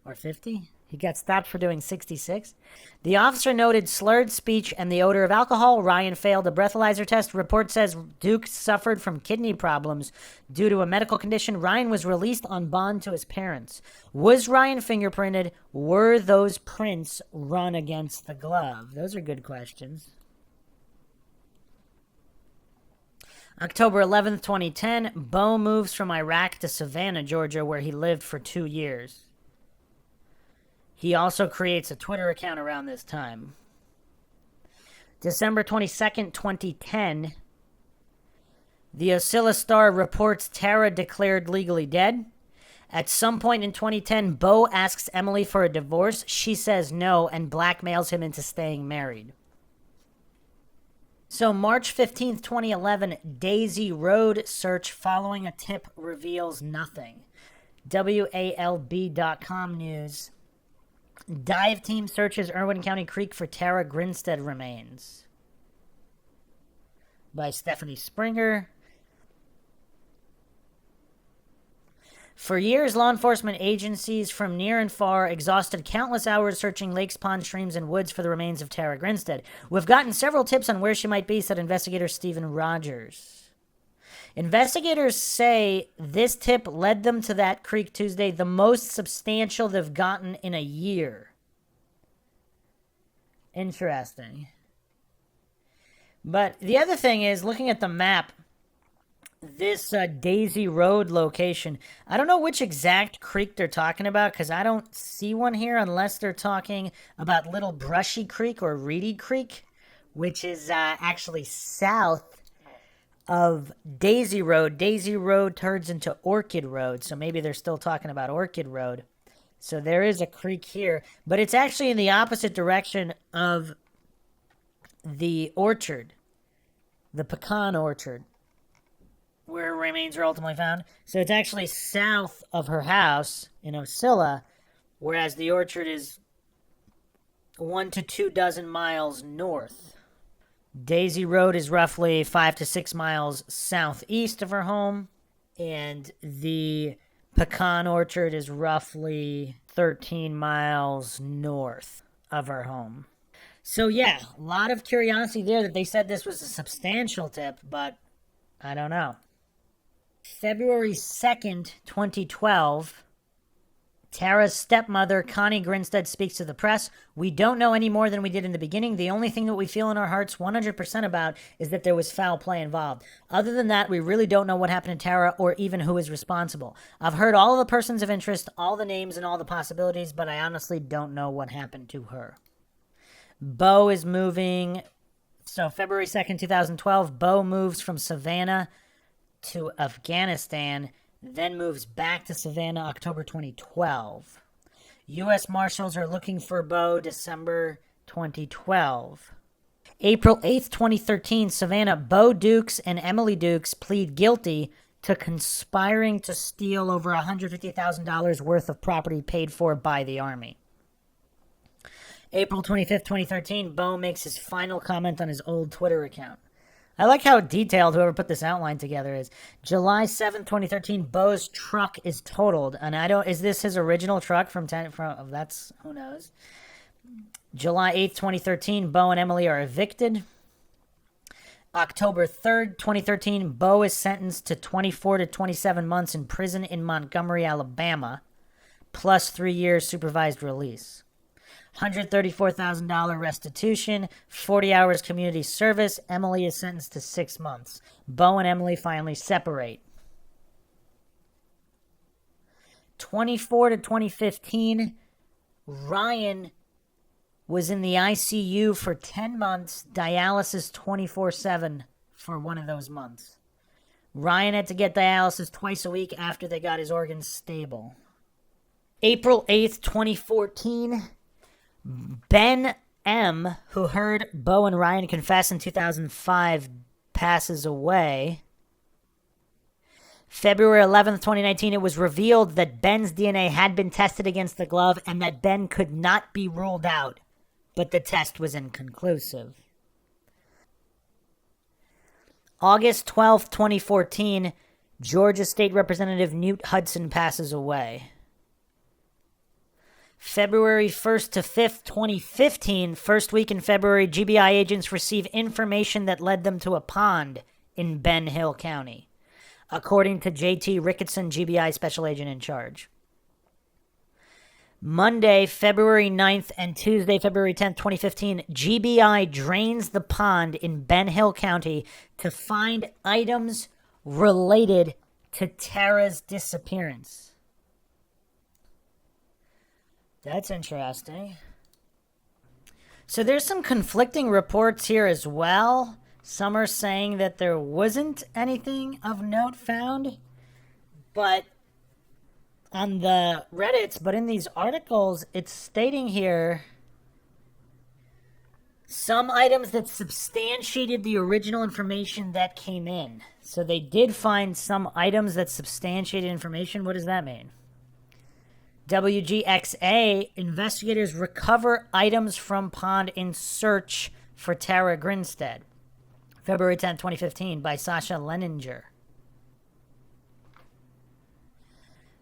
Or 50? He got stopped for doing 66. The officer noted slurred speech and the odor of alcohol. Ryan failed a breathalyzer test. Report says Duke suffered from kidney problems due to a medical condition. Ryan was released on bond to his parents. Was Ryan fingerprinted? Were those prints run against the glove? Those are good questions. October 11th, 2010, Bo moves from Iraq to Savannah, Georgia, where he lived for 2 years. He also creates a Twitter account around this time. December 22nd, 2010, the Ocilla Star reports Tara declared legally dead. At some point in 2010, Bo asks Emily for a divorce. She says no and blackmails him into staying married. So March 15th, 2011, Daisy Road search following a tip reveals nothing. WALB.com news. Dive team searches Irwin County Creek for Tara Grinstead remains. By Stephanie Springer. For years, law enforcement agencies from near and far exhausted countless hours searching lakes, ponds, streams, and woods for the remains of Tara Grinstead. We've gotten several tips on where she might be, said investigator Stephen Rogers. Investigators say this tip led them to that creek Tuesday, the most substantial they've gotten in a year. Interesting. But the other thing is, looking at the map, this Daisy Road location, I don't know which exact creek they're talking about because I don't see one here unless they're talking about Little Brushy Creek or Reedy Creek, which is actually south of Daisy Road. Daisy Road turns into Orchid Road, so maybe they're still talking about Orchid Road. So there is a creek here, but it's actually in the opposite direction of the orchard, the pecan orchard, where remains are ultimately found. So it's actually south of her house in Ocilla, whereas the orchard is 1 to 2 dozen miles north. Daisy Road is roughly 5 to 6 miles southeast of her home, and the pecan orchard is roughly 13 miles north of her home. So yeah, a lot of curiosity there that they said this was a substantial tip, but I don't know. February 2nd, 2012, Tara's stepmother, Connie Grinstead, speaks to the press. We don't know any more than we did in the beginning. The only thing that we feel in our hearts 100% about is that there was foul play involved. Other than that, we really don't know what happened to Tara or even who is responsible. I've heard all of the persons of interest, all the names and all the possibilities, but I honestly don't know what happened to her. Bo is moving. So February 2nd, 2012, Bo moves from Savannah to Afghanistan, then moves back to Savannah October 2012. U.S. Marshals are looking for Bo December 2012. April 8th, 2013, Savannah, Bo Dukes and Emily Dukes plead guilty to conspiring to steal over $150,000 worth of property paid for by the Army. April 25th, 2013, Bo makes his final comment on his old Twitter account. I like how detailed whoever put this outline together is. July 7th, 2013, Bo's truck is totaled. And is this his original truck from that's, who knows. July 8th, 2013, Bo and Emily are evicted. October 3rd, 2013, Bo is sentenced to 24 to 27 months in prison in Montgomery, Alabama, plus 3 years supervised release. $134,000 restitution, 40 hours community service. Emily is sentenced to 6 months. Bo and Emily finally separate. 24 to 2015, Ryan was in the ICU for 10 months, dialysis 24/7 for one of those months. Ryan had to get dialysis twice a week after they got his organs stable. April 8th, 2014, Ben M., who heard Bo and Ryan confess in 2005, passes away. February 11th, 2019, it was revealed that Ben's DNA had been tested against the glove and that Ben could not be ruled out, but the test was inconclusive. August 12th, 2014, Georgia State Representative Newt Hudson passes away. February 1st to 5th, 2015, first week in February, GBI agents receive information that led them to a pond in Ben Hill County, according to J.T. Ricketson, GBI Special Agent in charge. Monday, February 9th, and Tuesday, February 10th, 2015, GBI drains the pond in Ben Hill County to find items related to Tara's disappearance. That's interesting. So there's some conflicting reports here as well. Some are saying that there wasn't anything of note found, but on the Reddits, but in these articles, it's stating here some items that substantiated the original information that came in. So they did find some items that substantiated information. What does that mean? WGXA, investigators recover items from pond in search for Tara Grinstead. February 10, 2015, by Sasha Leninger.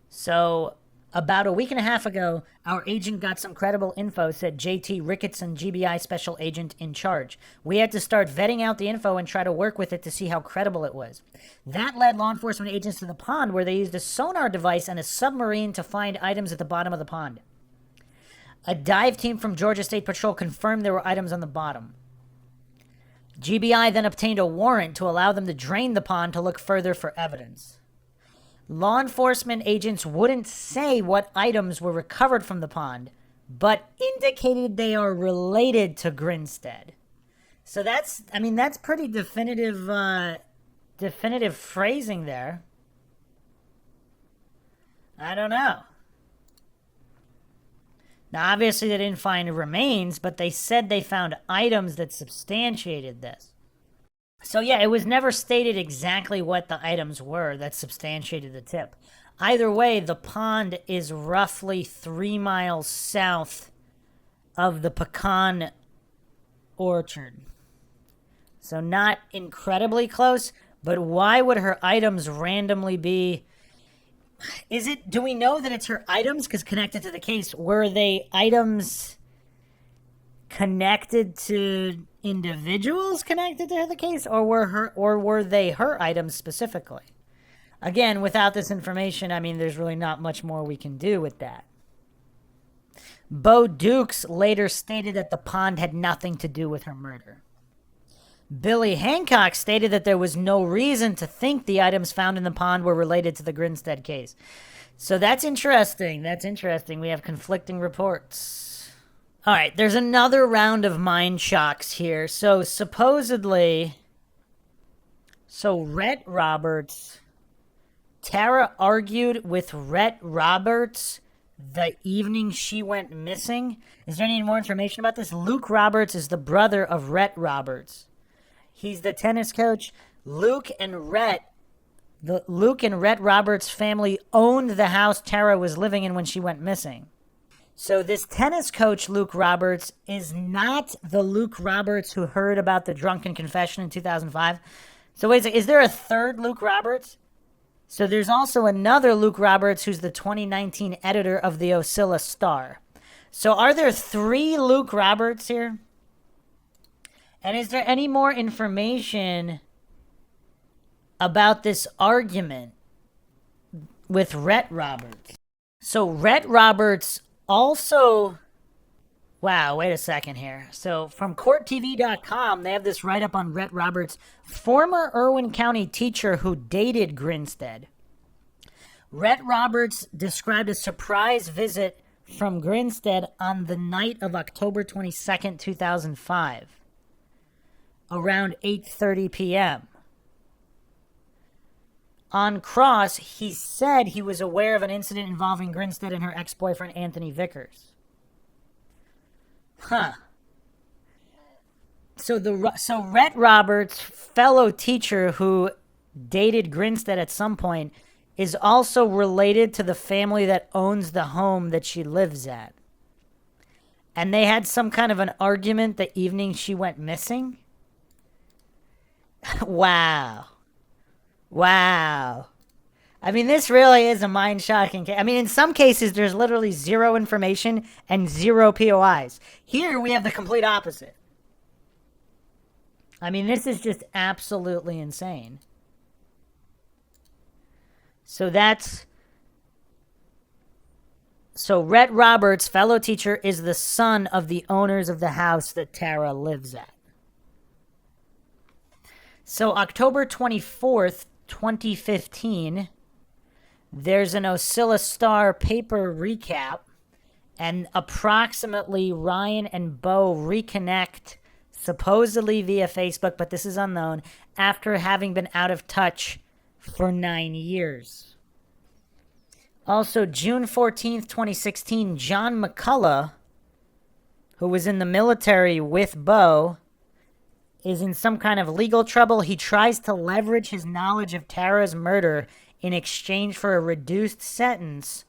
So, about a week and a half ago, our agent got some credible info, said J.T. Ricketson, GBI Special Agent in charge. We had to start vetting out the info and try to work with it to see how credible it was. That led law enforcement agents to the pond, where they used a sonar device and a submarine to find items at the bottom of the pond. A dive team from Georgia State Patrol confirmed there were items on the bottom. GBI then obtained a warrant to allow them to drain the pond to look further for evidence. Law enforcement agents wouldn't say what items were recovered from the pond, but indicated they are related to Grinstead. So that's pretty definitive phrasing there. I don't know. Now, obviously, they didn't find remains, but they said they found items that substantiated this. So, yeah, it was never stated exactly what the items were that substantiated the tip. Either way, the pond is roughly 3 miles south of the pecan orchard. So not incredibly close, but why would her items randomly be... Do we know that it's her items? Because connected to the case, were they items connected to individuals connected to the case, or were they her items specifically? Again, without this information, there's really not much more we can do with that. Bo Dukes later stated that the pond had nothing to do with her murder. Billy Hancock stated that there was no reason to think the items found in the pond were related to the Grinstead case. So that's interesting. We have conflicting reports. All right, there's another round of mind shocks here. So supposedly, Rhett Roberts, Tara argued with Rhett Roberts the evening she went missing. Is there any more information about this? Luke Roberts is the brother of Rhett Roberts. He's the tennis coach. Luke and Rhett Roberts' family owned the house Tara was living in when she went missing. So this tennis coach, Luke Roberts, is not the Luke Roberts who heard about the drunken confession in 2005. So wait a second, is there a third Luke Roberts? So there's also another Luke Roberts who's the 2019 editor of the Ocilla Star. So are there 3 Luke Roberts here? And is there any more information about this argument with Rhett Roberts? So Rhett Roberts also... Wow, wait a second here. So from CourtTV.com, they have this write-up on Rhett Roberts, former Irwin County teacher who dated Grinstead. Rhett Roberts described a surprise visit from Grinstead on the night of October 22nd, 2005, around 8:30 p.m. On cross, he said he was aware of an incident involving Grinstead and her ex-boyfriend, Anthony Vickers. Huh. So Rhett Roberts, fellow teacher who dated Grinstead at some point, is also related to the family that owns the home that she lives at. And they had some kind of an argument the evening she went missing? Wow. I mean, this really is a mind-shocking case. I mean, in some cases, there's literally 0 information and 0 POIs. Here, we have the complete opposite. I mean, this is just absolutely insane. So Rhett Roberts, fellow teacher, is the son of the owners of the house that Tara lives at. So October 24th, 2015... there's an Ocilla Star paper recap, and approximately Ryan and Bo reconnect, supposedly via Facebook, but this is unknown, after having been out of touch for 9 years. Also, June 14th, 2016, John McCullough, who was in the military with Bo, is in some kind of legal trouble. He tries to leverage his knowledge of Tara's murder in exchange for a reduced sentence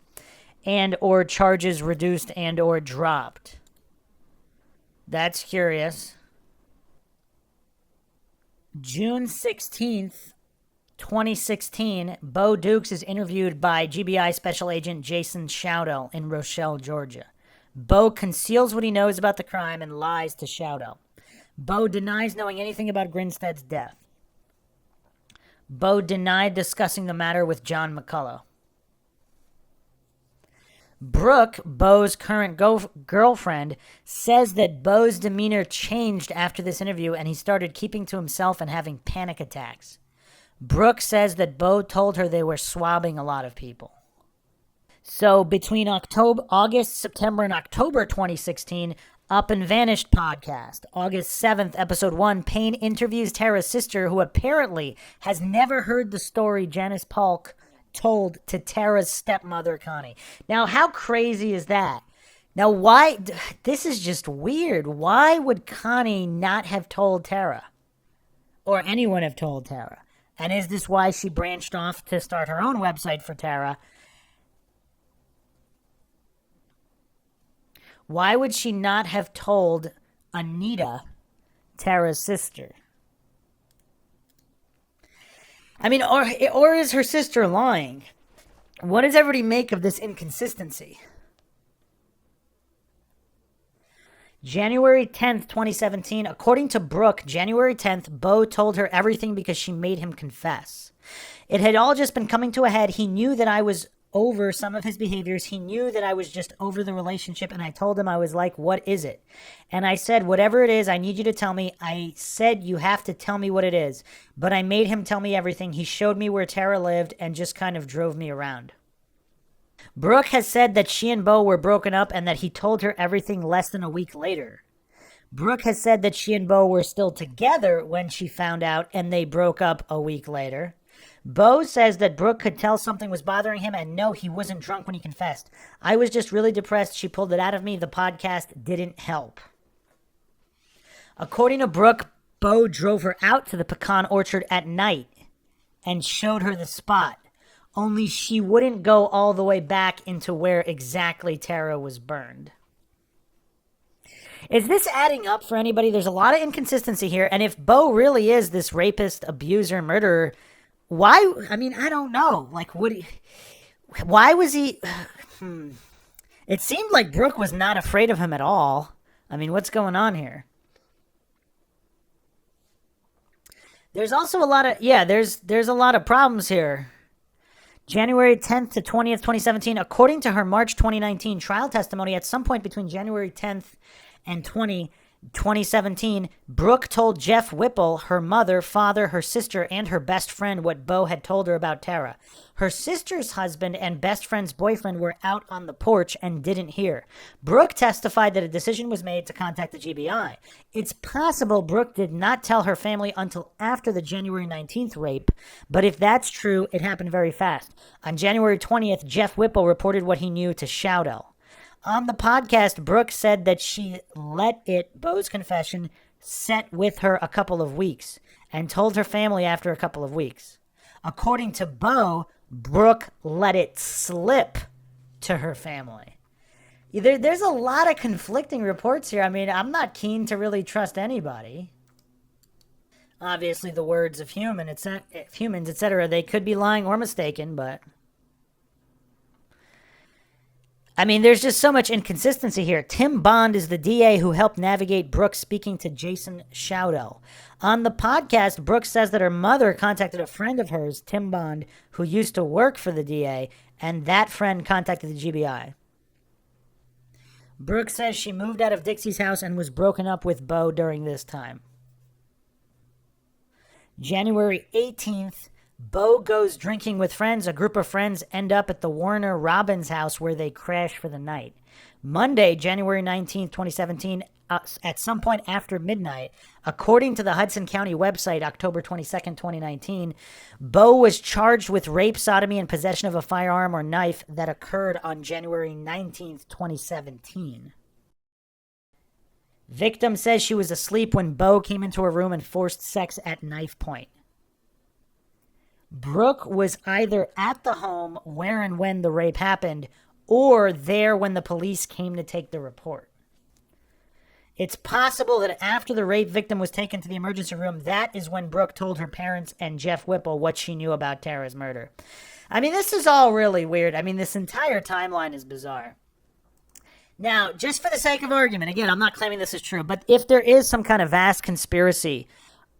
and or charges reduced and or dropped. That's curious. June 16th, 2016, Bo Dukes is interviewed by GBI Special Agent Jason Shoudell in Rochelle, Georgia. Bo conceals what he knows about the crime and lies to Shoudell. Bo denies knowing anything about Grinstead's death. Bo denied discussing the matter with John McCullough. Brooke, Bo's current girlfriend, says that Bo's demeanor changed after this interview and he started keeping to himself and having panic attacks. Brooke says that Bo told her they were swabbing a lot of people. So between August, September, and October 2016, Up and Vanished podcast. August 7th, episode 1, Payne interviews Tara's sister, who apparently has never heard the story Janice Polk told to Tara's stepmother, Connie. Now, how crazy is that? Now, why? This is just weird. Why would Connie not have told Tara? Or anyone have told Tara? And is this why she branched off to start her own website for Tara? Why would she not have told Anita, Tara's sister? I mean, or is her sister lying? What does everybody make of this inconsistency? January 10th, 2017. According to Brooke, January 10th, Bo told her everything because she made him confess. It had all just been coming to a head. He knew that I was over some of his behaviors. He knew that I was just over the relationship, and I told him, I was like, what is it? And I said, whatever it is, I need you to tell me. I said, you have to tell me what it is. But I made him tell me everything. He showed me where Tara lived and just kind of drove me around. Brooke has said that she and Bo were broken up and that he told her everything less than a week later. Brooke has said that she and Bo were still together when she found out and they broke up a week later. Bo says that Brooke could tell something was bothering him, and no, he wasn't drunk when he confessed. I was just really depressed. She pulled it out of me. The podcast didn't help. According to Brooke, Bo drove her out to the pecan orchard at night and showed her the spot. Only she wouldn't go all the way back into where exactly Tara was burned. Is this adding up for anybody? There's a lot of inconsistency here. And if Bo really is this rapist, abuser, murderer, why? I mean, I don't know. Like, why was he? It seemed like Brooke was not afraid of him at all. I mean, what's going on here? There's also a lot of, there's a lot of problems here. January 10th to 20th, 2017, according to her March 2019 trial testimony, at some point between January 10th and 2017, Brooke told Jeff Whipple, her mother, father, her sister, and her best friend what Bo had told her about Tara. Her sister's husband and best friend's boyfriend were out on the porch and didn't hear. Brooke testified that a decision was made to contact the GBI. It's possible Brooke did not tell her family until after the January 19th rape, but if that's true, it happened very fast. On January 20th, Jeff Whipple reported what he knew to Shoudell. On the podcast, Brooke said that she let Bo's confession, set with her a couple of weeks and told her family after a couple of weeks. According to Bo, Brooke let it slip to her family. There's a lot of conflicting reports here. I mean, I'm not keen to really trust anybody. Obviously, the words of humans, etc., they could be lying or mistaken, but I mean, there's just so much inconsistency here. Tim Bond is the DA who helped navigate Brooke speaking to Jason Shoudell. On the podcast, Brooke says that her mother contacted a friend of hers, Tim Bond, who used to work for the DA, and that friend contacted the GBI. Brooke says she moved out of Dixie's house and was broken up with Bo during this time. January 18th, Bo goes drinking with friends. A group of friends end up at the Warner Robbins house where they crash for the night. Monday, January 19th, 2017, at some point after midnight, according to the Hudson County website, October 22nd, 2019, Bo was charged with rape, sodomy, and possession of a firearm or knife that occurred on January 19th, 2017. Victim says she was asleep when Bo came into her room and forced sex at knife point. Brooke was either at the home where and when the rape happened or there when the police came to take the report. It's possible that after the rape victim was taken to the emergency room, that is when Brooke told her parents and Jeff Whipple what she knew about Tara's murder. I mean, this is all really weird. I mean, this entire timeline is bizarre. Now, just for the sake of argument, again, I'm not claiming this is true, but if there is some kind of vast conspiracy,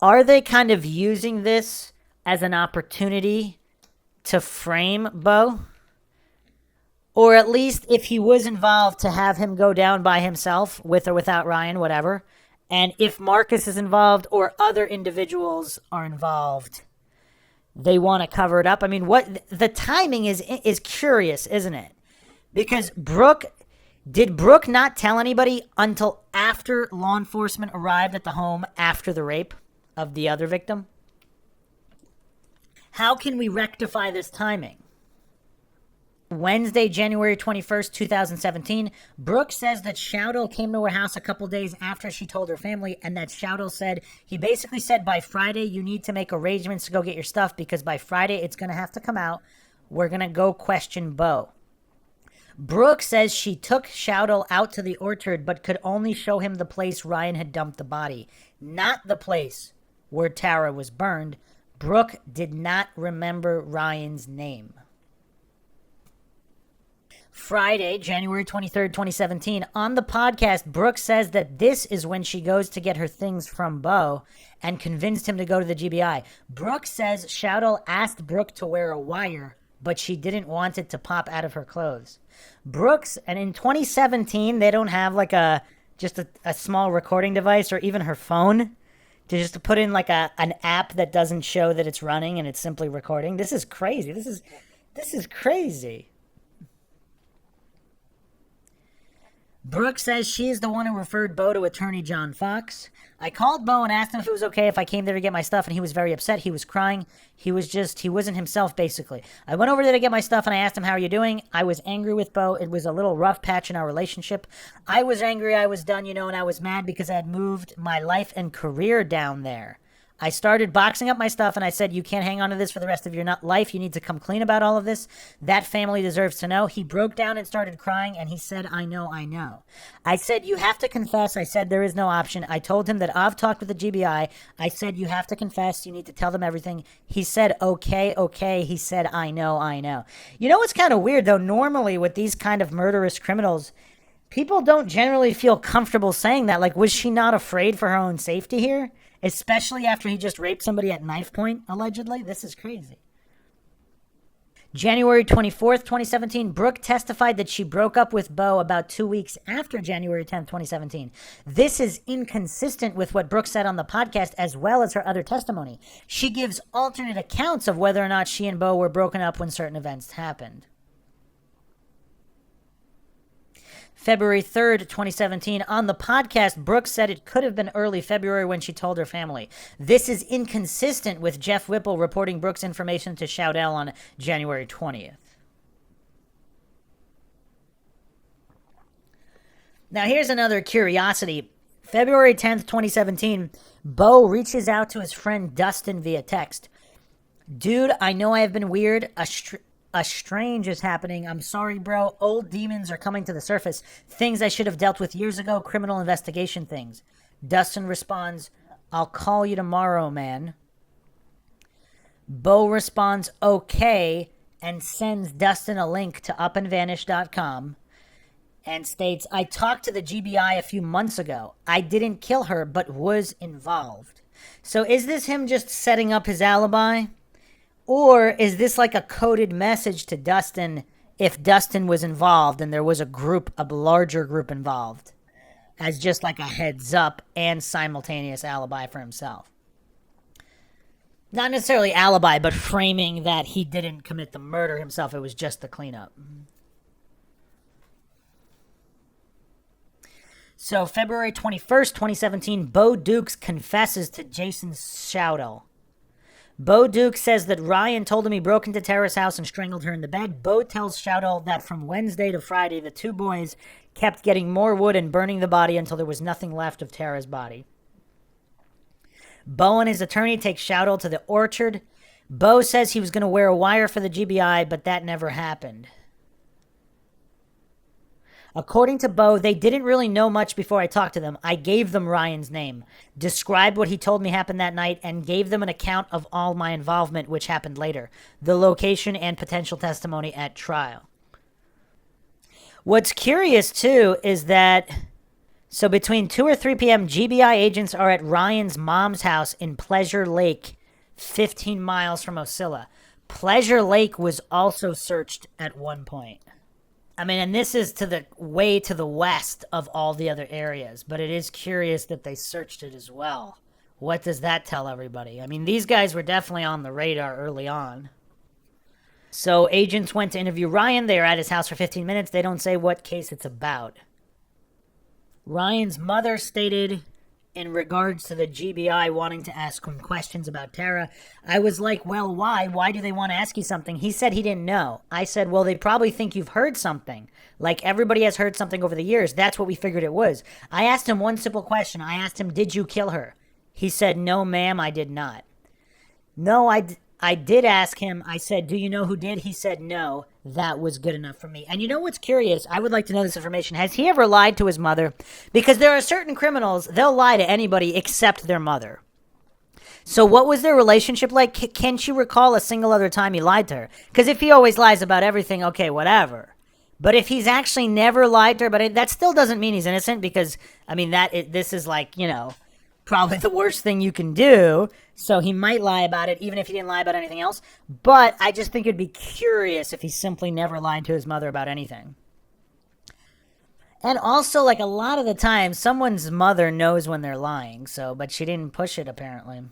are they kind of using this as an opportunity to frame Bo? Or at least, if he was involved, to have him go down by himself, with or without Ryan, whatever. And if Marcus is involved or other individuals are involved, they want to cover it up. I mean, what the timing is curious, isn't it? Because did Brooke not tell anybody until after law enforcement arrived at the home after the rape of the other victim? How can we rectify this timing? Wednesday, January 21st, 2017, Brooke says that Shoudell came to her house a couple days after she told her family, and that Shoudell said, he basically said, by Friday, you need to make arrangements to go get your stuff, because by Friday, it's going to have to come out. We're going to go question Bo. Brooke says she took Shoudell out to the orchard, but could only show him the place Ryan had dumped the body, not the place where Tara was burned. Brooke did not remember Ryan's name. Friday, January 23rd, 2017, on the podcast, Brooke says that this is when she goes to get her things from Bo and convinced him to go to the GBI. Brooke says Shoudell asked Brooke to wear a wire but she didn't want it to pop out of her clothes. Brooks, and in 2017, they don't have like just a small recording device or even her phone to put in like an app that doesn't show that it's running and it's simply recording. This is crazy. This is crazy. Brooke says she is the one who referred Bo to attorney John Fox. I called Bo and asked him if it was okay if I came there to get my stuff, and he was very upset. He was crying. He wasn't himself, basically. I went over there to get my stuff, and I asked him, how are you doing? I was angry with Bo. It was a little rough patch in our relationship. I was angry. I was done, and I was mad because I had moved my life and career down there. I started boxing up my stuff, and I said, you can't hang on to this for the rest of your life. You need to come clean about all of this. That family deserves to know. He broke down and started crying, and he said, I know. I said, you have to confess. I said, there is no option. I told him that I've talked with the GBI. I said, you have to confess. You need to tell them everything. He said, okay. He said, I know. You know what's kind of weird, though? Normally, with these kind of murderous criminals, people don't generally feel comfortable saying that. Like, was she not afraid for her own safety here? Especially after he just raped somebody at knife point, allegedly. This is crazy. January 24th, 2017, Brooke testified that she broke up with Bo about 2 weeks after January 10th, 2017. This is inconsistent with what Brooke said on the podcast as well as her other testimony. She gives alternate accounts of whether or not she and Bo were broken up when certain events happened. February 3rd, 2017, on the podcast, Brooks said it could have been early February when she told her family. This is inconsistent with Jeff Whipple reporting Brooks' information to Shoudell on January 20th. Now, here's another curiosity. February 10th, 2017, Bo reaches out to his friend Dustin via text. Dude, I know I have been weird. A strange is happening. I'm sorry, bro. Old demons are coming to the surface. Things I should have dealt with years ago. Criminal investigation things. Dustin responds, I'll call you tomorrow, man. Bo responds, okay, and sends Dustin a link to upandvanish.com and states, I talked to the GBI a few months ago. I didn't kill her, but was involved. So is this him just setting up his alibi? Or is this like a coded message to Dustin if Dustin was involved and there was a larger group involved, as just like a heads up and simultaneous alibi for himself? Not necessarily alibi, but framing that he didn't commit the murder himself. It was just the cleanup. So February 21st, 2017, Bo Dukes confesses to Jason Shoudell. Bo Duke says that Ryan told him he broke into Tara's house and strangled her in the bed. Bo tells Shoudell that from Wednesday to Friday, the two boys kept getting more wood and burning the body until there was nothing left of Tara's body. Bo and his attorney take Shoudell to the orchard. Bo says he was going to wear a wire for the GBI, but that never happened. According to Bo, they didn't really know much before I talked to them. I gave them Ryan's name, described what he told me happened that night, and gave them an account of all my involvement, which happened later, the location and potential testimony at trial. What's curious, too, is that, so between 2 or 3 p.m., GBI agents are at Ryan's mom's house in Pleasure Lake, 15 miles from Ocilla. Pleasure Lake was also searched at one point. I mean, and this is way to the west of all the other areas, but it is curious that they searched it as well. What does that tell everybody? I mean, these guys were definitely on the radar early on. So agents went to interview Ryan. They are at his house for 15 minutes. They don't say what case it's about. Ryan's mother stated, in regards to the GBI wanting to ask him questions about Tara, I was like, well, why? Why do they want to ask you something? He said he didn't know. I said, well, they probably think you've heard something. Like everybody has heard something over the years. That's what we figured it was. I asked him one simple question. I asked him, did you kill her? He said, no, ma'am, I did not. No, I did ask him. I said, do you know who did? He said, no. That was good enough for me. And you know what's curious? I would like to know this information. Has he ever lied to his mother? Because there are certain criminals, they'll lie to anybody except their mother. So what was their relationship like? Can she recall a single other time he lied to her? Because if he always lies about everything, okay, whatever. But if he's actually never lied to her, but that still doesn't mean he's innocent, because, I mean, this is like, probably the worst thing you can do. So he might lie about it, even if he didn't lie about anything else. But I just think it'd be curious if he simply never lied to his mother about anything. And also, like, a lot of the time, someone's mother knows when they're lying, but she didn't push it, apparently.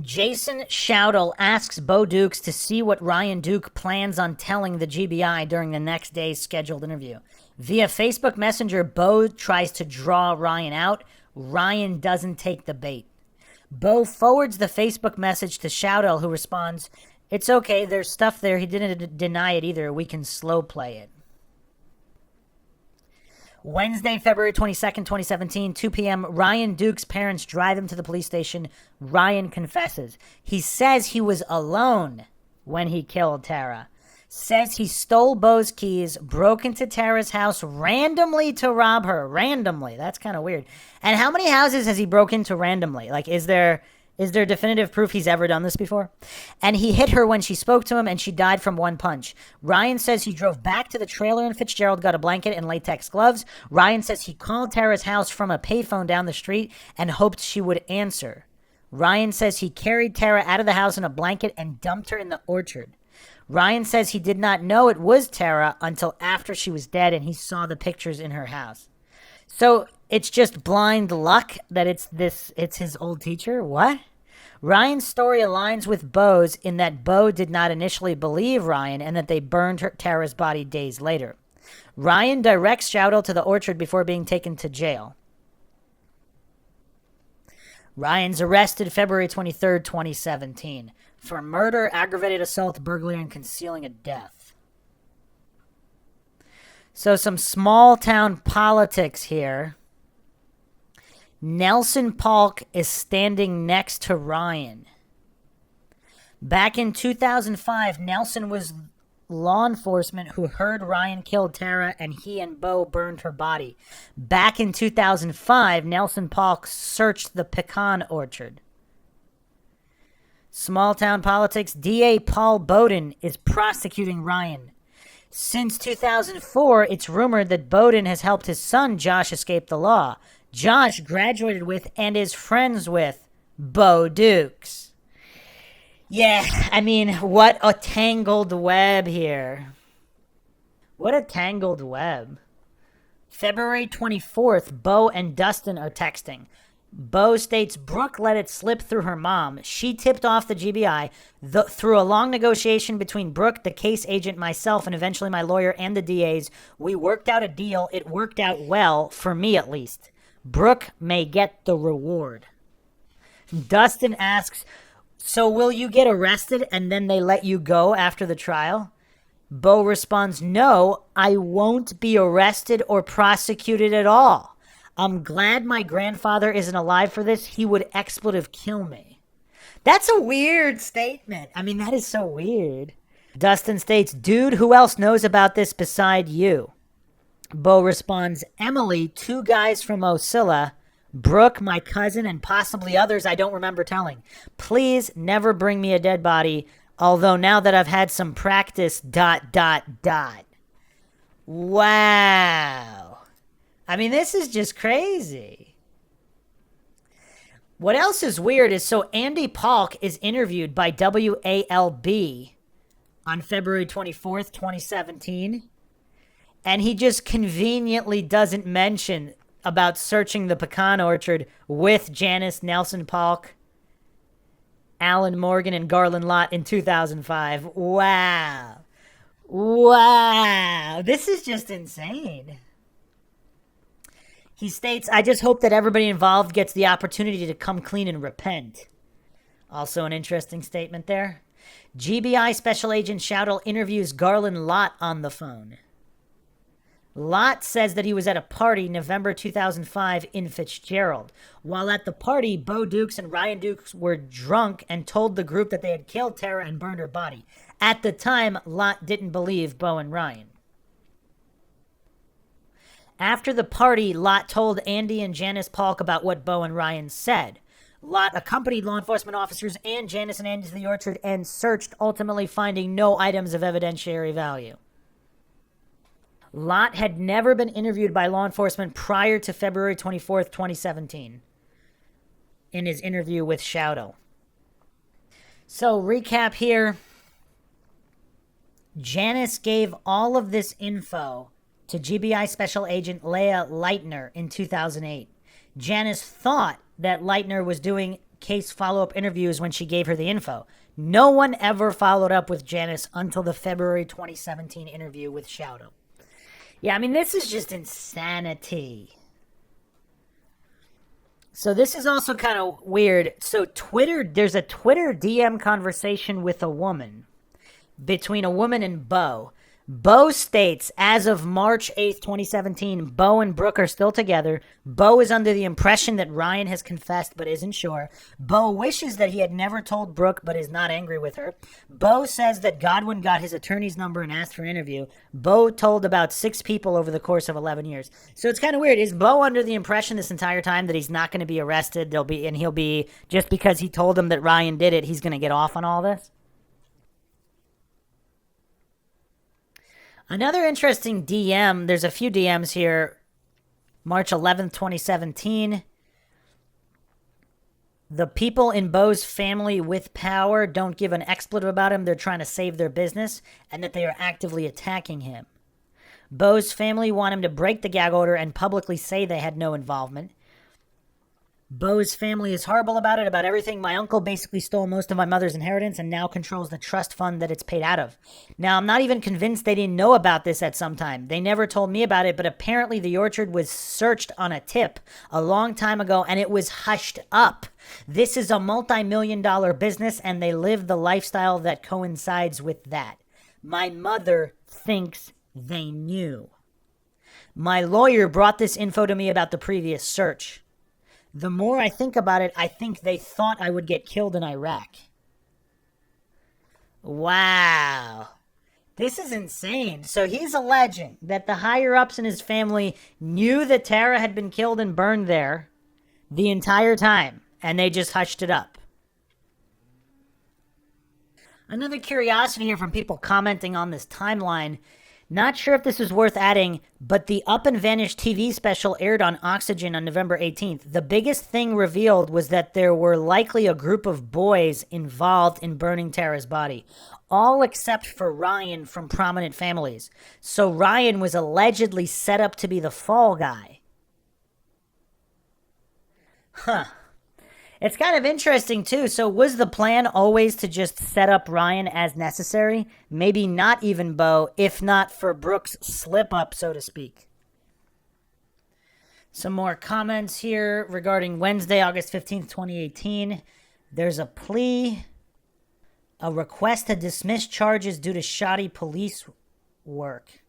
Jason Shoudle asks Bo Dukes to see what Ryan Duke plans on telling the GBI during the next day's scheduled interview. Via Facebook Messenger, Bo tries to draw Ryan out. Ryan doesn't take the bait. Bo forwards the Facebook message to Shoudle, who responds, "It's okay, there's stuff there. He didn't deny it either. We can slow play it." Wednesday, February 22nd, 2017, 2 p.m., Ryan Duke's parents drive him to the police station. Ryan confesses. He says he was alone when he killed Tara. Says he stole Bo's keys, broke into Tara's house randomly to rob her. Randomly. That's kind of weird. And how many houses has he broke into randomly? Like, is there definitive proof he's ever done this before? And he hit her when she spoke to him, and she died from one punch. Ryan says he drove back to the trailer, and Fitzgerald got a blanket and latex gloves. Ryan says he called Tara's house from a payphone down the street and hoped she would answer. Ryan says he carried Tara out of the house in a blanket and dumped her in the orchard. Ryan says he did not know it was Tara until after she was dead and he saw the pictures in her house. So it's just blind luck that it's his old teacher? What? Ryan's story aligns with Bo's in that Bo did not initially believe Ryan and that they burned Tara's body days later. Ryan directs Shoudle to the orchard before being taken to jail. Ryan's arrested February 23rd, 2017. For murder, aggravated assault, burglary, and concealing a death. So some small-town politics here. Nelson Polk is standing next to Ryan. Back in 2005, Nelson was law enforcement who heard Ryan killed Tara and he and Bo burned her body. Back in 2005, Nelson Polk searched the pecan orchard. Small town politics. DA Paul Bowden is prosecuting Ryan. Since 2004, it's rumored that Bowden has helped his son Josh escape the law. Josh graduated with and is friends with Bo Dukes. Yeah, I mean, what a tangled web here. What a tangled web. February 24th, Bo and Dustin are texting. Bo states Brooke let it slip through her mom. She tipped off the GBI. Through a long negotiation between Brooke, the case agent, myself, and eventually my lawyer and the DAs, we worked out a deal. It worked out well, for me at least. Brooke may get the reward. Dustin asks, so will you get arrested and then they let you go after the trial? Bo responds, no, I won't be arrested or prosecuted at all. I'm glad my grandfather isn't alive for this. He would expletive kill me. That's a weird statement. I mean, that is so weird. Dustin states, dude, who else knows about this beside you? Bo responds, Emily, 2 guys from Ocilla, Brooke, my cousin, and possibly others I don't remember telling. Please never bring me a dead body, although now that I've had some practice, ... Wow. I mean, this is just crazy. What else is weird is, so Andy Polk is interviewed by WALB on February 24th, 2017, and he just conveniently doesn't mention about searching the pecan orchard with Janice Nelson Polk, Alan Morgan, and Garland Lott in 2005. Wow. Wow. This is just insane. He states, I just hope that everybody involved gets the opportunity to come clean and repent. Also an interesting statement there. GBI Special Agent Shoudle interviews Garland Lott on the phone. Lott says that he was at a party November 2005 in Fitzgerald. While at the party, Bo Dukes and Ryan Dukes were drunk and told the group that they had killed Tara and burned her body. At the time, Lott didn't believe Bo and Ryan. After the party, Lott told Andy and Janice Polk about what Bo and Ryan said. Lott accompanied law enforcement officers and Janice and Andy to the orchard and searched, ultimately finding no items of evidentiary value. Lott had never been interviewed by law enforcement prior to February 24th, 2017. in his interview with Shouto. So, recap here. Janice gave all of this info to GBI Special Agent Leah Leitner in 2008. Janice thought that Leitner was doing case follow-up interviews when she gave her the info. No one ever followed up with Janice until the February 2017 interview with Shouto. Yeah, I mean, this is just insanity. So this is also kind of weird. So there's a Twitter DM conversation with a woman, between a woman and Bo. Bo states, as of March 8th, 2017, Bo and Brooke are still together. Bo is under the impression that Ryan has confessed but isn't sure. Bo wishes that he had never told Brooke but is not angry with her. Bo says that Godwin got his attorney's number and asked for an interview. Bo told about 6 people over the course of 11 years. So it's kind of weird. Is Bo under the impression this entire time that he's not going to be arrested? He'll be, just because he told him that Ryan did it, he's going to get off on all this? Another interesting DM, there's a few DMs here. March 11th, 2017. The people in Bo's family with power don't give an expletive about him. They're trying to save their business, and that they are actively attacking him. Bo's family want him to break the gag order and publicly say they had no involvement. Bo's family is horrible about it, about everything. My uncle basically stole most of my mother's inheritance and now controls the trust fund that it's paid out of. Now, I'm not even convinced they didn't know about this at some time. They never told me about it, but apparently the orchard was searched on a tip a long time ago, and it was hushed up. This is a multi-million-dollar business, and they live the lifestyle that coincides with that. My mother thinks they knew. My lawyer brought this info to me about the previous search. The more I think about it, I think they thought I would get killed in Iraq. Wow. This is insane. So he's alleging that the higher-ups in his family knew that Tara had been killed and burned there the entire time, and they just hushed it up. Another curiosity here from people commenting on this timeline. Not sure if this is worth adding, but the Up and Vanished TV special aired on Oxygen on November 18th. The biggest thing revealed was that there were likely a group of boys involved in burning Tara's body, all except for Ryan from prominent families. So Ryan was allegedly set up to be the fall guy. Huh. It's kind of interesting, too. So was the plan always to just set up Ryan as necessary? Maybe not even Bo, if not for Brooke's slip-up, so to speak. Some more comments here regarding Wednesday, August 15th, 2018. There's a plea, a request to dismiss charges due to shoddy police work.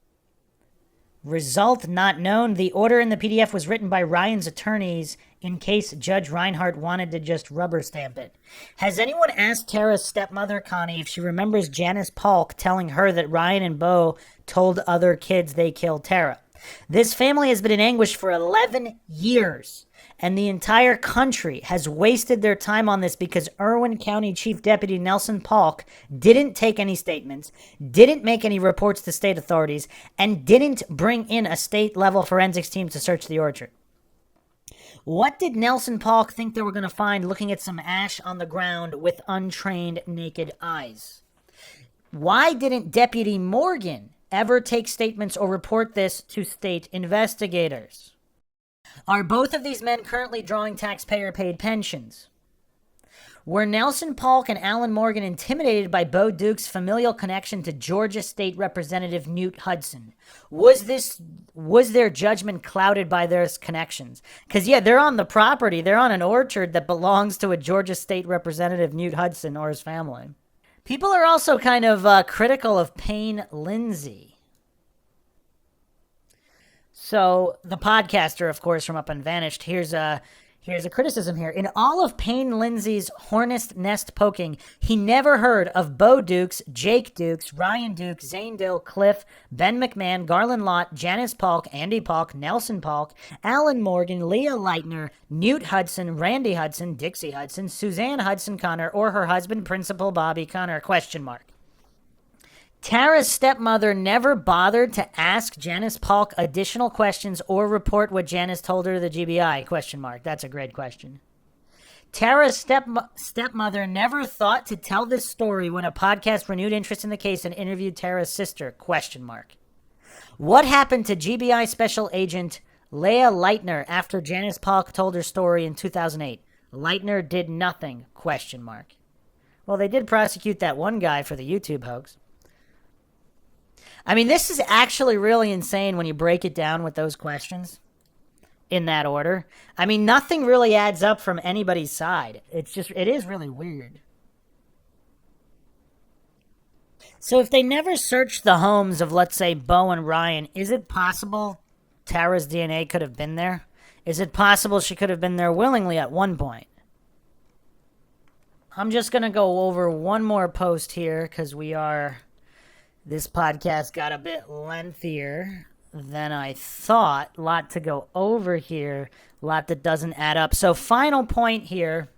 Result not known. The order in the PDF was written by Ryan's attorneys in case Judge Reinhardt wanted to just rubber stamp it. Has anyone asked Tara's stepmother, Connie, if she remembers Janice Polk telling her that Ryan and Bo told other kids they killed Tara? This family has been in anguish for 11 years, and the entire country has wasted their time on this because Irwin County Chief Deputy Nelson Polk didn't take any statements, didn't make any reports to state authorities, and didn't bring in a state-level forensics team to search the orchard. What did Nelson Polk think they were going to find looking at some ash on the ground with untrained naked eyes? Why didn't Deputy Morgan ever take statements or report this to state investigators? Are both of these men currently drawing taxpayer-paid pensions? Were Nelson Polk and Alan Morgan intimidated by Bo Duke's familial connection to Georgia State Representative Newt Hudson? Was their judgment clouded by their connections? Because, yeah, they're on the property. They're on an orchard that belongs to a Georgia State Representative, Newt Hudson, or his family. People are also kind of critical of Payne Lindsay. So, the podcaster, of course, from Up and Vanished, here's a criticism here. In all of Payne Lindsay's hornet's nest poking, he never heard of Bo Dukes, Jake Dukes, Ryan Duke, Zane Dill, Cliff, Ben McMahon, Garland Lott, Janice Polk, Andy Polk, Nelson Polk, Alan Morgan, Leah Leitner, Newt Hudson, Randy Hudson, Dixie Hudson, Suzanne Hudson Connor, or her husband, Principal Bobby Connor, ? Tara's stepmother never bothered to ask Janice Polk additional questions or report what Janice told her to the GBI, ? That's a great question. Tara's stepmother never thought to tell this story when a podcast renewed interest in the case and interviewed Tara's sister, ? What happened to GBI Special Agent Leah Leitner after Janice Polk told her story in 2008? Leitner did nothing, ? Well, they did prosecute that one guy for the YouTube hoax. I mean, this is actually really insane when you break it down with those questions in that order. I mean, nothing really adds up from anybody's side. It is really weird. So if they never searched the homes of, let's say, Bo and Ryan, is it possible Tara's DNA could have been there? Is it possible she could have been there willingly at one point? I'm just going to go over one more post here because this podcast got a bit lengthier than I thought. A lot to go over here. A lot that doesn't add up. So final point here.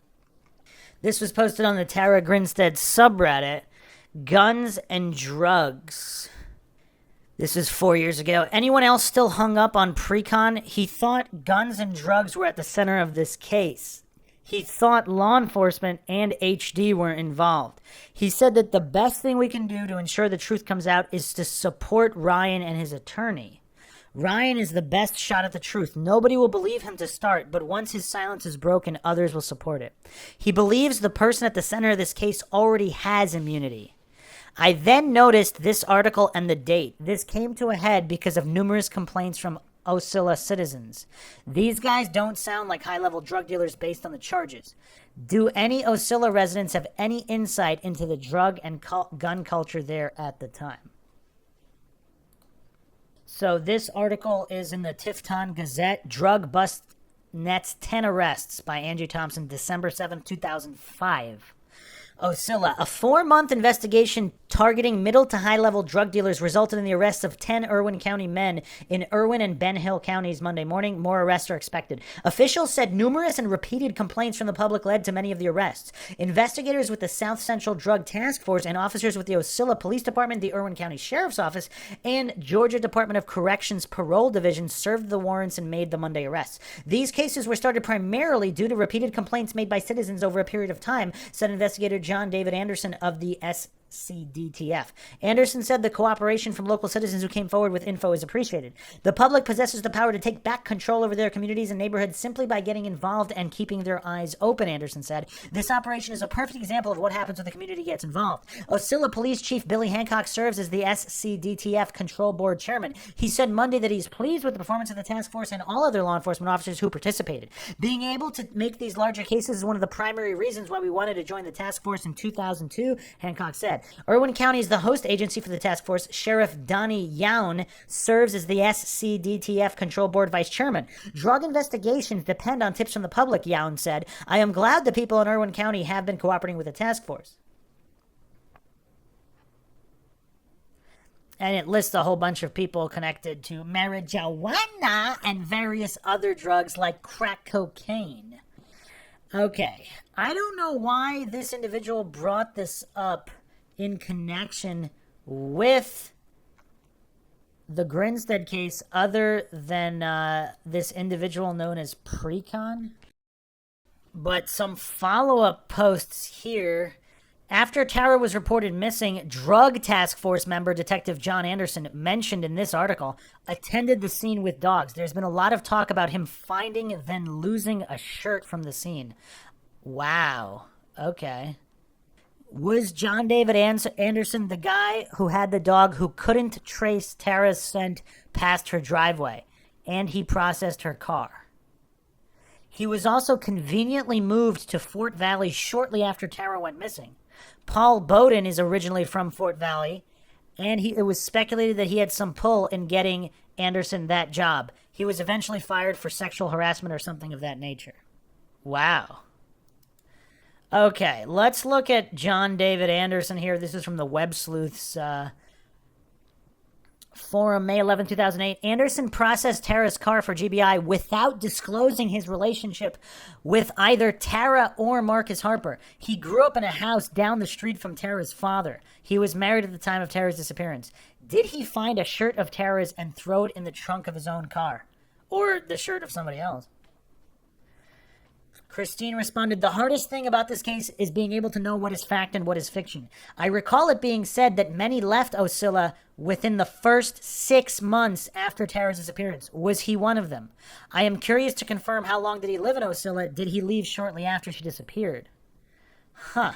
This was posted on the Tara Grinstead subreddit. Guns and drugs. This is 4 years ago. Anyone else still hung up on pre-con? He thought guns and drugs were at the center of this case. He thought law enforcement and HD were involved. He said that the best thing we can do to ensure the truth comes out is to support Ryan and his attorney. Ryan is the best shot at the truth. Nobody will believe him to start, but once his silence is broken, others will support it. He believes the person at the center of this case already has immunity. I then noticed this article and the date. This came to a head because of numerous complaints from Ocilla citizens. These guys don't sound like high-level drug dealers based on the charges. Do any Ocilla residents have any insight into the drug and gun culture there at the time? So this article is in the Tifton Gazette. Drug bust nets 10 arrests by Andrew Thompson, December 7th, 2005. Ocilla. A 4-month investigation targeting middle to high-level drug dealers resulted in the arrests of 10 Irwin County men in Irwin and Ben Hill counties Monday morning. More arrests are expected. Officials said numerous and repeated complaints from the public led to many of the arrests. Investigators with the South Central Drug Task Force and officers with the Ocilla Police Department, the Irwin County Sheriff's Office, and Georgia Department of Corrections Parole Division served the warrants and made the Monday arrests. These cases were started primarily due to repeated complaints made by citizens over a period of time, said investigator John David Anderson of the SCDTF. Anderson said the cooperation from local citizens who came forward with info is appreciated. The public possesses the power to take back control over their communities and neighborhoods simply by getting involved and keeping their eyes open, Anderson said. This operation is a perfect example of what happens when the community gets involved. Ocilla Police Chief Billy Hancock serves as the SCDTF Control Board Chairman. He said Monday that he's pleased with the performance of the task force and all other law enforcement officers who participated. Being able to make these larger cases is one of the primary reasons why we wanted to join the task force in 2002, Hancock said. Irwin County is the host agency for the task force. Sheriff Donnie Youn serves as the SCDTF Control Board Vice Chairman. Drug investigations depend on tips from the public, Youn said. I am glad the people in Irwin County have been cooperating with the task force. And it lists a whole bunch of people connected to marijuana and various other drugs like crack cocaine. Okay, I don't know why this individual brought this up in connection with the Grinstead case other than this individual known as Precon. But some follow-up posts here. After Tara was reported missing, Drug Task Force member Detective John Anderson, mentioned in this article, attended the scene with dogs. There's been a lot of talk about him finding then losing a shirt from the scene. Wow. Okay. Was John David Anderson the guy who had the dog who couldn't trace Tara's scent past her driveway, and he processed her car? He was also conveniently moved to Fort Valley shortly after Tara went missing. Paul Bowden is originally from Fort Valley, and it was speculated that he had some pull in getting Anderson that job. He was eventually fired for sexual harassment or something of that nature. Wow. Okay, let's look at John David Anderson here. This is from the Web Sleuths forum, May 11, 2008. Anderson processed Tara's car for GBI without disclosing his relationship with either Tara or Marcus Harper. He grew up in a house down the street from Tara's father. He was married at the time of Tara's disappearance. Did he find a shirt of Tara's and throw it in the trunk of his own car? Or the shirt of somebody else? Christine responded, the hardest thing about this case is being able to know what is fact and what is fiction. I recall it being said that many left Ocilla within the first 6 months after Tara's disappearance. Was he one of them? I am curious to confirm how long did he live in Ocilla? Did he leave shortly after she disappeared? Huh.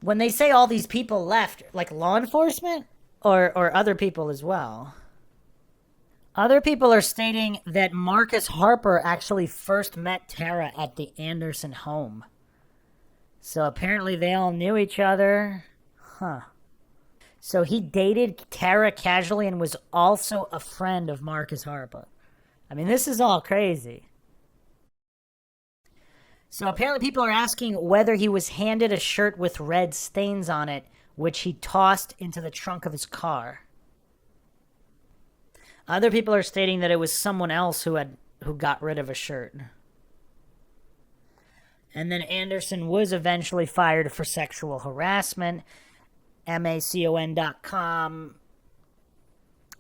When they say all these people left, like law enforcement or other people as well? Other people are stating that Marcus Harper actually first met Tara at the Anderson home. So apparently they all knew each other. Huh. So he dated Tara casually and was also a friend of Marcus Harper. I mean, this is all crazy. So apparently people are asking whether he was handed a shirt with red stains on it, which he tossed into the trunk of his car. Other people are stating that it was someone else who got rid of a shirt. And then Anderson was eventually fired for sexual harassment. MACON.com,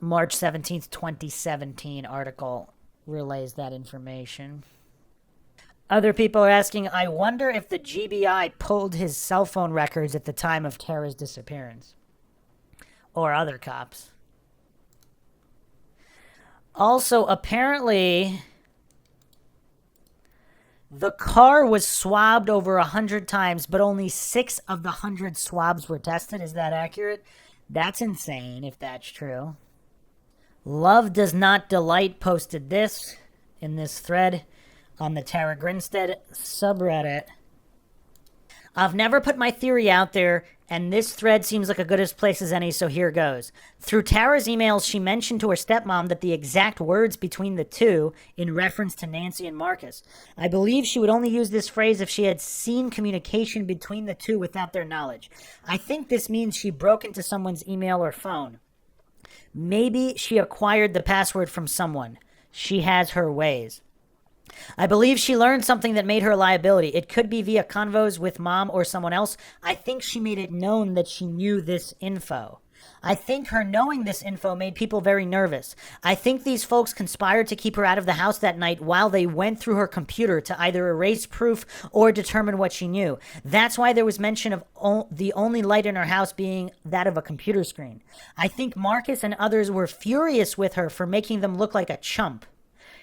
March 17th, 2017 article relays that information. Other people are asking, I wonder if the GBI pulled his cell phone records at the time of Tara's disappearance. Or other cops. Also, apparently, the car was swabbed over 100 times, but only 6 of the 100 swabs were tested. Is that accurate? That's insane, if that's true. Love Does Not Delight posted this in this thread on the Tara Grinstead subreddit. I've never put my theory out there, and this thread seems like a good as place as any, so here goes. Through Tara's emails, she mentioned to her stepmom that the exact words between the two in reference to Nancy and Marcus. I believe she would only use this phrase if she had seen communication between the two without their knowledge. I think this means she broke into someone's email or phone. Maybe she acquired the password from someone. She has her ways. I believe she learned something that made her a liability. It could be via convos with mom or someone else. I think she made it known that she knew this info. I think her knowing this info made people very nervous. I think these folks conspired to keep her out of the house that night while they went through her computer to either erase proof or determine what she knew. That's why there was mention of the only light in her house being that of a computer screen. I think Marcus and others were furious with her for making them look like a chump.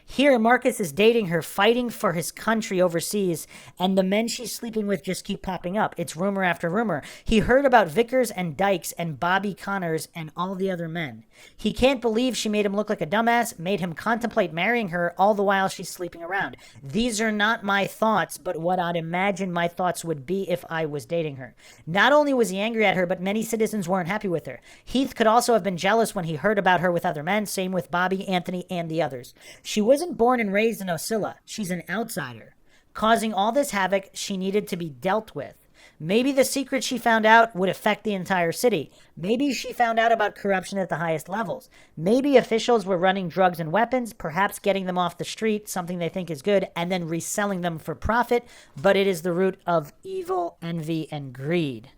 Here, Marcus is dating her, fighting for his country overseas, and the men she's sleeping with just keep popping up. It's rumor after rumor. He heard about Vickers and Dykes and Bobby Connors and all the other men. He can't believe she made him look like a dumbass, made him contemplate marrying her all the while she's sleeping around. These are not my thoughts, but what I'd imagine my thoughts would be if I was dating her. Not only was he angry at her, but many citizens weren't happy with her. Heath could also have been jealous when he heard about her with other men, same with Bobby, Anthony, and the others. She wasn't born and raised in Ocilla. She's an outsider. Causing all this havoc, she needed to be dealt with. Maybe the secret she found out would affect the entire city. Maybe she found out about corruption at the highest levels. Maybe officials were running drugs and weapons, perhaps getting them off the street, something they think is good, and then reselling them for profit. But it is the root of evil, envy, and greed.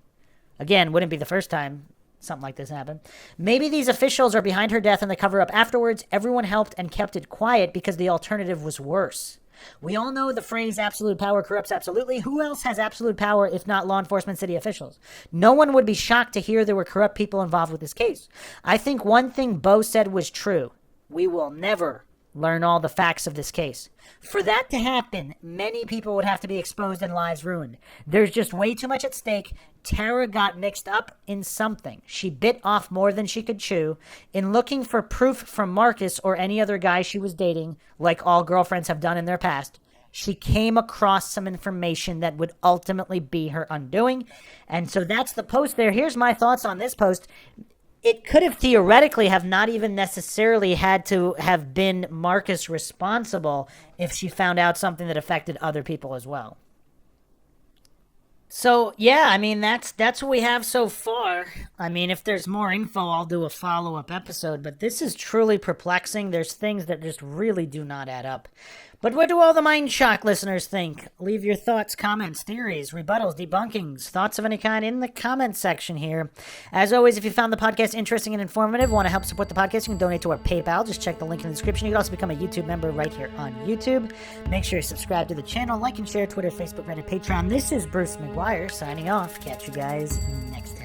Again, wouldn't be the first time something like this happened. Maybe these officials are behind her death and the cover-up afterwards. Everyone helped and kept it quiet because the alternative was worse. We all know the phrase absolute power corrupts absolutely. Who else has absolute power if not law enforcement city officials? No one would be shocked to hear there were corrupt people involved with this case. I think one thing Bo said was true. We will never learn all the facts of this case. For that to happen, many people would have to be exposed and lives ruined. There's just way too much at stake. Tara got mixed up in something. She bit off more than she could chew. In looking for proof from Marcus or any other guy she was dating, like all girlfriends have done in their past, she came across some information that would ultimately be her undoing. And so that's the post there. Here's my thoughts on this post. It could have theoretically have not even necessarily had to have been Marcus responsible if she found out something that affected other people as well. So, yeah, I mean, that's what we have so far. I mean, if there's more info, I'll do a follow-up episode, but this is truly perplexing. There's things that just really do not add up. But what do all the MINDSHOCK listeners think? Leave your thoughts, comments, theories, rebuttals, debunkings, thoughts of any kind in the comments section here. As always, if you found the podcast interesting and informative, want to help support the podcast, you can donate to our PayPal. Just check the link in the description. You can also become a YouTube member right here on YouTube. Make sure you subscribe to the channel, like and share, Twitter, Facebook, Reddit, Patreon. This is Bruce McGuire signing off. Catch you guys next time.